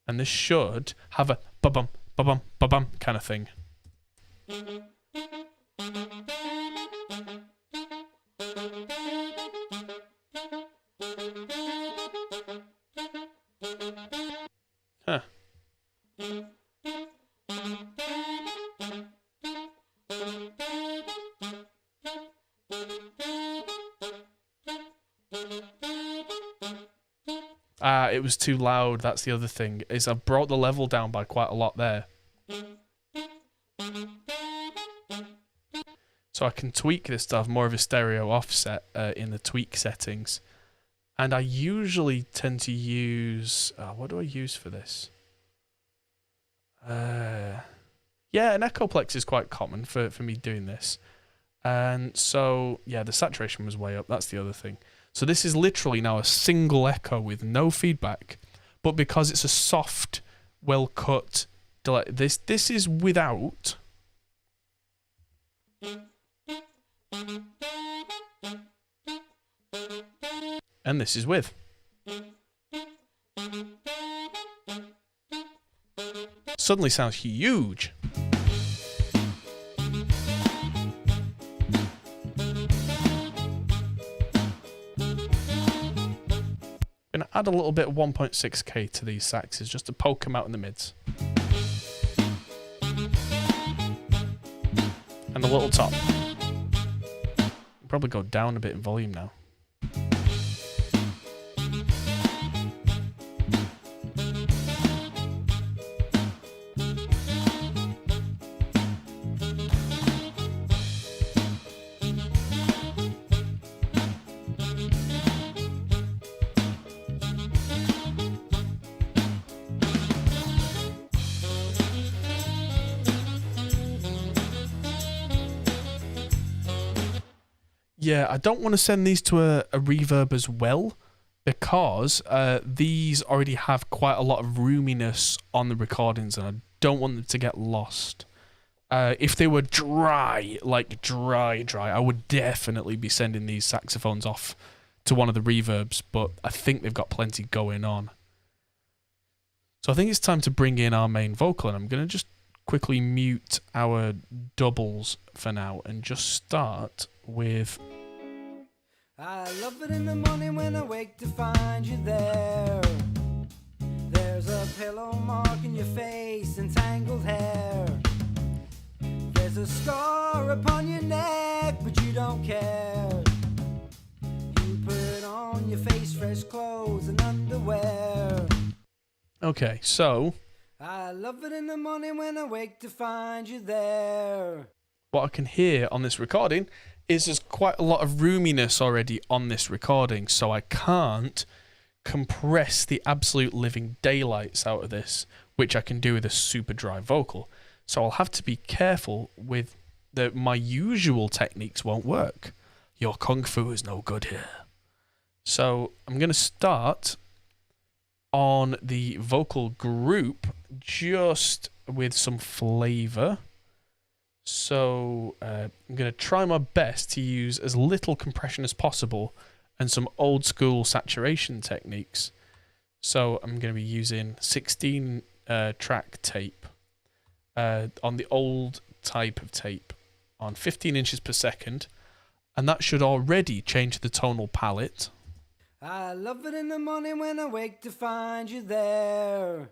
And this should have a ba-bum, ba-bum, ba-bum kind of thing. Huh. It was too loud. That's the other thing, is I brought the level down by quite a lot there. So I can tweak this to have more of a stereo offset in the tweak settings. And I usually tend to use... what do I use for this? Yeah, an Echoplex is quite common for me doing this. And so, yeah, the saturation was way up. That's the other thing. So this is literally now a single echo with no feedback. But because it's a soft, well-cut delay, this is without... And this is with. Suddenly sounds huge. Gonna add a little bit of 1.6K to these saxes just to poke them out in the mids. And the little top. Probably go down a bit in volume now. Yeah, I don't want to send these to a reverb as well, because these already have quite a lot of roominess on the recordings, and I don't want them to get lost. If they were dry, like dry, I would definitely be sending these saxophones off to one of the reverbs, but I think they've got plenty going on. So I think it's time to bring in our main vocal, and I'm going to just quickly mute our doubles for now and just start with... I love it in the morning when I wake to find you there. There's a pillow mark in your face and tangled hair. There's a scar upon your neck, but you don't care. You put on your face fresh clothes and underwear. Okay, so... I love it in the morning when I wake to find you there. What I can hear on this recording is there's quite a lot of roominess already on this recording, so I can't compress the absolute living daylights out of this, which I can do with a super dry vocal. So I'll have to be careful with that my usual techniques won't work. Your kung fu is no good here. So I'm going to start on the vocal group just with some flavor. So I'm going to try my best to use as little compression as possible and some old school saturation techniques. So I'm going to be using 16 track tape on the old type of tape on 15 inches per second, and that should already change the tonal palette. I love it in the morning when I wake to find you there.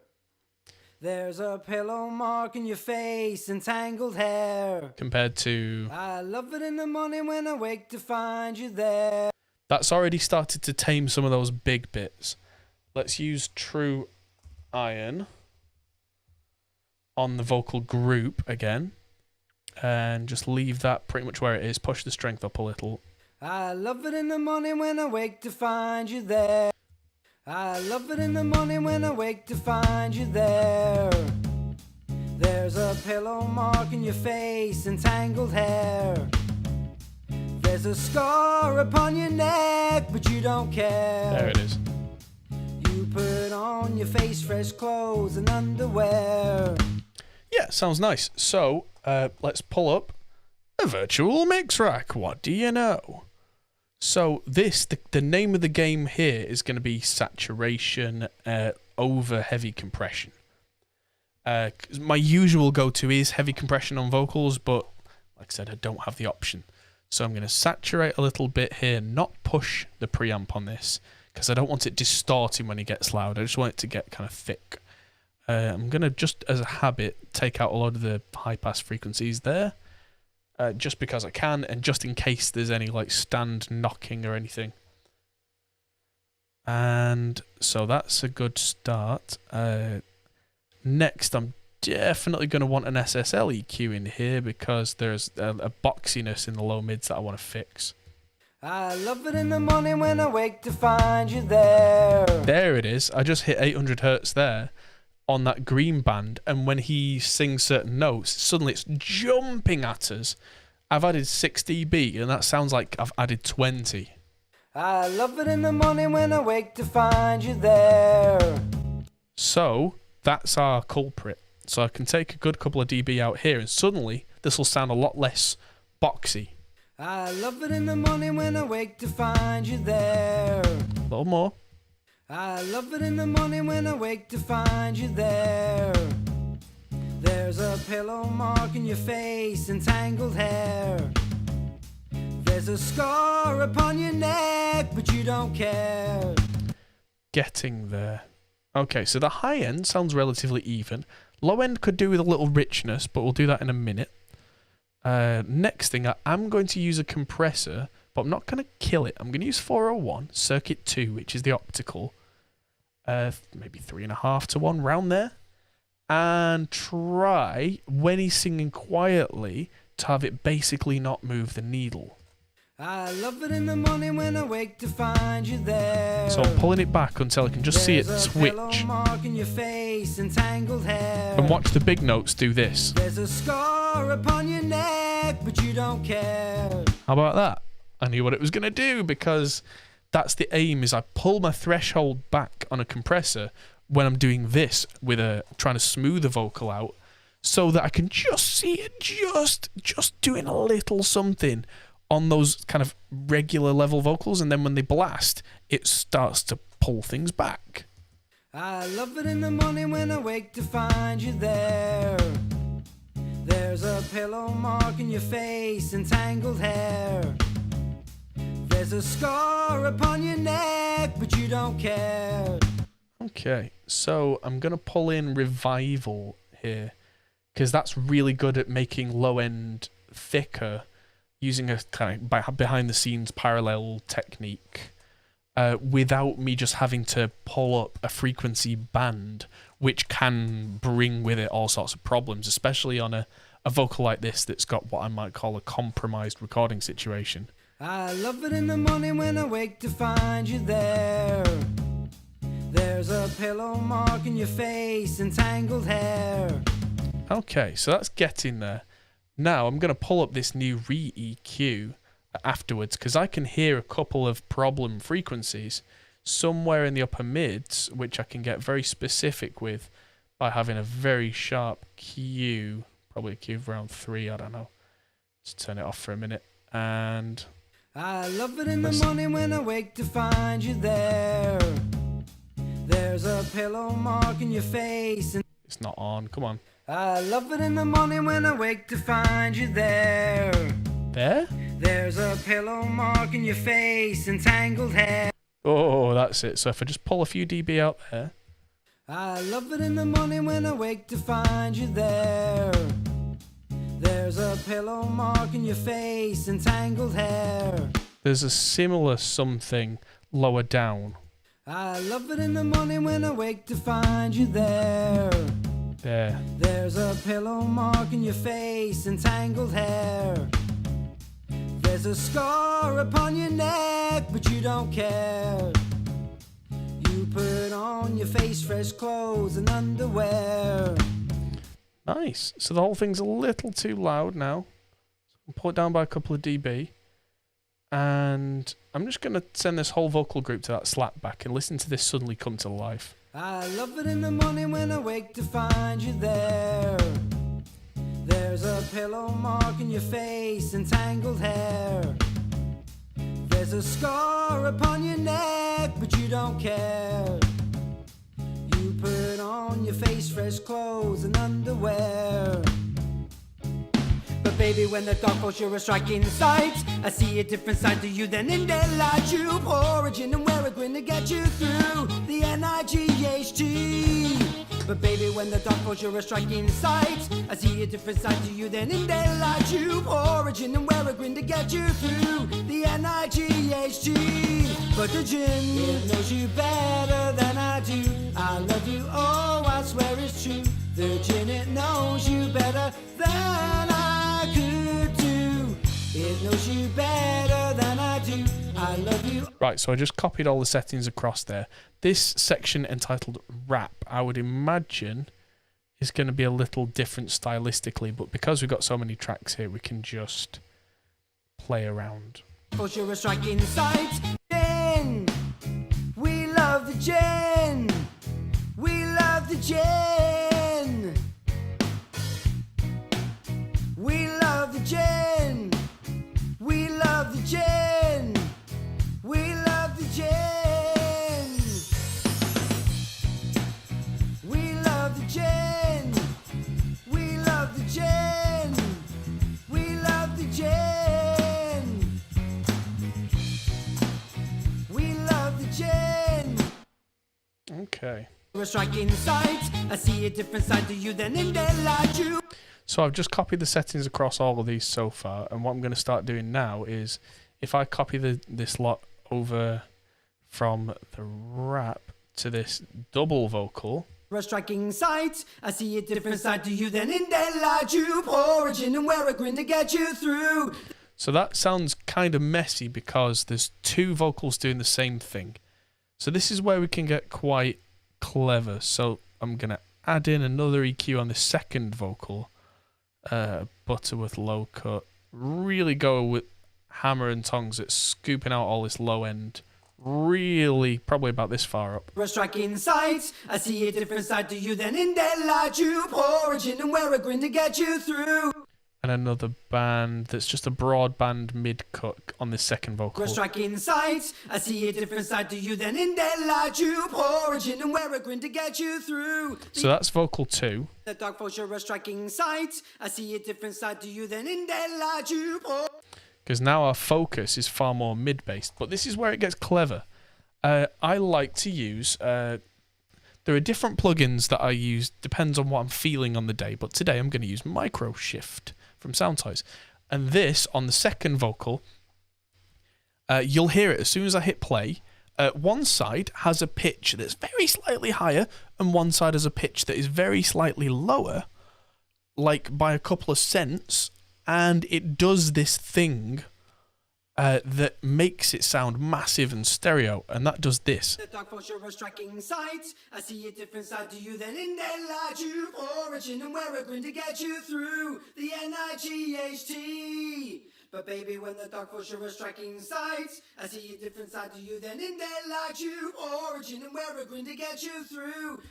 There's a pillow mark in your face and tangled hair. Compared to... I love it in the morning when I wake to find you there. That's already started to tame some of those big bits. Let's use true iron on the vocal group again. And just leave that pretty much where it is. Push the strength up a little. I love it in the morning when I wake to find you there. I love it in the morning when I wake to find you there. There's a pillow mark in your face and tangled hair. There's a scar upon your neck, but you don't care. There it is. You put on your face fresh clothes and underwear. Yeah, sounds nice. So, let's pull up a virtual mix rack. What do you know? So this, the name of the game here is going to be saturation over heavy compression. My usual go-to is heavy compression on vocals, but like I said, I don't have the option. So I'm going to saturate a little bit here, not push the preamp on this, because I don't want it distorting when it gets loud. I just want it to get kind of thick. I'm going to, just as a habit, take out a lot of the high-pass frequencies there. Just because I can, and just in case there's any like stand knocking or anything. And so that's a good start. Next, I'm definitely going to want an SSL EQ in here because there's a boxiness in the low mids that I want to fix. I love it in the morning when I wake to find you there. There it is. I just hit 800 hertz there on that green band, and when he sings certain notes, suddenly it's jumping at us. I've added 6 dB, and that sounds like I've added 20. I love it in the morning when I wake to find you there. So that's our culprit. So I can take a good couple of dB out here, and suddenly this will sound a lot less boxy. I love it in the morning when I wake to find you there. A little more. I love it in the morning when I wake to find you there. There's a pillow mark in your face and tangled hair. There's a scar upon your neck, but you don't care. Getting there. Okay, so the high end sounds relatively even. Low end could do with a little richness, but we'll do that in a minute. Next thing, I'm going to use a compressor, but I'm not going to kill it. I'm going to use 401, circuit 2, which is the optical. Maybe 3.5 to 1, round there. And try, when he's singing quietly, to have it basically not move the needle. I love it in the morning when I wake to find you there. So I'm pulling it back until I can just see it switch. Mark in your face and tangled hair. And watch the big notes do this. There's a scar upon your neck, but you don't care. How about that? I knew what it was going to do, because that's the aim, is I pull my threshold back on a compressor when I'm doing this with trying to smooth the vocal out, so that I can just see it just doing a little something on those kind of regular level vocals, and then when they blast, it starts to pull things back. I love it in the morning when I wake to find you there. There's a pillow mark in your face and tangled hair. There's a scar upon your neck, but you don't care. Okay, so I'm going to pull in Revival here, because that's really good at making low end thicker using a kind of behind the scenes parallel technique, without me just having to pull up a frequency band, which can bring with it all sorts of problems, especially on a vocal like this that's got what I might call a compromised recording situation. I love it in the morning when I wake to find you there. There's a pillow mark in your face and tangled hair. Okay, so that's getting there. Now I'm going to pull up this new re-EQ afterwards because I can hear a couple of problem frequencies somewhere in the upper mids, which I can get very specific with by having a very sharp Q, probably a Q of around 3, I don't know. Let's turn it off for a minute. And I love it in the morning when I wake to find you there. There's a pillow mark in your face and it's not on, come on. I love it in the morning when I wake to find you there. There? There's a pillow mark in your face and tangled hair. Oh, that's it. So if I just pull a few dB out there. I love it in the morning when I wake to find you there. There's a pillow mark in your face and tangled hair. There's a similar something lower down. I love it in the morning when I wake to find you there. There. There's a pillow mark in your face and tangled hair. There's a scar upon your neck, but you don't care. You put on your face fresh clothes and underwear. Nice. So the whole thing's a little too loud now. I'll pull it down by a couple of dB. And I'm just going to send this whole vocal group to that slap back and listen to this suddenly come to life. I love it in the morning when I wake to find you there. There's a pillow mark in your face and tangled hair. There's a scar upon your neck, but you don't care. You put on your face fresh clothes and underwear. But baby, when the dark falls, you're a striking sight. I see a different side to you than in daylight. You pour a gin and wear a grin to get you through the N-I-G-H-T. But baby, when the dark falls, you're a striking sight. I see a different side to you than in daylight. You pour a gin and wear a grin to get you through the N-I-G-H-T. But the gin, it knows you better than I do. I love you, oh, I swear it's true. The gin, it knows you better than I could do. It knows you better than I do. I love you. Right, so I just copied all the settings across there. This section entitled Rap, I would imagine, is going to be a little different stylistically, but because we've got so many tracks here, we can just play around. You're a striking sight. Gin. We love the gin. We love the gin. We love the gin. We love the gin. We love the gin. We love the gin. We love the gin. We love the gin. We love the gin. Okay. You're a striking sight. I see a different side to you than in daylight. You. So I've just copied the settings across all of these so far, and what I'm going to start doing now is if I copy this lot over from the rap to this double vocal. A striking sight. I see a different side to you than in daylight. You pour a gin and wear a grin to get you through. So that sounds kind of messy because there's two vocals doing the same thing. So this is where we can get quite clever. So I'm going to add in another EQ on the second vocal. Butterworth low cut. Really go with hammer and tongs at scooping out all this low end. Really, probably about this far up. A striking sight. I see a different side to you than in daylight. You pour a gin and wear a grin to get you through. And another band that's just a broadband mid cut on the second vocal. A striking sight. I see a different side to you than in daylight. You pour a gin and wear a grin to get you through. So that's vocal 2. The dark falls, you're a striking sight. I see a different side to you than in daylight. You pour. Because now our focus is far more mid-based. But this is where it gets clever. I like to use... there are different plugins that I use, depends on what I'm feeling on the day. But today I'm going to use Micro Shift from Soundtoys. And this, on the second vocal, you'll hear it as soon as I hit play. One side has a pitch that's very slightly higher, and one side has a pitch that is very slightly lower, like by a couple of cents. And it does this thing that makes it sound massive and stereo, and that does this. The dark for sure a striking sight. I see a different side to you than in their light. You origin and we're going to get you through the NIGHT. But baby, when the dark for sure a striking sight, I see a different side to you than in their light. You origin and we're going to get you through.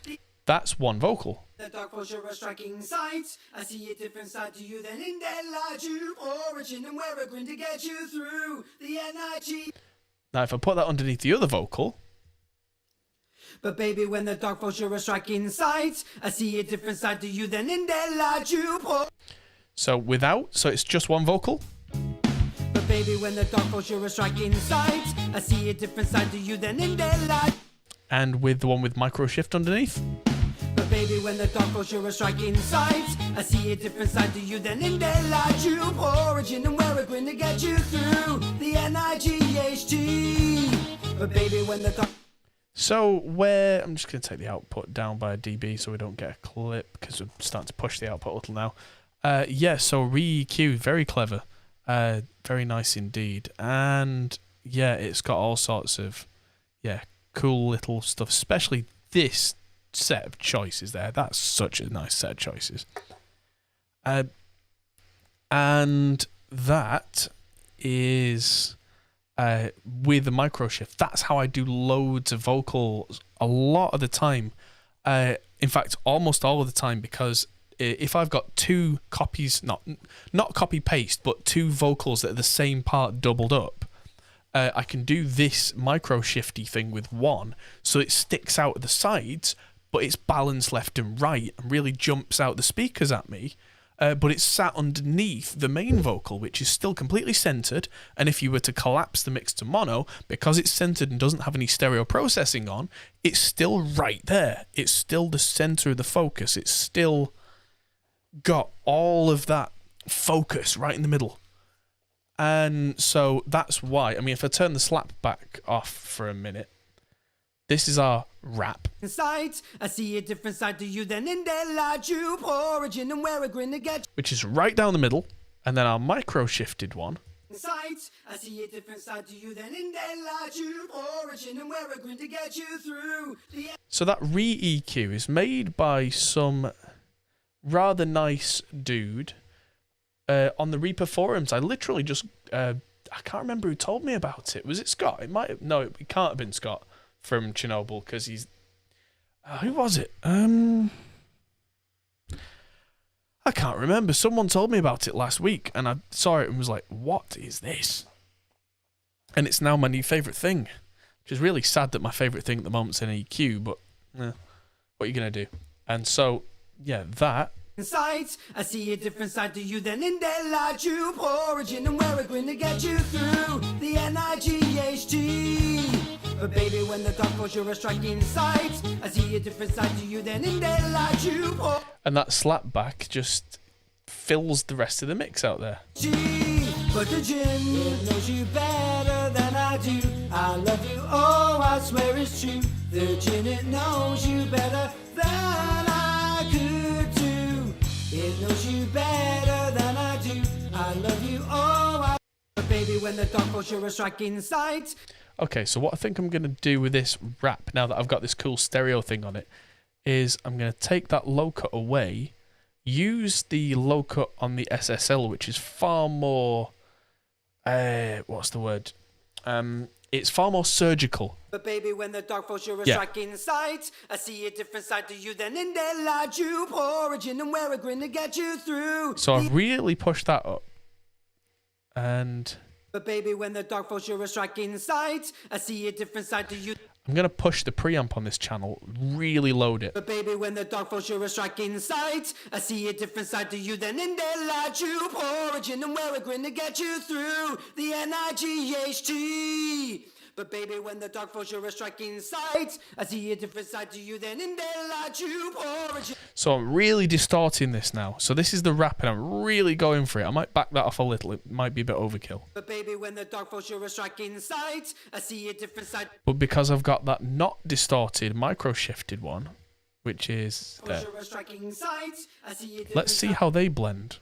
That's one vocal. The dark for sure a striking sight. I see a different side to you than in their light. You origin and we're going to get you through the NIGHT. Now, if I put that underneath the other vocal, but baby, when the dark for sure a striking sight, I see a different side to you than in their light. You so it's just one vocal. But baby, when the dark for sure a striking sight, I see a different side to you than in their light. And with the one with micro shift underneath. But baby, when the dark for sure a striking sight, I see a different side to you than in their light. You origin and we're going to get you through the NIGHT. But baby, when the dark... So where I'm just going to take the output down by a dB so we don't get a clip, because we're starting to push the output a little now. Yeah, so re-EQ, very clever. Very nice indeed. And yeah, it's got all sorts of cool little stuff, especially this set of choices there. That's such a nice set of choices. And that is with the micro shift. That's how I do loads of vocals a lot of the time. In fact, almost all of the time, because if I've got two copies, not copy paste, but two vocals that are the same part doubled up, I can do this micro shifty thing with one, so it sticks out at the sides, but it's balanced left and right and really jumps out the speakers at me. But it's sat underneath the main vocal, which is still completely centered. And if you were to collapse the mix to mono, because it's centered and doesn't have any stereo processing on, it's still right there. It's still the center of the focus. It's still got all of that focus right in the middle. And so that's why, I mean, if I turn the slap back off for a minute, this is our rap. Sight, I see a different side to you than in their light. You origin and we're going to get, which is right down the middle, and then our micro shifted one. Sight, I see a different side to you than in their light. You origin and we're going to get you through the... So that re-EQ is made by some rather nice dude on the Reaper forums. I literally just I can't remember who told me about it. Was it Scott? It might have, no, it can't have been Scott from Chernobyl, because he's who was it? I can't remember. Someone told me about it last week, and I saw it and was like, "What is this?" And it's now my new favourite thing, which is really sad that my favourite thing at the moment's an EQ. But what are you gonna do? And so yeah, that. Sight, I see a different side to you than in their light. You origin and we're going to get you through the NIGHT. But baby, when the dark for sure a striking sight, I see a different side to you than in their light. You and that slap back just fills the rest of the mix out there. But the gin, it knows you better than I do. I love you, oh, I swear it's true. The gin, it knows you better than I could do. It knows you better than I do. I love you, oh, but baby, when the dark for sure a striking sight. Okay, so what I think I'm going to do with this wrap, now that I've got this cool stereo thing on it, is I'm going to take that low cut away, use the low cut on the SSL, which is far more, what's the word? It's far more surgical. But baby, when the dark for sure a striking sight, I see a different side to you than in their light. You origin and we're going to get you through. So I've really pushed that up. And... But baby, when the dark for sure a striking sight, I see a different side to you. I'm going to push the preamp on this channel, really load it. But baby, when the dark for sure a striking sight, I see a different side to you than in their light. You origin and we're going to get you through the NIGHT. But baby, when the dark for sure a striking sight, I see a different side to you than in their light. You origin. So I'm really distorting this now. So this is the rap, and I'm really going for it. I might back that off a little. It might be a bit overkill. But baby, when the dark for sure a striking sight, I see a different side. But because I've got that not distorted, micro shifted one, which is there. Let's see how they blend.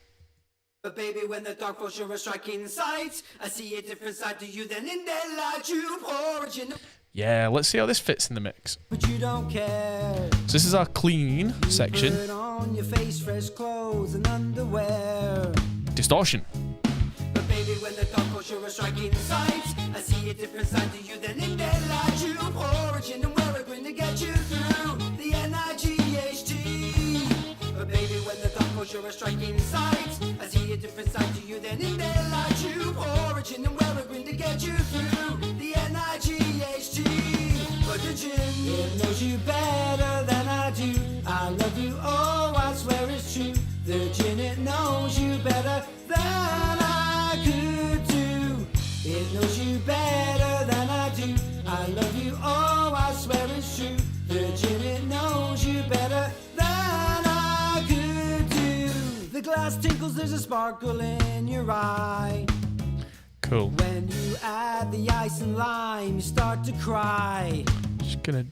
But baby, when the dark falls, you're a striking sight. I see a different side to you than in daylight. You origin. Yeah, let's see how this fits in the mix. But you don't care. So this is our clean section. Put on your face, fresh clothes and underwear. Distortion. But baby, when the dark falls, you're a striking sight. I see a different side to you than in daylight. You origin and we're going to get you through the NIGHT. But baby, when the dark falls, you're a striking sight. I see a different side to you than in daylight. You origin and we're going to get you through the NIGHT. But the gin, it knows you better than I do. I love you, oh, I swear it's true. The gin, it knows you better than I could do. It knows you better than I do. I love you, oh, I swear it's true. The gin, it knows you better than I could do. The glass tinkles, there's a sparkle in your eye. Cool. When you add the ice and lime, you start to cry. Just gonna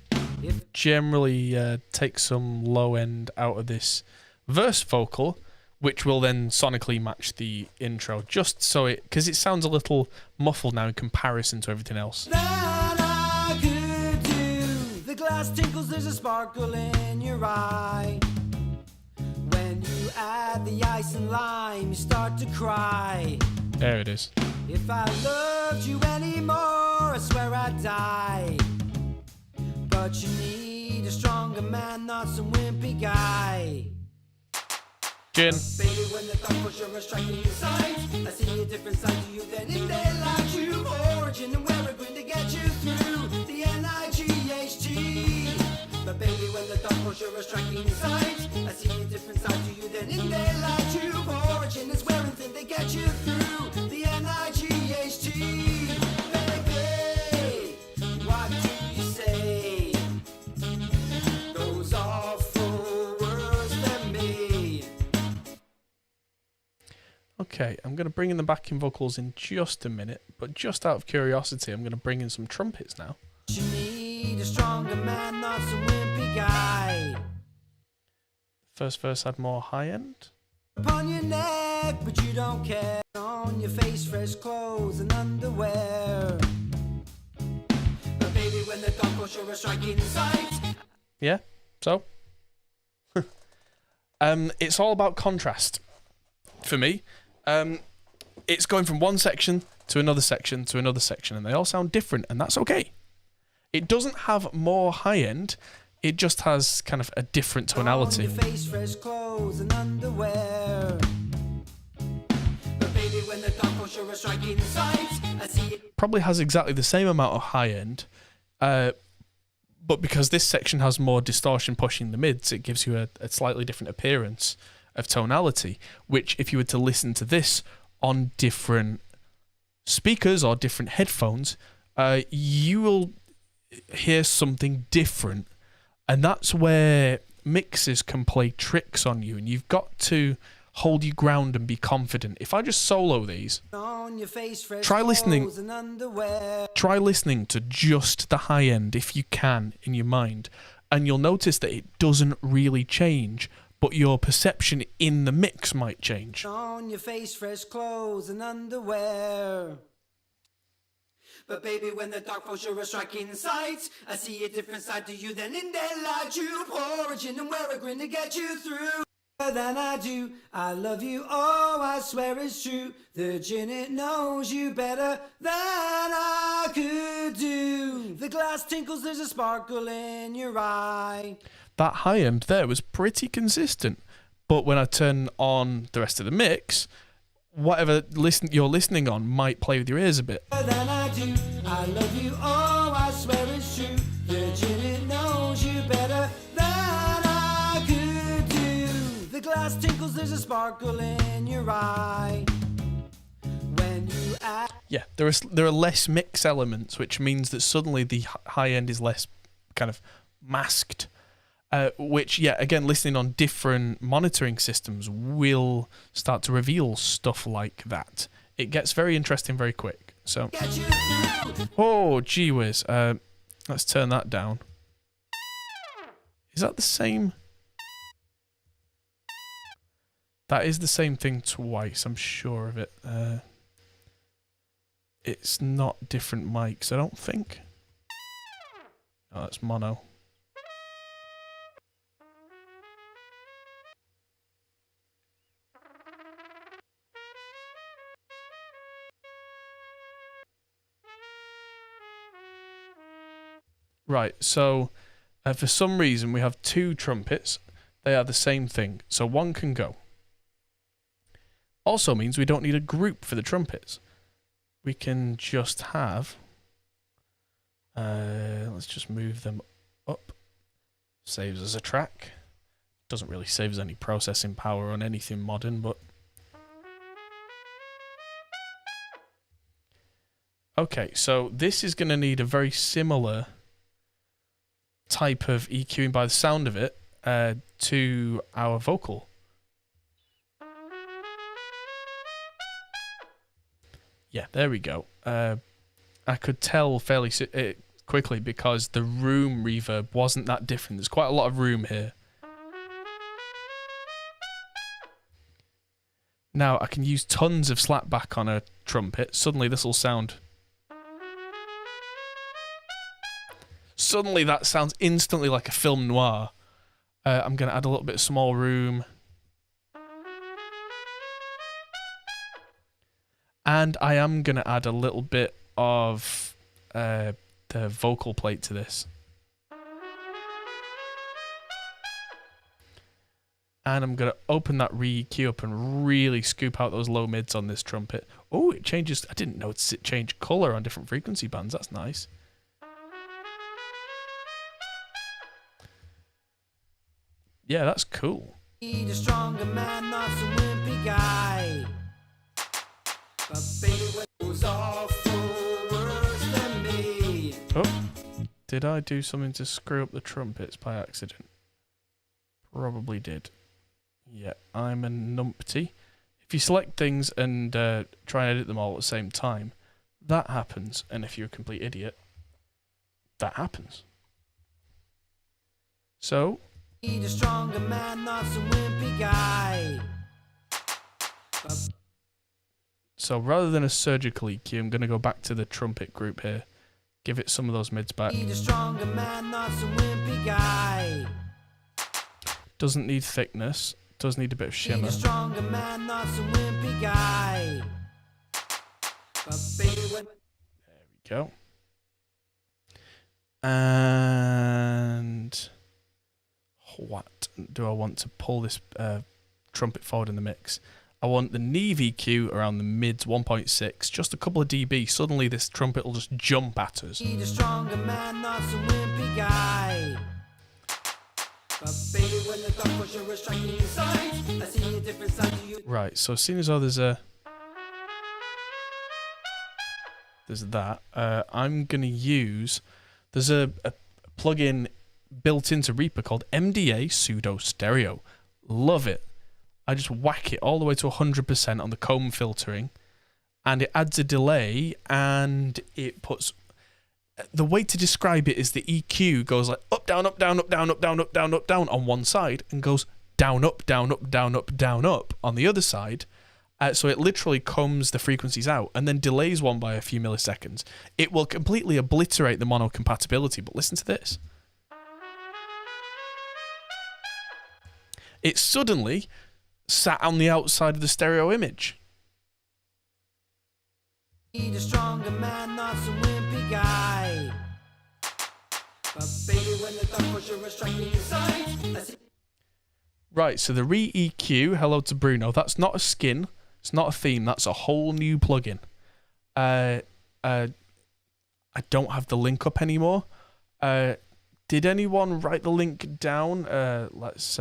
generally take some low end out of this verse vocal, which will then sonically match the intro, just so because it sounds a little muffled now in comparison to everything else. Then I could do. The glass tinkles, there's a sparkle in your eye. When you add the ice and lime, you start to cry. There it is. If I loved you anymore, I swear I'd die. But you need a stronger man, not some wimpy guy. Gin. Baby, when the dark falls, you're a striking sight. I see a different side to you than in daylight. You origin and we're going to get you through the NIGHT. But baby, when the dark falls, you're a striking sight. I see a different side to you than in daylight. You origin is where until they get you through the NIGHT. Baby, what do you say? Those awful words that made. Okay, I'm going to bring in the backing vocals in just a minute, but just out of curiosity, I'm going to bring in some trumpets now. You need a stronger man, not some wimpy guy. First verse had more high end. Upon your neck, but you don't care. On your face, fresh clothes and underwear. But baby, when the dark falls, you're a striking sight. Yeah, so? It's all about contrast for me. It's going from one section to another section to another section, and they all sound different, and that's okay. It doesn't have more high end, it just has kind of a different tonality. On your face, fresh clothes and underwear. But baby, when the dark falls, you're a striking sight. I see it. Probably has exactly the same amount of high end, but because this section has more distortion pushing the mids, it gives you a slightly different appearance of tonality, which if you were to listen to this on different speakers or different headphones, you will hear something different, and that's where mixes can play tricks on you, and you've got to hold your ground and be confident. If I just solo these, On your face, fresh try listening clothes and underwear. try listening to just the high end if you can in your mind, and you'll notice that it doesn't really change, but your perception in the mix might change. On your face, fresh clothes and underwear. But baby, when the dark falls, you're a striking sight. I see a different side to you than in daylight. You origin and we're a grin to get you through. Than I do, I love you, oh, I swear it's true. The gin, it knows you better than I could do. The glass tinkles, there's a sparkle in your eye. That high end there was pretty consistent, but when I turn on the rest of the mix, whatever you're listening on might play with your ears a bit. Than I do, I love you, oh, I swear it's true. The gin, it knows you better than I could do. The glass tinkles, there's a sparkle in your eye. When you act. Yeah, there are less mix elements, which means that suddenly the high end is less kind of masked. Which, yeah, again, listening on different monitoring systems will start to reveal stuff like that. It gets very interesting very quick. So, oh, gee whiz. Let's turn that down. Is that the same? That is the same thing twice, I'm sure of it. It's not different mics, I don't think. Oh, that's mono. Right, so for some reason we have two trumpets. They are the same thing, so one can go. Also means we don't need a group for the trumpets. We can just have... let's just move them up. Saves us a track. Doesn't really save us any processing power on anything modern, but... Okay, so this is going to need a very similar type of EQing by the sound of it to our vocal. Yeah, there we go. I could tell fairly quickly because the room reverb wasn't that different. There's quite a lot of room here. Now I can use tons of slapback on a trumpet. Suddenly this will sound... Suddenly that sounds instantly like a film noir. I'm going to add a little bit of small room. And I am going to add a little bit of the vocal plate to this. And I'm going to open that re-EQ up and really scoop out those low mids on this trumpet. Oh, it changes. I didn't know it changed colour on different frequency bands. That's nice. Yeah, that's cool. Need a stronger man, not some wimpy guy. But baby was awful worse than me. Oh, did I do something to screw up the trumpets by accident? Probably did. Yeah, I'm a numpty. If you select things and try and edit them all at the same time, that happens. And if you're a complete idiot, that happens. So... Need a stronger man, not some wimpy guy. So rather than a surgical EQ, I'm going to go back to the trumpet group here. Give it some of those mids back. Need a stronger man, not some wimpy guy. Doesn't need thickness. Does need a bit of shimmer. Need a stronger man, not some wimpy guy. There we go. And... what do I want to pull this trumpet forward in the mix? I want the Neve EQ around the mids 1.6, just a couple of dB. Suddenly this trumpet will just jump at us. Need a stronger man, not some wimpy guy. But baby, when the thought was you're striking inside, I see a different side to you. Right, so as soon as there's that, I'm gonna use... There's a plugin built into Reaper called MDA Pseudo Stereo. Love it. I just whack it all the way to 100% on the comb filtering, and it adds a delay, and it puts... The way to describe it is the EQ goes like up, down, up, down, up, down, up, down, up, down, up, down on one side, and goes down, up, down, up, down, up, down, up on the other side. So it literally combs the frequencies out and then delays one by a few milliseconds. It will completely obliterate the mono compatibility, but listen to this. It suddenly sat on the outside of the stereo image. Need a stronger man, not some wimpy guy. But baby, when the thought was you're striking inside, I see... Right, so the re-EQ, hello to Bruno, that's not a skin, it's not a theme, that's a whole new plugin. I don't have the link up anymore. Did anyone write the link down? Let's...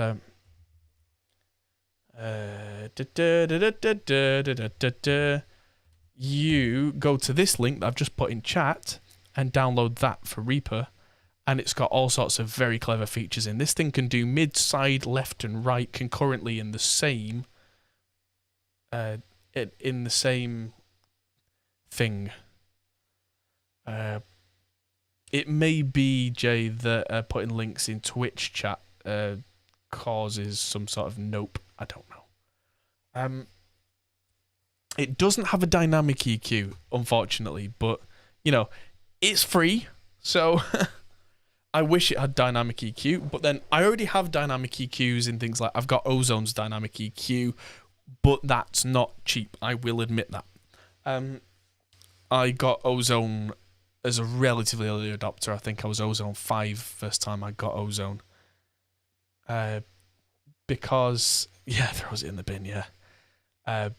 You go to this link that I've just put in chat and download that for Reaper, and it's got all sorts of very clever features in. This thing can do mid, side, left and right concurrently in the same thing. It may be, Jay, that putting links in Twitch chat causes some sort of nope. I don't know. It doesn't have a dynamic EQ, unfortunately, but you know, it's free, so I wish it had dynamic EQ. But then I already have dynamic EQs in things like I've got Ozone's dynamic EQ, but that's not cheap. I will admit that. I got Ozone as a relatively early adopter. I think I was Ozone 5 first time I got Ozone. Because throws it in the bin. I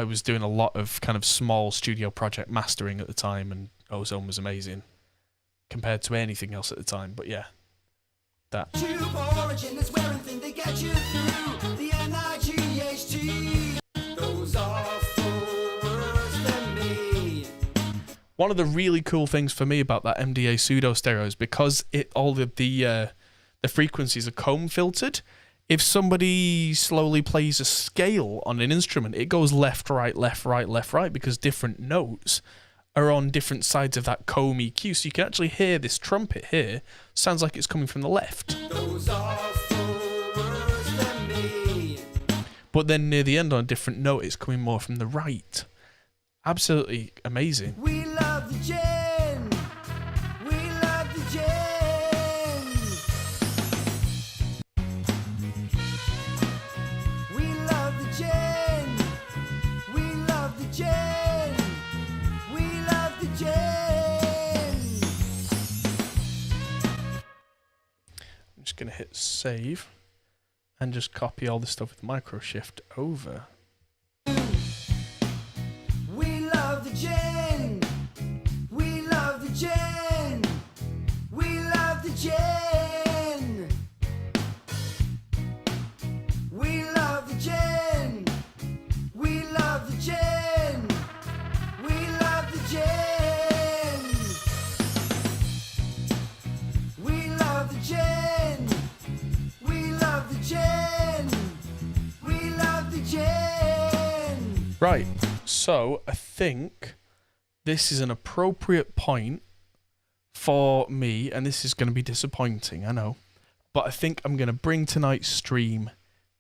was doing a lot of kind of small studio project mastering at the time, and Ozone was amazing compared to anything else at the time. But yeah, that. Tube origin is where anything they get you through. The NIGHT. Those are full words for me. One of the really cool things for me about that MDA pseudo stereo is because all the frequencies are comb filtered. If somebody slowly plays a scale on an instrument, it goes left, right, left, right, left, right, because different notes are on different sides of that comb EQ. So you can actually hear this trumpet here. Sounds like it's coming from the left. Those are full words for me. But then near the end on a different note, it's coming more from the right. Absolutely amazing. We love the gin. We love the gin. We love the gin. We love the gin. We love the gin. I'm just going to hit save and just copy all this stuff with micro shift over. We love the gin. We love the gin. We love the gin. We love the gin. We love the gin. We love the gin. We love the gin. We love the gin. We love the gin. Right, so I think this is an appropriate point for me, and this is going to be disappointing, I know, but I think I'm going to bring tonight's stream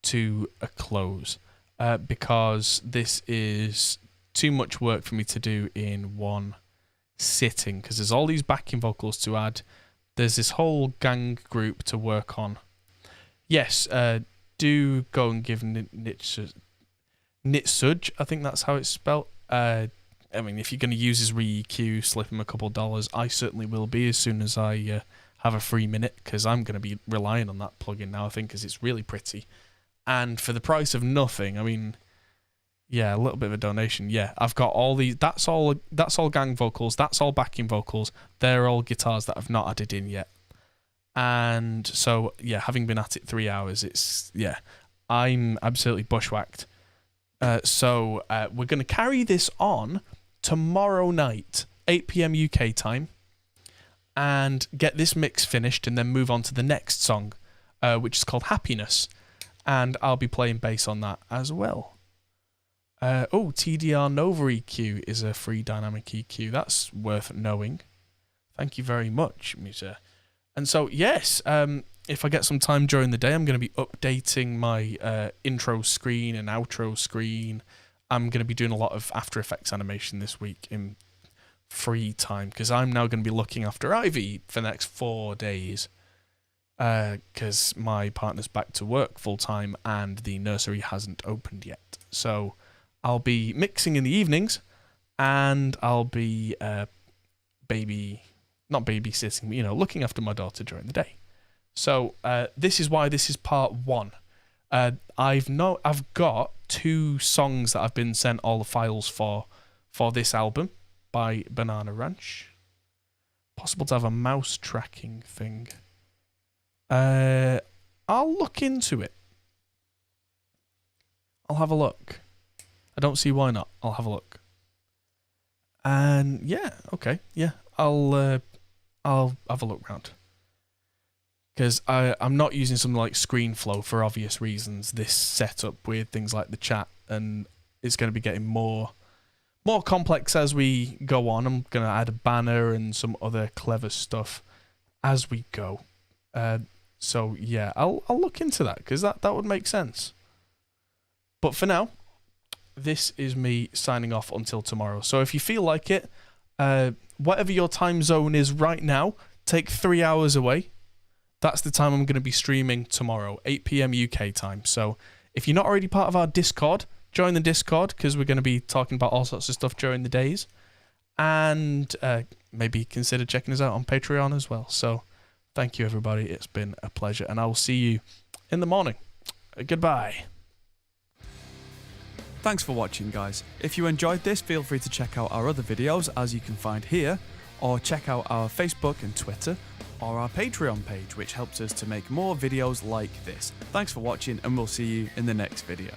to a close because this is too much work for me to do in one sitting, because there's all these backing vocals to add. There's this whole gang group to work on. Yes, do go and give Nitsuj, I think that's how it's spelt. I mean, if you're going to use his re-EQ, slip him a couple $. I certainly will be as soon as I have a free minute, because I'm going to be relying on that plugin now, I think, because it's really pretty. And for the price of nothing, I mean, yeah, a little bit of a donation. Yeah, I've got all these. That's all gang vocals. That's all backing vocals. They're all guitars that I've not added in yet. And so, yeah, having been at it 3 hours, I'm absolutely bushwhacked. So we're going to carry this on tomorrow night, 8 p.m. UK time, and get this mix finished and then move on to the next song, which is called Happiness. And I'll be playing bass on that as well. TDR Nova EQ is a free dynamic EQ. That's worth knowing. Thank you very much, Musa. And so, yes, if I get some time during the day, I'm going to be updating my intro screen and outro screen. I'm going to be doing a lot of After Effects animation this week in free time, because I'm now going to be looking after Ivy for the next 4 days, because my partner's back to work full time and the nursery hasn't opened yet. So I'll be mixing in the evenings, and I'll be not babysitting, but, looking after my daughter during the day. So this is why this is part 1. I've got 2 songs that I've been sent all the files for this album by Banana Ranch. Possible to have a mouse tracking thing. I'll look into it. I'll have a look. I don't see why not. I'll have a look. And yeah, okay, yeah, I'll have a look round. Because I'm not using something like ScreenFlow for obvious reasons. This setup with things like the chat, and it's going to be getting more complex as we go on. I'm going to add a banner and some other clever stuff as we go. So yeah, I'll look into that, because that would make sense. But for now, this is me signing off until tomorrow. So if you feel like it, whatever your time zone is right now, take 3 hours away. That's the time I'm going to be streaming tomorrow, 8 p.m. UK time. So if you're not already part of our Discord, join the Discord, because we're going to be talking about all sorts of stuff during the days. And maybe consider checking us out on Patreon as well. So thank you, everybody. It's been a pleasure. And I will see you in the morning. Goodbye. Thanks for watching, guys. If you enjoyed this, feel free to check out our other videos, as you can find here, or check out our Facebook and Twitter, or our Patreon page, which helps us to make more videos like this. Thanks for watching, and we'll see you in the next video.